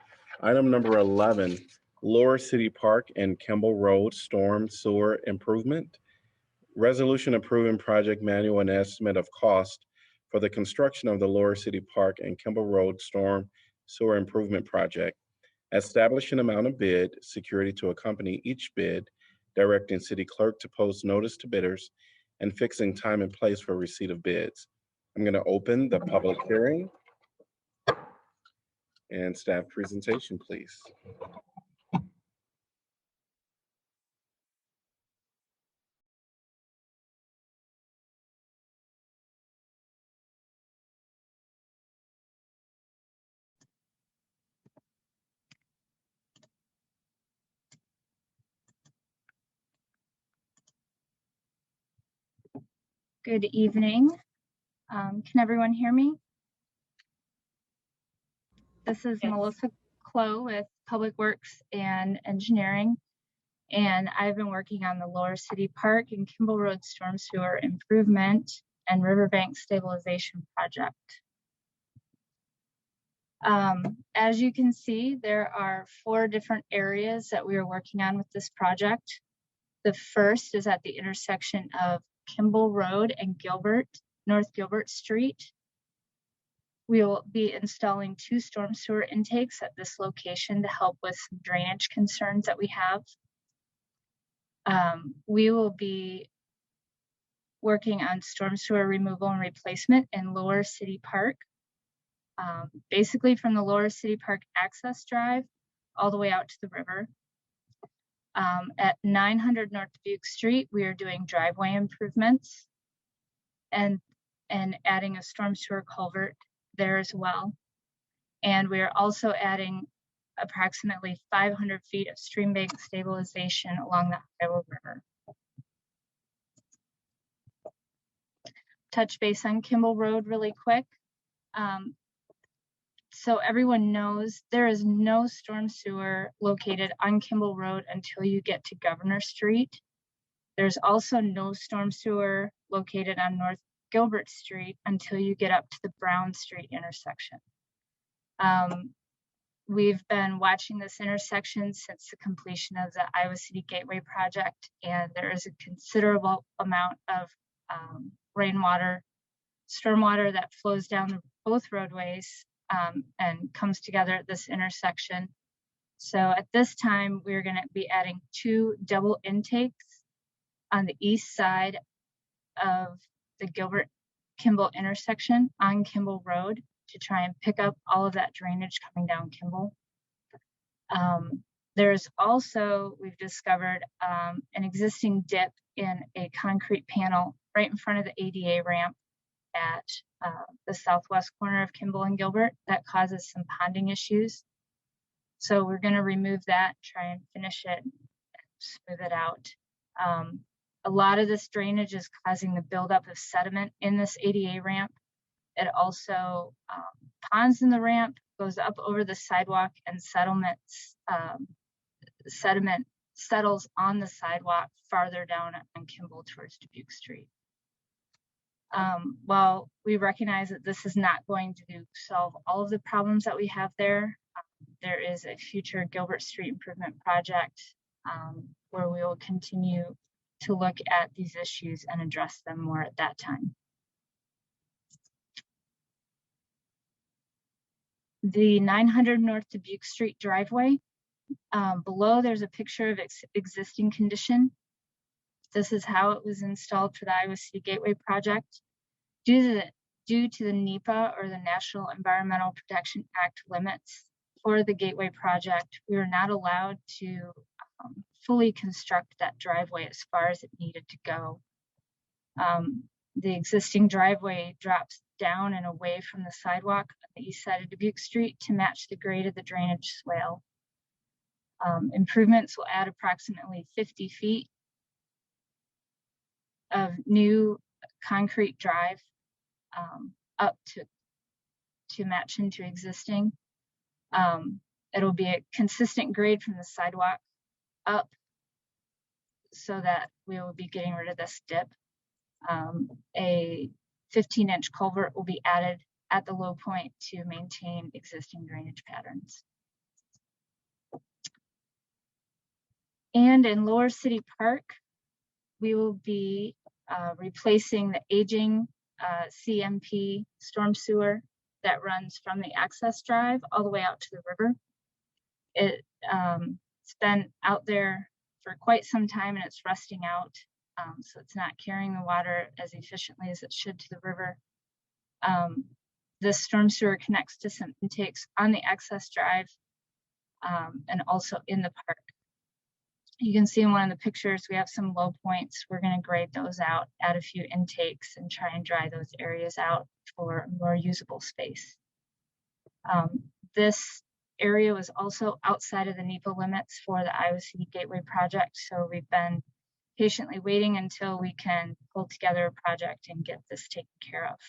Speaker 1: Item number 11, Lower City Park and Kimball Road Storm Sewer Improvement. Resolution approving project manual and estimate of cost for the construction of the Lower City Park and Kimball Road Storm Sewer Improvement Project. Establish an amount of bid security to accompany each bid, directing city clerk to post notice to bidders, and fixing time and place for receipt of bids. I'm going to open the public hearing. And staff presentation, please.
Speaker 13: Good evening. Can everyone hear me? This is Melissa Clow with Public Works and Engineering, and I've been working on the Lower City Park and Kimball Road Storm Sewer Improvement and Riverbank Stabilization Project. As you can see, there are 4 different areas that we are working on with this project. The first is at the intersection of Kimball Road and North Gilbert Street. We will be installing 2 storm sewer intakes at this location to help with some drainage concerns that we have. We will be working on storm sewer removal and replacement in Lower City Park. Basically from the Lower City Park access drive all the way out to the river. At 900 North Duke Street, we are doing driveway improvements and adding a storm sewer culvert there as well. And we are also adding approximately 500 feet of stream bank stabilization along the Iowa River. Touch base on Kimball Road really quick. So everyone knows there is no storm sewer located on Kimball Road until you get to Governor Street. There's also no storm sewer located on North Gilbert Street until you get up to the Brown Street intersection. We've been watching this intersection since the completion of the Iowa City Gateway project, and there is a considerable amount of rainwater, stormwater that flows down both roadways and comes together at this intersection. So at this time, we're going to be adding 2 double intakes on the east side of the Gilbert Kimball intersection on Kimball Road to try and pick up all of that drainage coming down Kimball. There's also, we've discovered an existing dip in a concrete panel right in front of the ADA ramp at the southwest corner of Kimball and Gilbert that causes some ponding issues. So we're going to remove that, try and finish it, and smooth it out. A lot of this drainage is causing the buildup of sediment in this ADA ramp. It also ponds in the ramp, goes up over the sidewalk, and sediment settles on the sidewalk farther down on Kimball towards Dubuque Street. While we recognize that this is not going to solve all of the problems that we have there, there is a future Gilbert Street improvement project where we will continue to look at these issues and address them more at that time. The 900 North Dubuque Street driveway, below there's a picture of existing condition. This is how it was installed for the Iowa City Gateway project. Due to the NEPA, or the National Environmental Protection Act, limits for the Gateway project, we were not allowed to fully construct that driveway as far as it needed to go. The existing driveway drops down and away from the sidewalk on the east side of Dubuque Street to match the grade of the drainage swale. Improvements will add approximately 50 feet of new concrete drive up to match into existing. It'll be a consistent grade from the sidewalk up so that we will be getting rid of this dip. A 15-inch culvert will be added at the low point to maintain existing drainage patterns. And in Lower City Park, we will be replacing the aging CMP storm sewer that runs from the access drive all the way out to the river. It's been out there for quite some time and it's rusting out. So it's not carrying the water as efficiently as it should to the river. This storm sewer connects to some intakes on the access drive and also in the park. You can see in one of the pictures, we have some low points. We're going to grade those out, add a few intakes, and try and dry those areas out for more usable space. This area was also outside of the NEPA limits for the Iowa City Gateway project, so we've been patiently waiting until we can pull together a project and get this taken care of.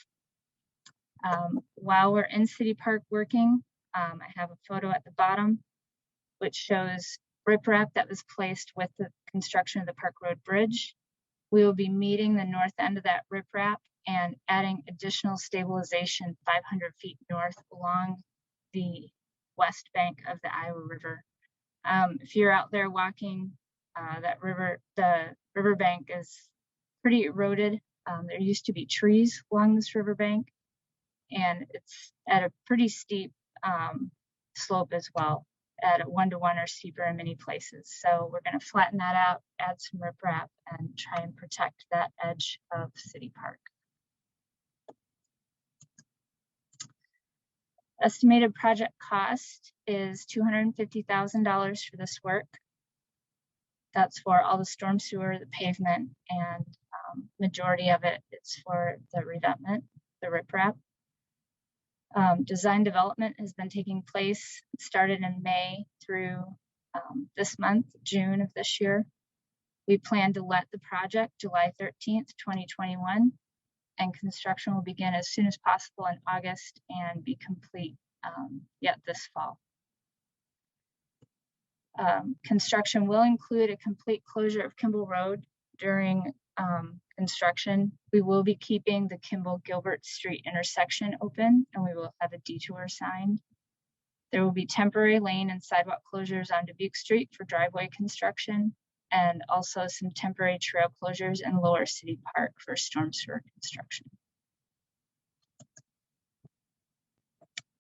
Speaker 13: While we're in City Park working, I have a photo at the bottom which shows riprap that was placed with the construction of the Park Road Bridge. We will be meeting the north end of that riprap and adding additional stabilization 500 feet north along the west bank of the Iowa River. If you're out there walking that river, the riverbank is pretty eroded. There used to be trees along this riverbank, and it's at a pretty steep slope as well, at a 1-to-1 or steeper in many places. So we're going to flatten that out, add some riprap, and try and protect that edge of City Park. Estimated project cost is $250,000 for this work. That's for all the storm sewer, the pavement, and majority of it is for the revetment, the riprap. Design development has been taking place, started in May through this month, June of this year. We plan to let the project July 13th, 2021, and construction will begin as soon as possible in August and be complete yet this fall. Construction will include a complete closure of Kimball Road during construction. We will be keeping the Kimball Gilbert Street intersection open, and we will have a detour sign. There will be temporary lane and sidewalk closures on Dubuque Street for driveway construction, and also some temporary trail closures in Lower City Park for storm sewer construction.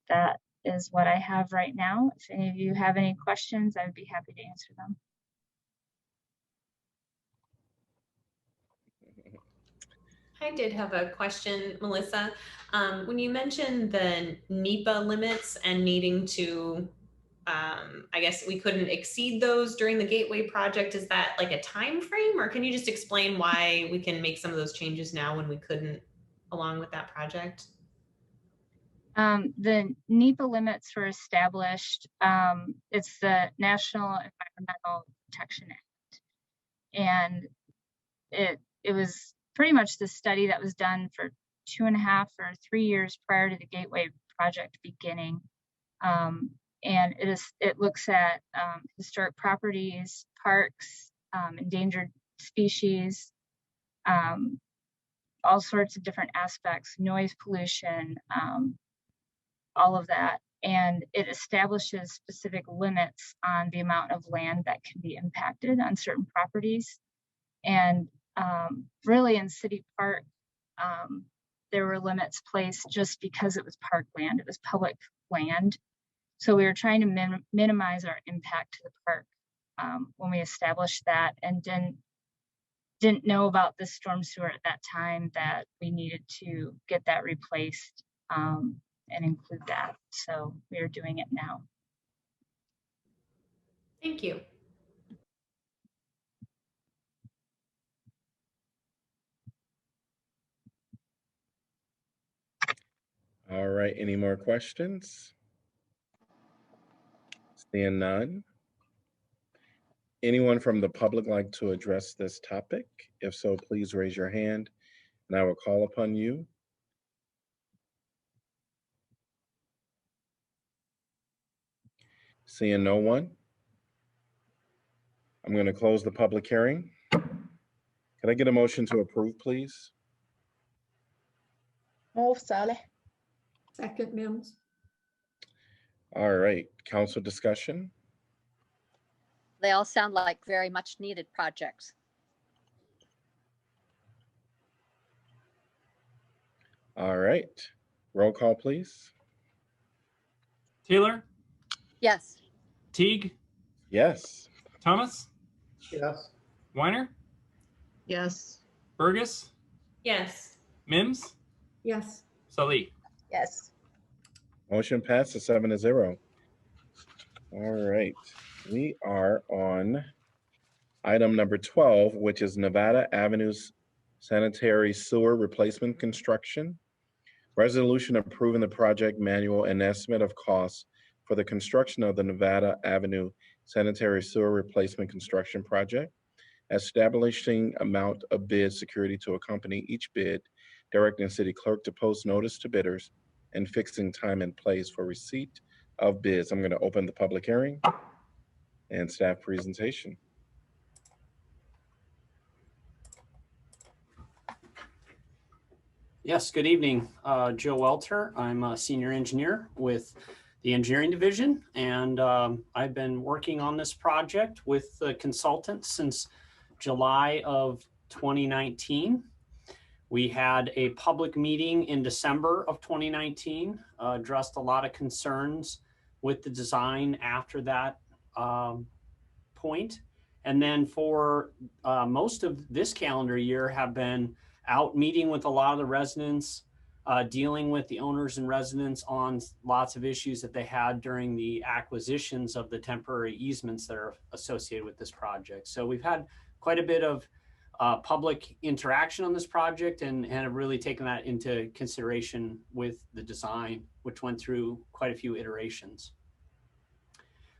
Speaker 13: That is what I have right now. If any of you have any questions, I would be happy to answer them.
Speaker 4: I did have a question, Melissa. When you mentioned the NEPA limits and needing to, I guess we couldn't exceed those during the Gateway project, is that like a time frame, or can you just explain why we can make some of those changes now when we couldn't along with that project?
Speaker 13: The NEPA limits were established. It's the National Environmental Protection Act, and it was pretty much the study that was done for 2.5 or 3 years prior to the Gateway project beginning. And it looks at historic properties, parks, endangered species, all sorts of different aspects, noise pollution, all of that. And it establishes specific limits on the amount of land that can be impacted on certain properties. And really in City Park, there were limits placed just because it was parkland, it was public land. So we were trying to minimize our impact to the park when we established that, and didn't know about the storm sewer at that time, that we needed to get that replaced and include that. So we are doing it now.
Speaker 4: Thank you.
Speaker 1: All right, any more questions? Seeing none. Anyone from the public like to address this topic? If so, please raise your hand and I will call upon you. Seeing no one, I'm going to close the public hearing. Can I get a motion to approve, please?
Speaker 2: Move, Saleh.
Speaker 12: Second, Mims.
Speaker 1: All right, council discussion.
Speaker 6: They all sound like very much needed projects.
Speaker 1: All right, roll call, please.
Speaker 5: Taylor,
Speaker 6: Yes.
Speaker 5: Teague,
Speaker 1: Yes.
Speaker 5: Thomas,
Speaker 22: Yes.
Speaker 5: Weiner,
Speaker 3: Yes.
Speaker 5: Burgess,
Speaker 4: Yes.
Speaker 5: Mims,
Speaker 12: Yes.
Speaker 5: Salih.
Speaker 2: Yes.
Speaker 1: Motion passes 7-0. All right, we are on item number 12, which is Nevada Avenue's sanitary sewer replacement construction. Resolution approving the project manual and estimate of costs for the construction of the Nevada Avenue sanitary sewer replacement construction project, establishing amount of bid security to accompany each bid, directing city clerk to post notice to bidders, and fixing time and place for receipt of bids. I'm going to open the public hearing and staff presentation.
Speaker 14: Yes, good evening. Joe Welter. I'm a senior engineer with the engineering division, and I've been working on this project with the consultant since July of 2019. We had a public meeting in December of 2019, addressed a lot of concerns with the design after that point. And then for most of this calendar year have been out meeting with a lot of the residents, dealing with the owners and residents on lots of issues that they had during the acquisitions of the temporary easements that are associated with this project. So we've had quite a bit of public interaction on this project and have really taken that into consideration with the design, which went through quite a few iterations.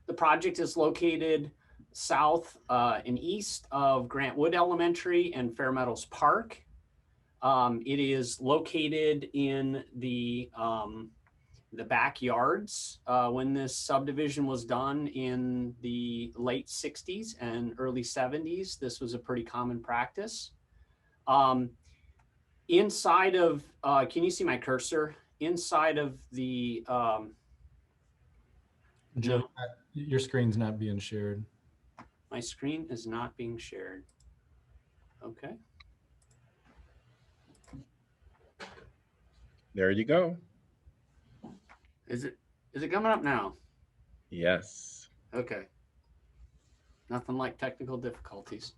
Speaker 14: The project is located south and east of Grant Wood Elementary and Fair Meadows Park. It is located in the backyards. When this subdivision was done in the late 60s and early 70s, this was a pretty common practice. Inside of, can you see my cursor? Inside of the,
Speaker 7: Joe,
Speaker 14: no,
Speaker 7: your screen's not being shared.
Speaker 14: my screen is not being shared. Okay.
Speaker 1: There you go.
Speaker 14: Is it coming up now?
Speaker 1: Yes.
Speaker 14: Okay. Nothing like technical difficulties.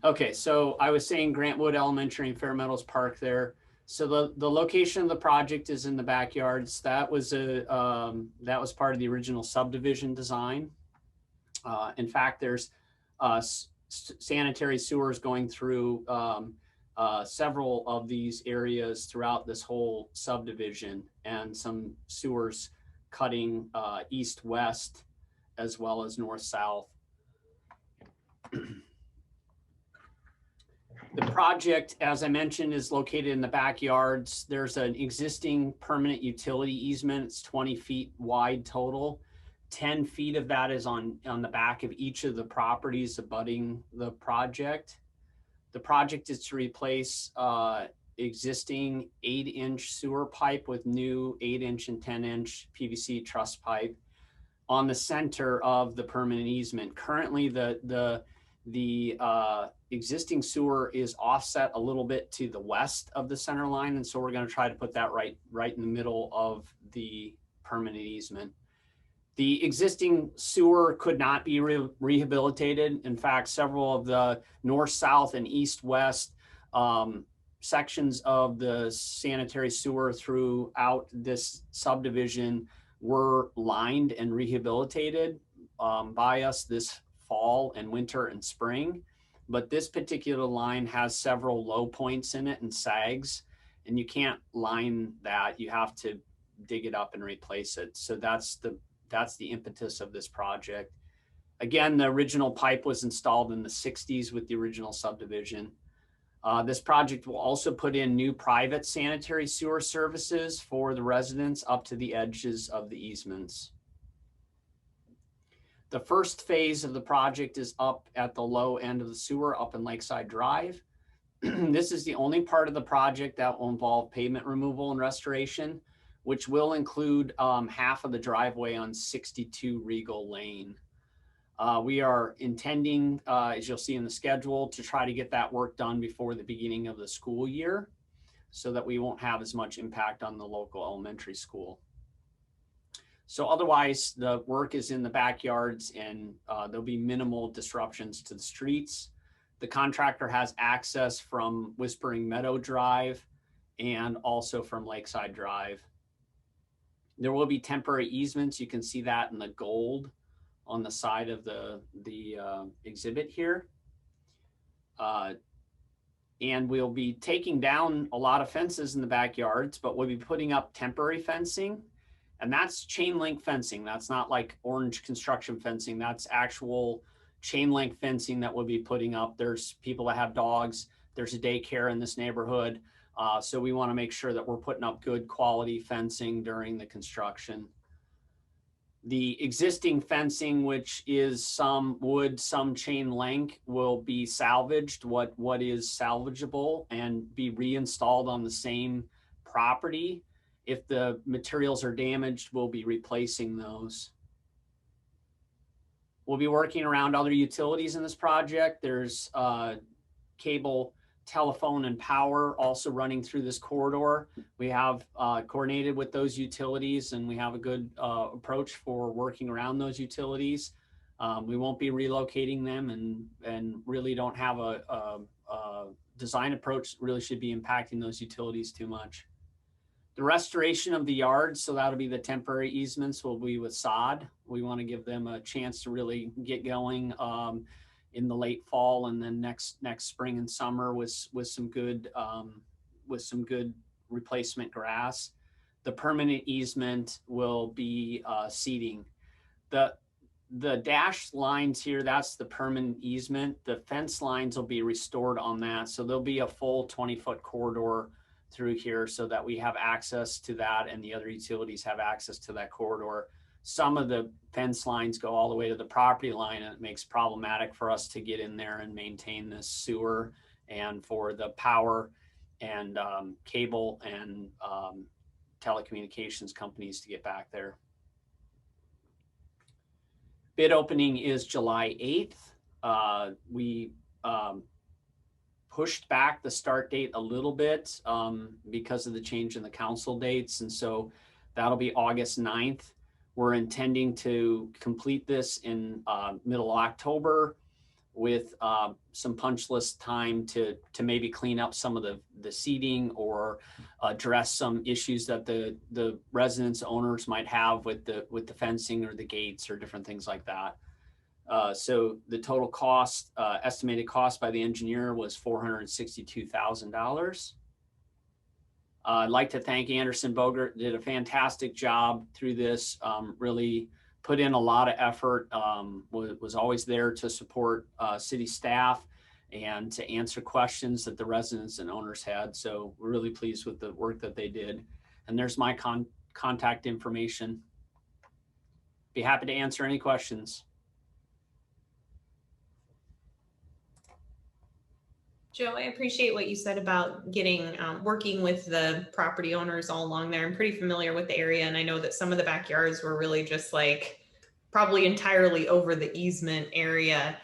Speaker 14: Okay, so I was saying Grantwood Elementary and Fair Meadows Park there. So the location of the project is in the backyards. That was part of the original subdivision design. In fact, there's sanitary sewers going through several of these areas throughout this whole subdivision, and some sewers cutting east-west as well as north-south. The project, as I mentioned, is located in the backyards. There's an existing permanent utility easement. It's 20 feet wide total. 10 feet of that is on the back of each of the properties abutting the project. The project is to replace existing 8-inch sewer pipe with new 8-inch and 10-inch PVC truss pipe on the center of the permanent easement. Currently, the existing sewer is offset a little bit to the west of the center line, and so we're going to try to put that right in the middle of the permanent easement. The existing sewer could not be rehabilitated. In fact, several of the north, south, and east, west sections of the sanitary sewer throughout this subdivision were lined and rehabilitated by us this fall and winter and spring. But this particular line has several low points in it and sags, and you can't line that. You have to dig it up and replace it. So that's the impetus of this project. Again, the original pipe was installed in the 60s with the original subdivision. This project will also put in new private sanitary sewer services for the residents up to the edges of the easements. The first phase of the project is up at the low end of the sewer up in Lakeside Drive. This is the only part of the project that will involve pavement removal and restoration, which will include half of the driveway on 62 Regal Lane. We are intending, as you'll see in the schedule, to try to get that work done before the beginning of the school year so that we won't have as much impact on the local elementary school. So otherwise, the work is in the backyards, and there'll be minimal disruptions to the streets. The contractor has access from Whispering Meadow Drive and also from Lakeside Drive. There will be temporary easements. You can see that in the gold on the side of the exhibit here. And we'll be taking down a lot of fences in the backyards, but we'll be putting up temporary fencing. And that's chain link fencing. That's not like orange construction fencing. That's actual chain link fencing that we'll be putting up. There's people that have dogs. There's a daycare in this neighborhood. So we want to make sure that we're putting up good quality fencing during the construction. The existing fencing, which is some wood, some chain link, will be salvaged, what is salvageable, and be reinstalled on the same property. If the materials are damaged, we'll be replacing those. We'll be working around other utilities in this project. There's cable, telephone, and power also running through this corridor. We have coordinated with those utilities, and we have a good approach for working around those utilities. We won't be relocating them, and really don't have a design approach that really should be impacting those utilities too much. The restoration of the yards, so that'll be the temporary easements, will be with sod. We want to give them a chance to really get going in the late fall, and then next spring and summer with some good replacement grass. The permanent easement will be seeding. The dashed lines here, that's the permanent easement. The fence lines will be restored on that, so there'll be a full 20-foot corridor through here so that we have access to that, and the other utilities have access to that corridor. Some of the fence lines go all the way to the property line, and it makes it problematic for us to get in there and maintain this sewer and for the power and cable and telecommunications companies to get back there. Bid opening is July 8th. We pushed back the start date a little bit because of the change in the council dates. And so that'll be August 9th. We're intending to complete this in middle October with some punch list time to maybe clean up some of the seating or address some issues that the residents owners might have with the fencing or the gates or different things like that. So the total cost, estimated cost by the engineer was $462,000. I'd like to thank Anderson Bogert, did a fantastic job through this, really put in a lot of effort, was always there to support city staff and to answer questions that the residents and owners had. So we're really pleased with the work that they did. And there's my contact information. Be happy to answer any questions.
Speaker 4: Joe, I appreciate what you said about getting working with the property owners all along there. I'm pretty familiar with the area, and I know that some of the backyards were really just like probably entirely over the easement area.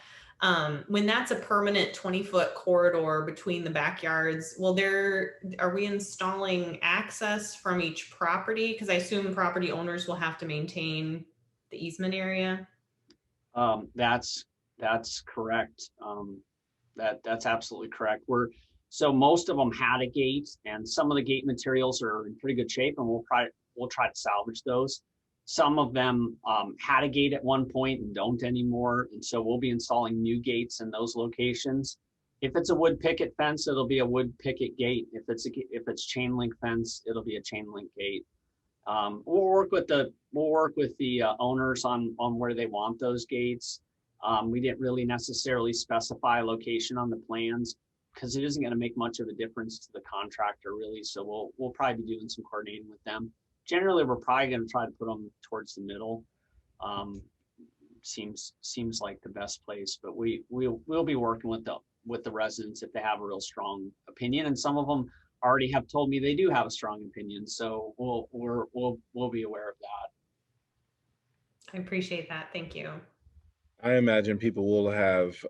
Speaker 4: When that's a permanent 20-foot corridor between the backyards, are we installing access from each property? Because I assume property owners will have to maintain the easement area.
Speaker 14: That's correct. That's absolutely correct. So most of them had a gate, and some of the gate materials are in pretty good shape, and we'll try to salvage those. Some of them had a gate at one point and don't anymore, and so we'll be installing new gates in those locations. If it's a wood picket fence, it'll be a wood picket gate. If it's chain link fence, it'll be a chain link gate. We'll work with the owners on where they want those gates. We didn't really necessarily specify a location on the plans because it isn't going to make much of a difference to the contractor really. So we'll probably be doing some coordinating with them. Generally, we're probably going to try to put them towards the middle. Seems like the best place, but we'll be working with the residents if they have a real strong opinion, and some of them already have told me they do have a strong opinion. So we'll be aware of that.
Speaker 4: I appreciate that. Thank you.
Speaker 1: I imagine people will have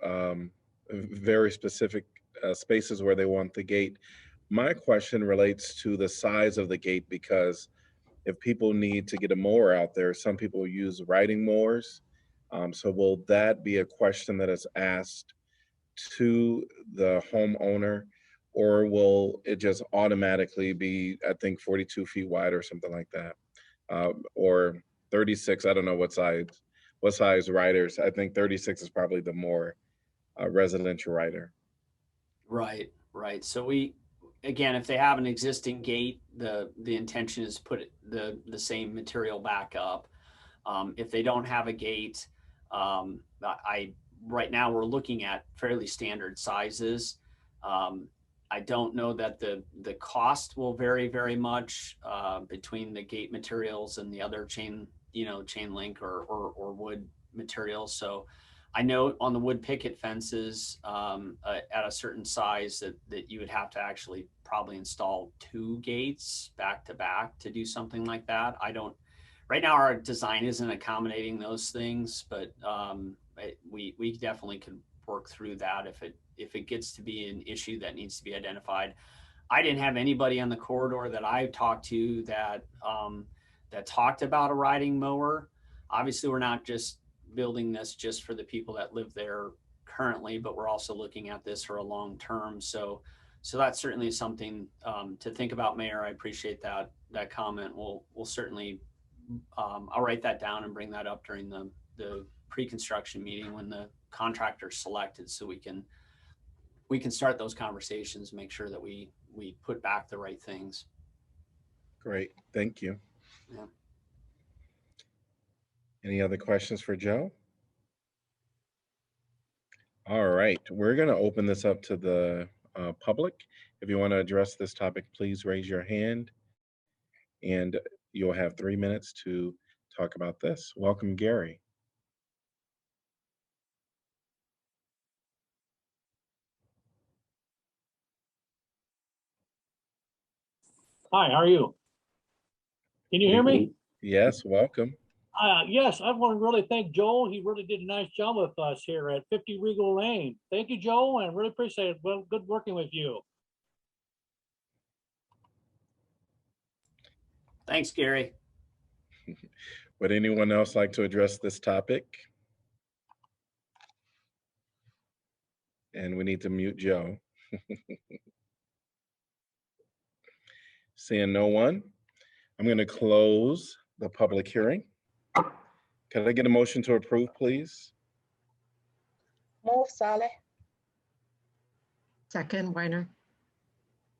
Speaker 1: very specific spaces where they want the gate. My question relates to the size of the gate, because if people need to get a mower out there, some people use riding mowers. So will that be a question that is asked to the homeowner, or will it just automatically be, I think, 42 feet wide or something like that? Or 36, I don't know what size riders. I think 36 is probably the more residential rider.
Speaker 14: Right. So again, if they have an existing gate, the intention is put the same material back up. If they don't have a gate, right now we're looking at fairly standard sizes. I don't know that the cost will vary very much between the gate materials and the other chain link or wood materials. So I know on the wood picket fences at a certain size that you would have to actually probably install 2 gates back to back to do something like that. Right now our design isn't accommodating those things, but we definitely could work through that if it gets to be an issue that needs to be identified. I didn't have anybody on the corridor that I talked to that talked about a riding mower. Obviously, we're not just building this just for the people that live there currently, but we're also looking at this for a long term. So that's certainly something to think about, Mayor. I appreciate that comment. We'll certainly I'll write that down and bring that up during the pre-construction meeting when the contractor's selected, so we can start those conversations, make sure that we put back the right things.
Speaker 1: Great, thank you.
Speaker 14: Yeah.
Speaker 1: Any other questions for Joe? All right, we're going to open this up to the public. If you want to address this topic, please raise your hand, and you'll have 3 minutes to talk about this. Welcome, Gary.
Speaker 15: Hi, how are you? Can you hear me?
Speaker 1: Yes, welcome.
Speaker 15: Yes, I want to really thank Joel. He really did a nice job with us here at 50 Regal Lane. Thank you, Joel, and really appreciate it. Well, good working with you.
Speaker 14: Thanks, Gary.
Speaker 1: Would anyone else like to address this topic? And we need to mute Joe. Seeing no one, I'm going to close the public hearing. Can I get a motion to approve, please?
Speaker 2: Move, Saleh.
Speaker 3: Second, Weiner.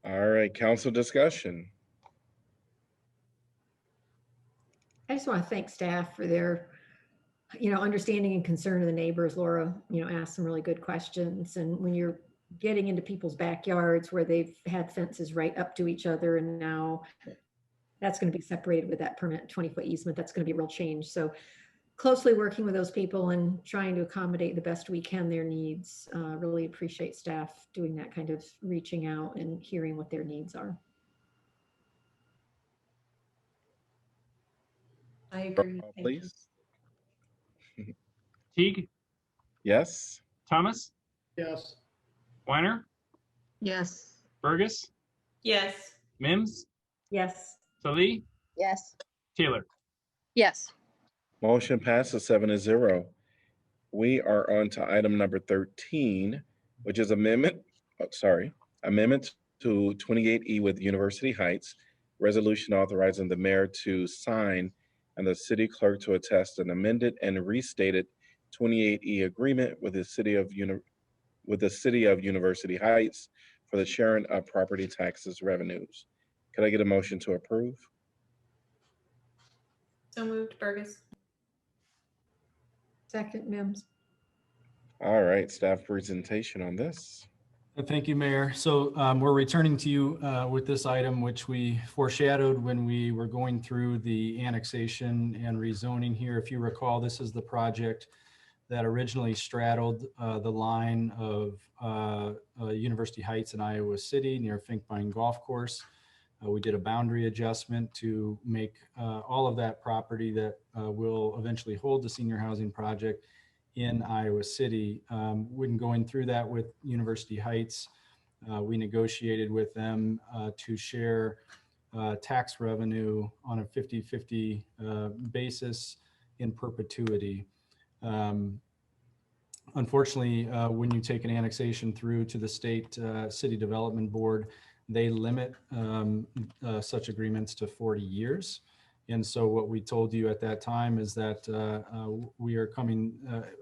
Speaker 1: All right, council discussion.
Speaker 12: I just want to thank staff for their, understanding and concern of the neighbors. Laura, asked some really good questions. And when you're getting into people's backyards where they've had fences right up to each other, and now that's going to be separated with that permanent 20-foot easement, that's going to be a real change. So closely working with those people and trying to accommodate the best we can their needs. Really appreciate staff doing that kind of reaching out and hearing what their needs are.
Speaker 4: I agree.
Speaker 1: Please.
Speaker 5: Teague,
Speaker 1: Yes.
Speaker 5: Thomas,
Speaker 22: Yes.
Speaker 5: Weiner,
Speaker 3: Yes.
Speaker 5: Burgess,
Speaker 4: Yes.
Speaker 5: Mims,
Speaker 12: Yes.
Speaker 5: Salee,
Speaker 2: Yes.
Speaker 5: Taylor.
Speaker 6: Yes.
Speaker 1: Motion passes 7-0. We are on to item number 13, which is amendment to 28E with University Heights, resolution authorizing the mayor to sign and the city clerk to attest an amended and restated 28E agreement with the city of University Heights for the sharing of property taxes revenues. Could I get a motion to approve?
Speaker 4: So moved, Burgess.
Speaker 12: Second, Mims.
Speaker 1: All right, staff presentation on this.
Speaker 7: Thank you, Mayor. So we're returning to you with this item, which we foreshadowed when we were going through the annexation and rezoning here. If you recall, this is the project that originally straddled the line of University Heights in Iowa City near Finkbine Golf Course. We did a boundary adjustment to make all of that property that will eventually hold the senior housing project in Iowa City. When going through that with University Heights, we negotiated with them to share tax revenue on a 50-50 basis in perpetuity. Unfortunately, when you take an annexation through to the state city development board, they limit such agreements to 40 years. And so what we told you at that time is that we are coming,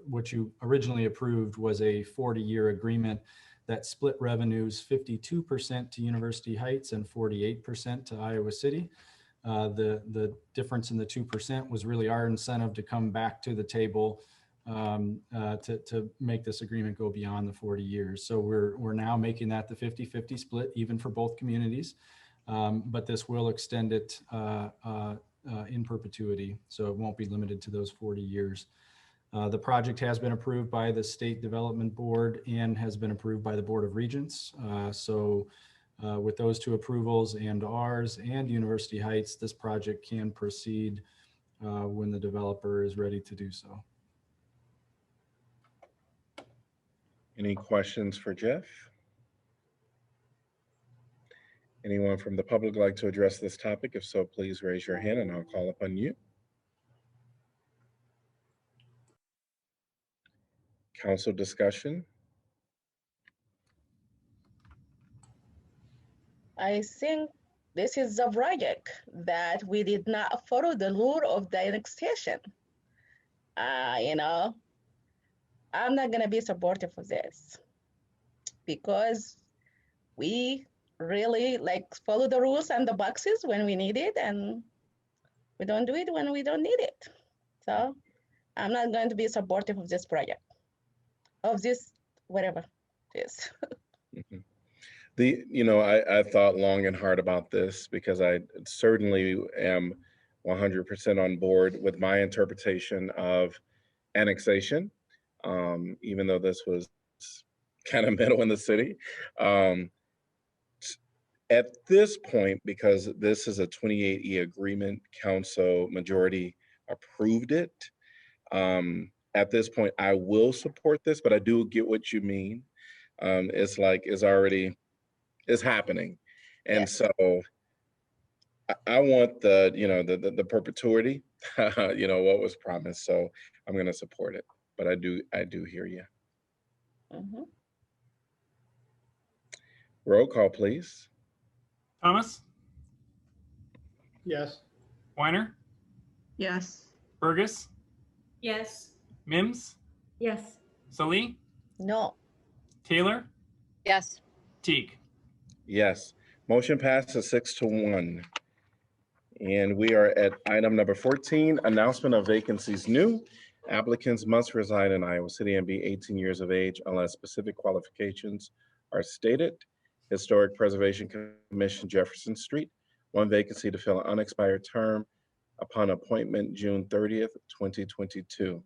Speaker 7: what you originally approved was a 40-year agreement that split revenues 52% to University Heights and 48% to Iowa City. The difference in the 2% was really our incentive to come back to the table to make this agreement go beyond the 40 years. So we're now making that the 50-50 split even for both communities, but this will extend it in perpetuity, so it won't be limited to those 40 years. The project has been approved by the State Development Board and has been approved by the Board of Regents. With those two approvals and ours and University Heights, this project can proceed when the developer is ready to do so.
Speaker 1: Any questions for Jeff? Anyone from the public like to address this topic? If so, please raise your hand and I'll call upon you. Council discussion.
Speaker 2: I think this is the project that we did not follow the rule of the annexation. I'm not gonna be supportive of this because we really follow the rules and the boxes when we need it, and we don't do it when we don't need it. So I'm not going to be supportive of this project, of this, whatever it is.
Speaker 1: I thought long and hard about this because I certainly am 100% on board with my interpretation of annexation, even though this was kind of middle in the city. At this point, because this is a 28E agreement, council majority approved it. At this point, I will support this, but I do get what you mean. It's like it's happening. And so I want the perpetuity, what was promised. So I'm going to support it, but I do hear you. Roll call, please.
Speaker 5: Thomas,
Speaker 22: Yes.
Speaker 5: Weiner,
Speaker 3: Yes.
Speaker 5: Burgess,
Speaker 4: Yes.
Speaker 5: Mims,
Speaker 12: Yes.
Speaker 5: Salee,
Speaker 2: No.
Speaker 5: Taylor,
Speaker 6: Yes.
Speaker 5: Teague.
Speaker 1: Yes. Motion passes 6-1. And we are at item number 14, announcement of vacancies new. Applicants must reside in Iowa City and be 18 years of age unless specific qualifications are stated. Historic Preservation Commission, Jefferson Street, 1 vacancy to fill an unexpired term upon appointment June 30th, 2022.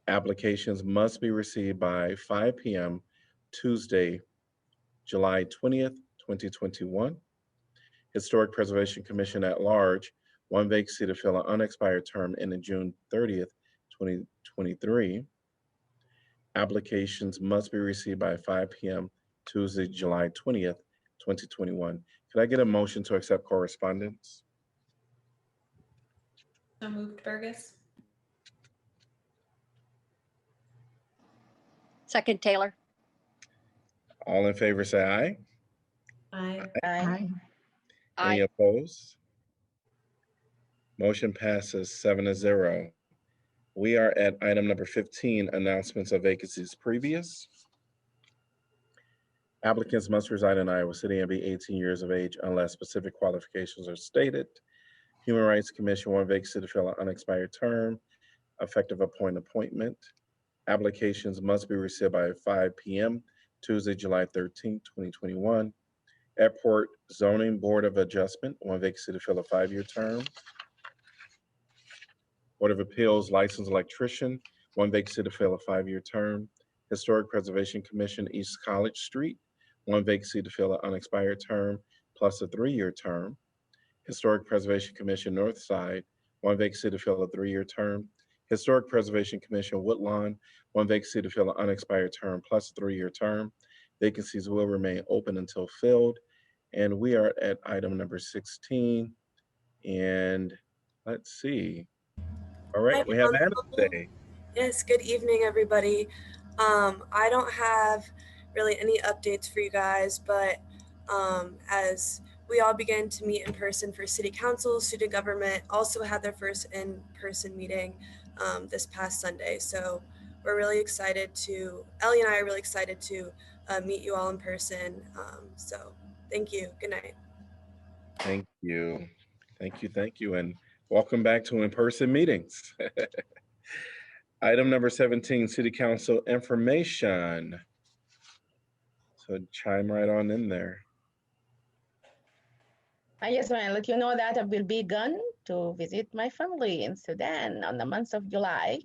Speaker 1: Applications must be received by 5 p.m. Tuesday, July 20th, 2021. Historic Preservation Commission at large, 1 vacancy to fill an unexpired term ending June 30th, 2023. Applications must be received by 5 p.m. Tuesday, July 20th, 2021. Could I get a motion to accept correspondence?
Speaker 4: So moved, Burgess.
Speaker 6: Second, Taylor.
Speaker 1: All in favor say aye.
Speaker 4: Aye.
Speaker 3: Aye.
Speaker 1: Any opposed? Motion passes 7-0. We are at item number 15, announcements of vacancies previous. Applicants must reside in Iowa City and be 18 years of age unless specific qualifications are stated. Human Rights Commission, 1 vacancy to fill an unexpired term, effective upon appointment. Applications must be received by 5 p.m. Tuesday, July 13th, 2021. Airport Zoning Board of Adjustment, 1 vacancy to fill a 5-year term. Board of Appeals Licensed Electrician, 1 vacancy to fill a 5-year term. Historic Preservation Commission, East College Street, 1 vacancy to fill an unexpired term plus a 3-year term. Historic Preservation Commission North Side, 1 vacancy to fill a 3-year term. Historic Preservation Commission Woodlawn, 1 vacancy to fill an unexpired term plus a 3-year term. Vacancies will remain open until filled. And we are at item number 16. And let's see. All right, we have Anna today.
Speaker 9: Yes, good evening, everybody. I don't have really any updates for you guys, but as we all began to meet in person for city council, student government also had their first in-person meeting this past Sunday. So we're really excited Ellie and I are really excited to meet you all in person. So thank you. Good night.
Speaker 1: Thank you. Thank you. And welcome back to in-person meetings. Item number 17, City Council information. So chime right on in there.
Speaker 2: I just want to let you know that I will be gone to visit my family in Sudan on the month of July.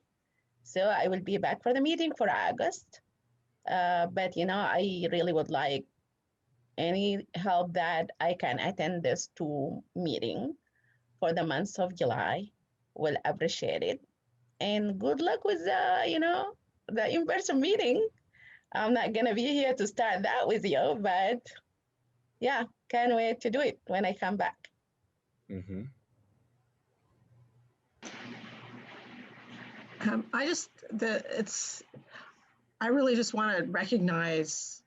Speaker 2: So I will be back for the meeting for August. But, I really would like any help that I can attend this 2 meeting for the month of July. Will appreciate it. And good luck with the in-person meeting. I'm not gonna be here to start that with you, but yeah, can't wait to do it when I come back.
Speaker 1: Mm-hmm.
Speaker 3: I really just want to recognize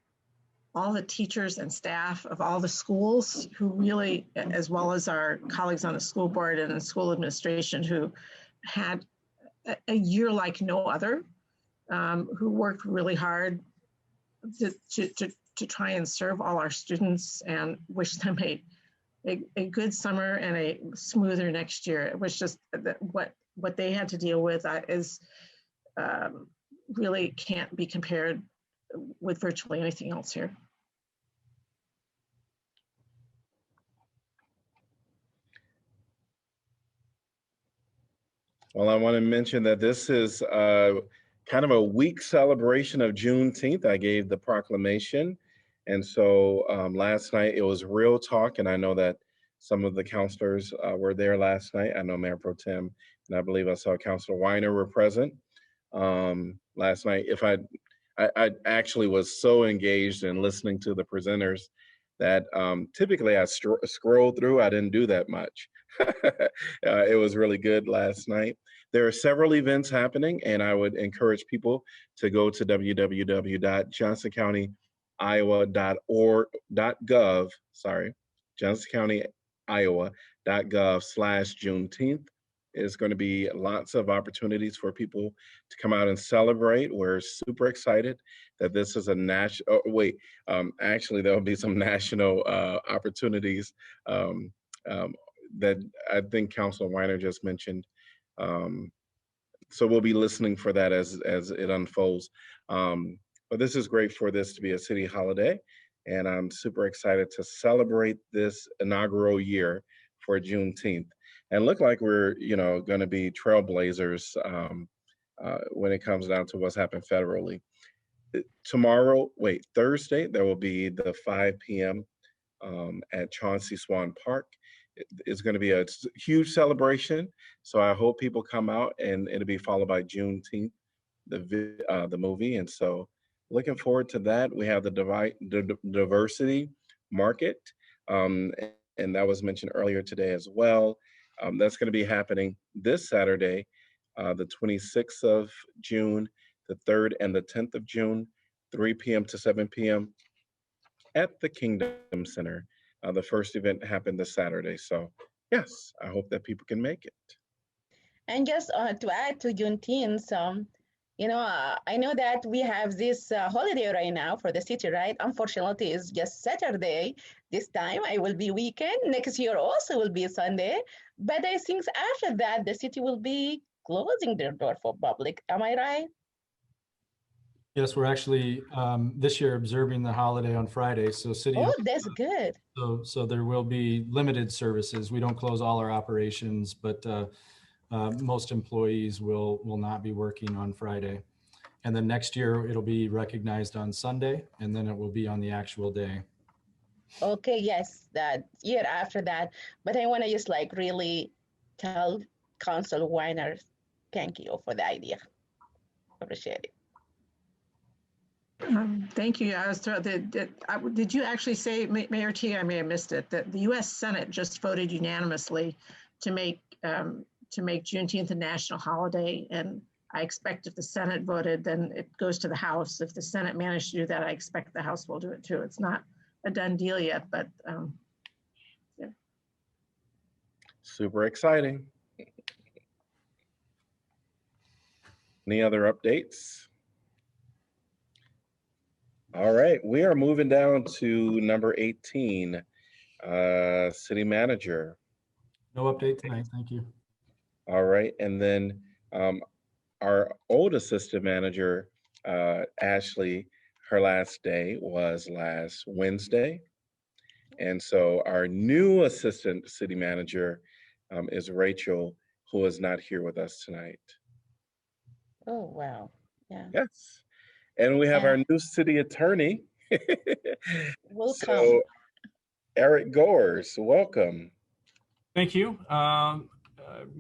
Speaker 3: all the teachers and staff of all the schools who really, as well as our colleagues on the school board and the school administration, who had a year like no other, who worked really hard to try and serve all our students, and wish them a good summer and a smoother next year. It was just what they had to deal with is really can't be compared with virtually anything else here.
Speaker 1: Well, I want to mention that this is kind of a week celebration of Juneteenth. I gave the proclamation, And so last night it was real talk, and I know that some of the counselors were there last night. I know Mayor Pro Tem, and I believe I saw Councilor Weiner were present last night. I actually was so engaged in listening to the presenters that typically I scroll through. I didn't do that much. It was really good last night. There are several events happening, and I would encourage people to go to www.johnsoncountyiowa.gov, johnsoncountyiowa.gov/Juneteenth. It's going to be lots of opportunities for people to come out and celebrate. We're super excited that this is a national, actually there'll be some national opportunities that I think Councilor Weiner just mentioned. So we'll be listening for that as it unfolds. But this is great for this to be a city holiday, and I'm super excited to celebrate this inaugural year for Juneteenth. And look like we're, going to be trailblazers when it comes down to what's happened federally. Thursday, there will be the 5 p.m. At Chauncey Swan Park. It's going to be a huge celebration, so I hope people come out, and it'll be followed by Juneteenth, the movie. And so looking forward to that. We have the diversity market, and that was mentioned earlier today as well. That's going to be happening this Saturday, the 26th of June, the 3rd and the 10th of June, 3 p.m. to 7 p.m. at the Kingdom Center. The first event happened this Saturday. So yes, I hope that people can make it.
Speaker 2: And just to add to Juneteenth, I know that we have this holiday right now for the city, right? Unfortunately, it's just Saturday. This time I will be weekend. Next year also will be Sunday. But I think after that, the city will be closing their door for public. Am I right?
Speaker 7: Yes, we're actually this year observing the holiday on Friday. So
Speaker 2: That's good.
Speaker 7: So there will be limited services. We don't close all our operations, but most employees will not be working on Friday. And then next year it'll be recognized on Sunday, and then it will be on the actual day.
Speaker 2: Okay, yes, that year after that. But I want to just really tell Council Weiner, thank you for the idea. Appreciate it.
Speaker 3: Thank you. I was thrilled. Did you actually say, Mayor T, I may have missed it, that the U.S. Senate just voted unanimously to make Juneteenth a national holiday? And I expect if the Senate voted, then it goes to the House. If the Senate managed to do that, I expect the House will do it too. It's not a done deal yet, but yeah.
Speaker 1: Super exciting. Any other updates? All right, we are moving down to number 18, City Manager.
Speaker 7: No update tonight, thank you.
Speaker 1: All right, and then our old Assistant Manager, Ashley, her last day was last Wednesday. And so our new Assistant City Manager is Rachel, who is not here with us tonight.
Speaker 2: Oh, wow. Yeah.
Speaker 1: Yes. And we have our new city attorney.
Speaker 2: Welcome.
Speaker 1: So, Eric Gores, welcome.
Speaker 5: Thank you.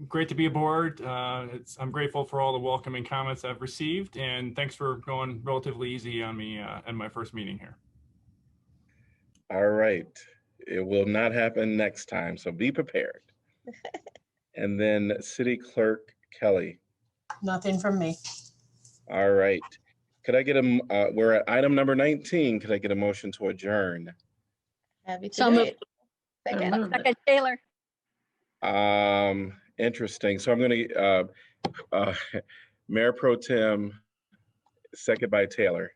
Speaker 5: Great to be aboard. I'm grateful for all the welcoming comments I've received, and thanks for going relatively easy on me in my first meeting here.
Speaker 1: All right. It will not happen next time, so be prepared. And then City Clerk Kelly.
Speaker 16: Nothing from me.
Speaker 1: All right. Could I get we're at item number 19. Could I get a motion to adjourn?
Speaker 2: Happy to do it. Second.
Speaker 6: Second, Taylor.
Speaker 1: Interesting. So I'm going to, Mayor Pro Tem, second by Taylor.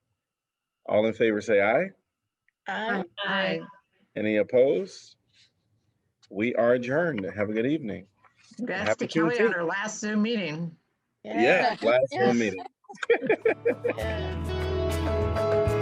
Speaker 1: All in favor say aye.
Speaker 2: Aye.
Speaker 3: Aye.
Speaker 1: Any opposed? We are adjourned. Have a good evening.
Speaker 3: Congrats to Kelly on her last Zoom meeting.
Speaker 1: Yeah, last Zoom meeting.
Speaker 2: Yeah.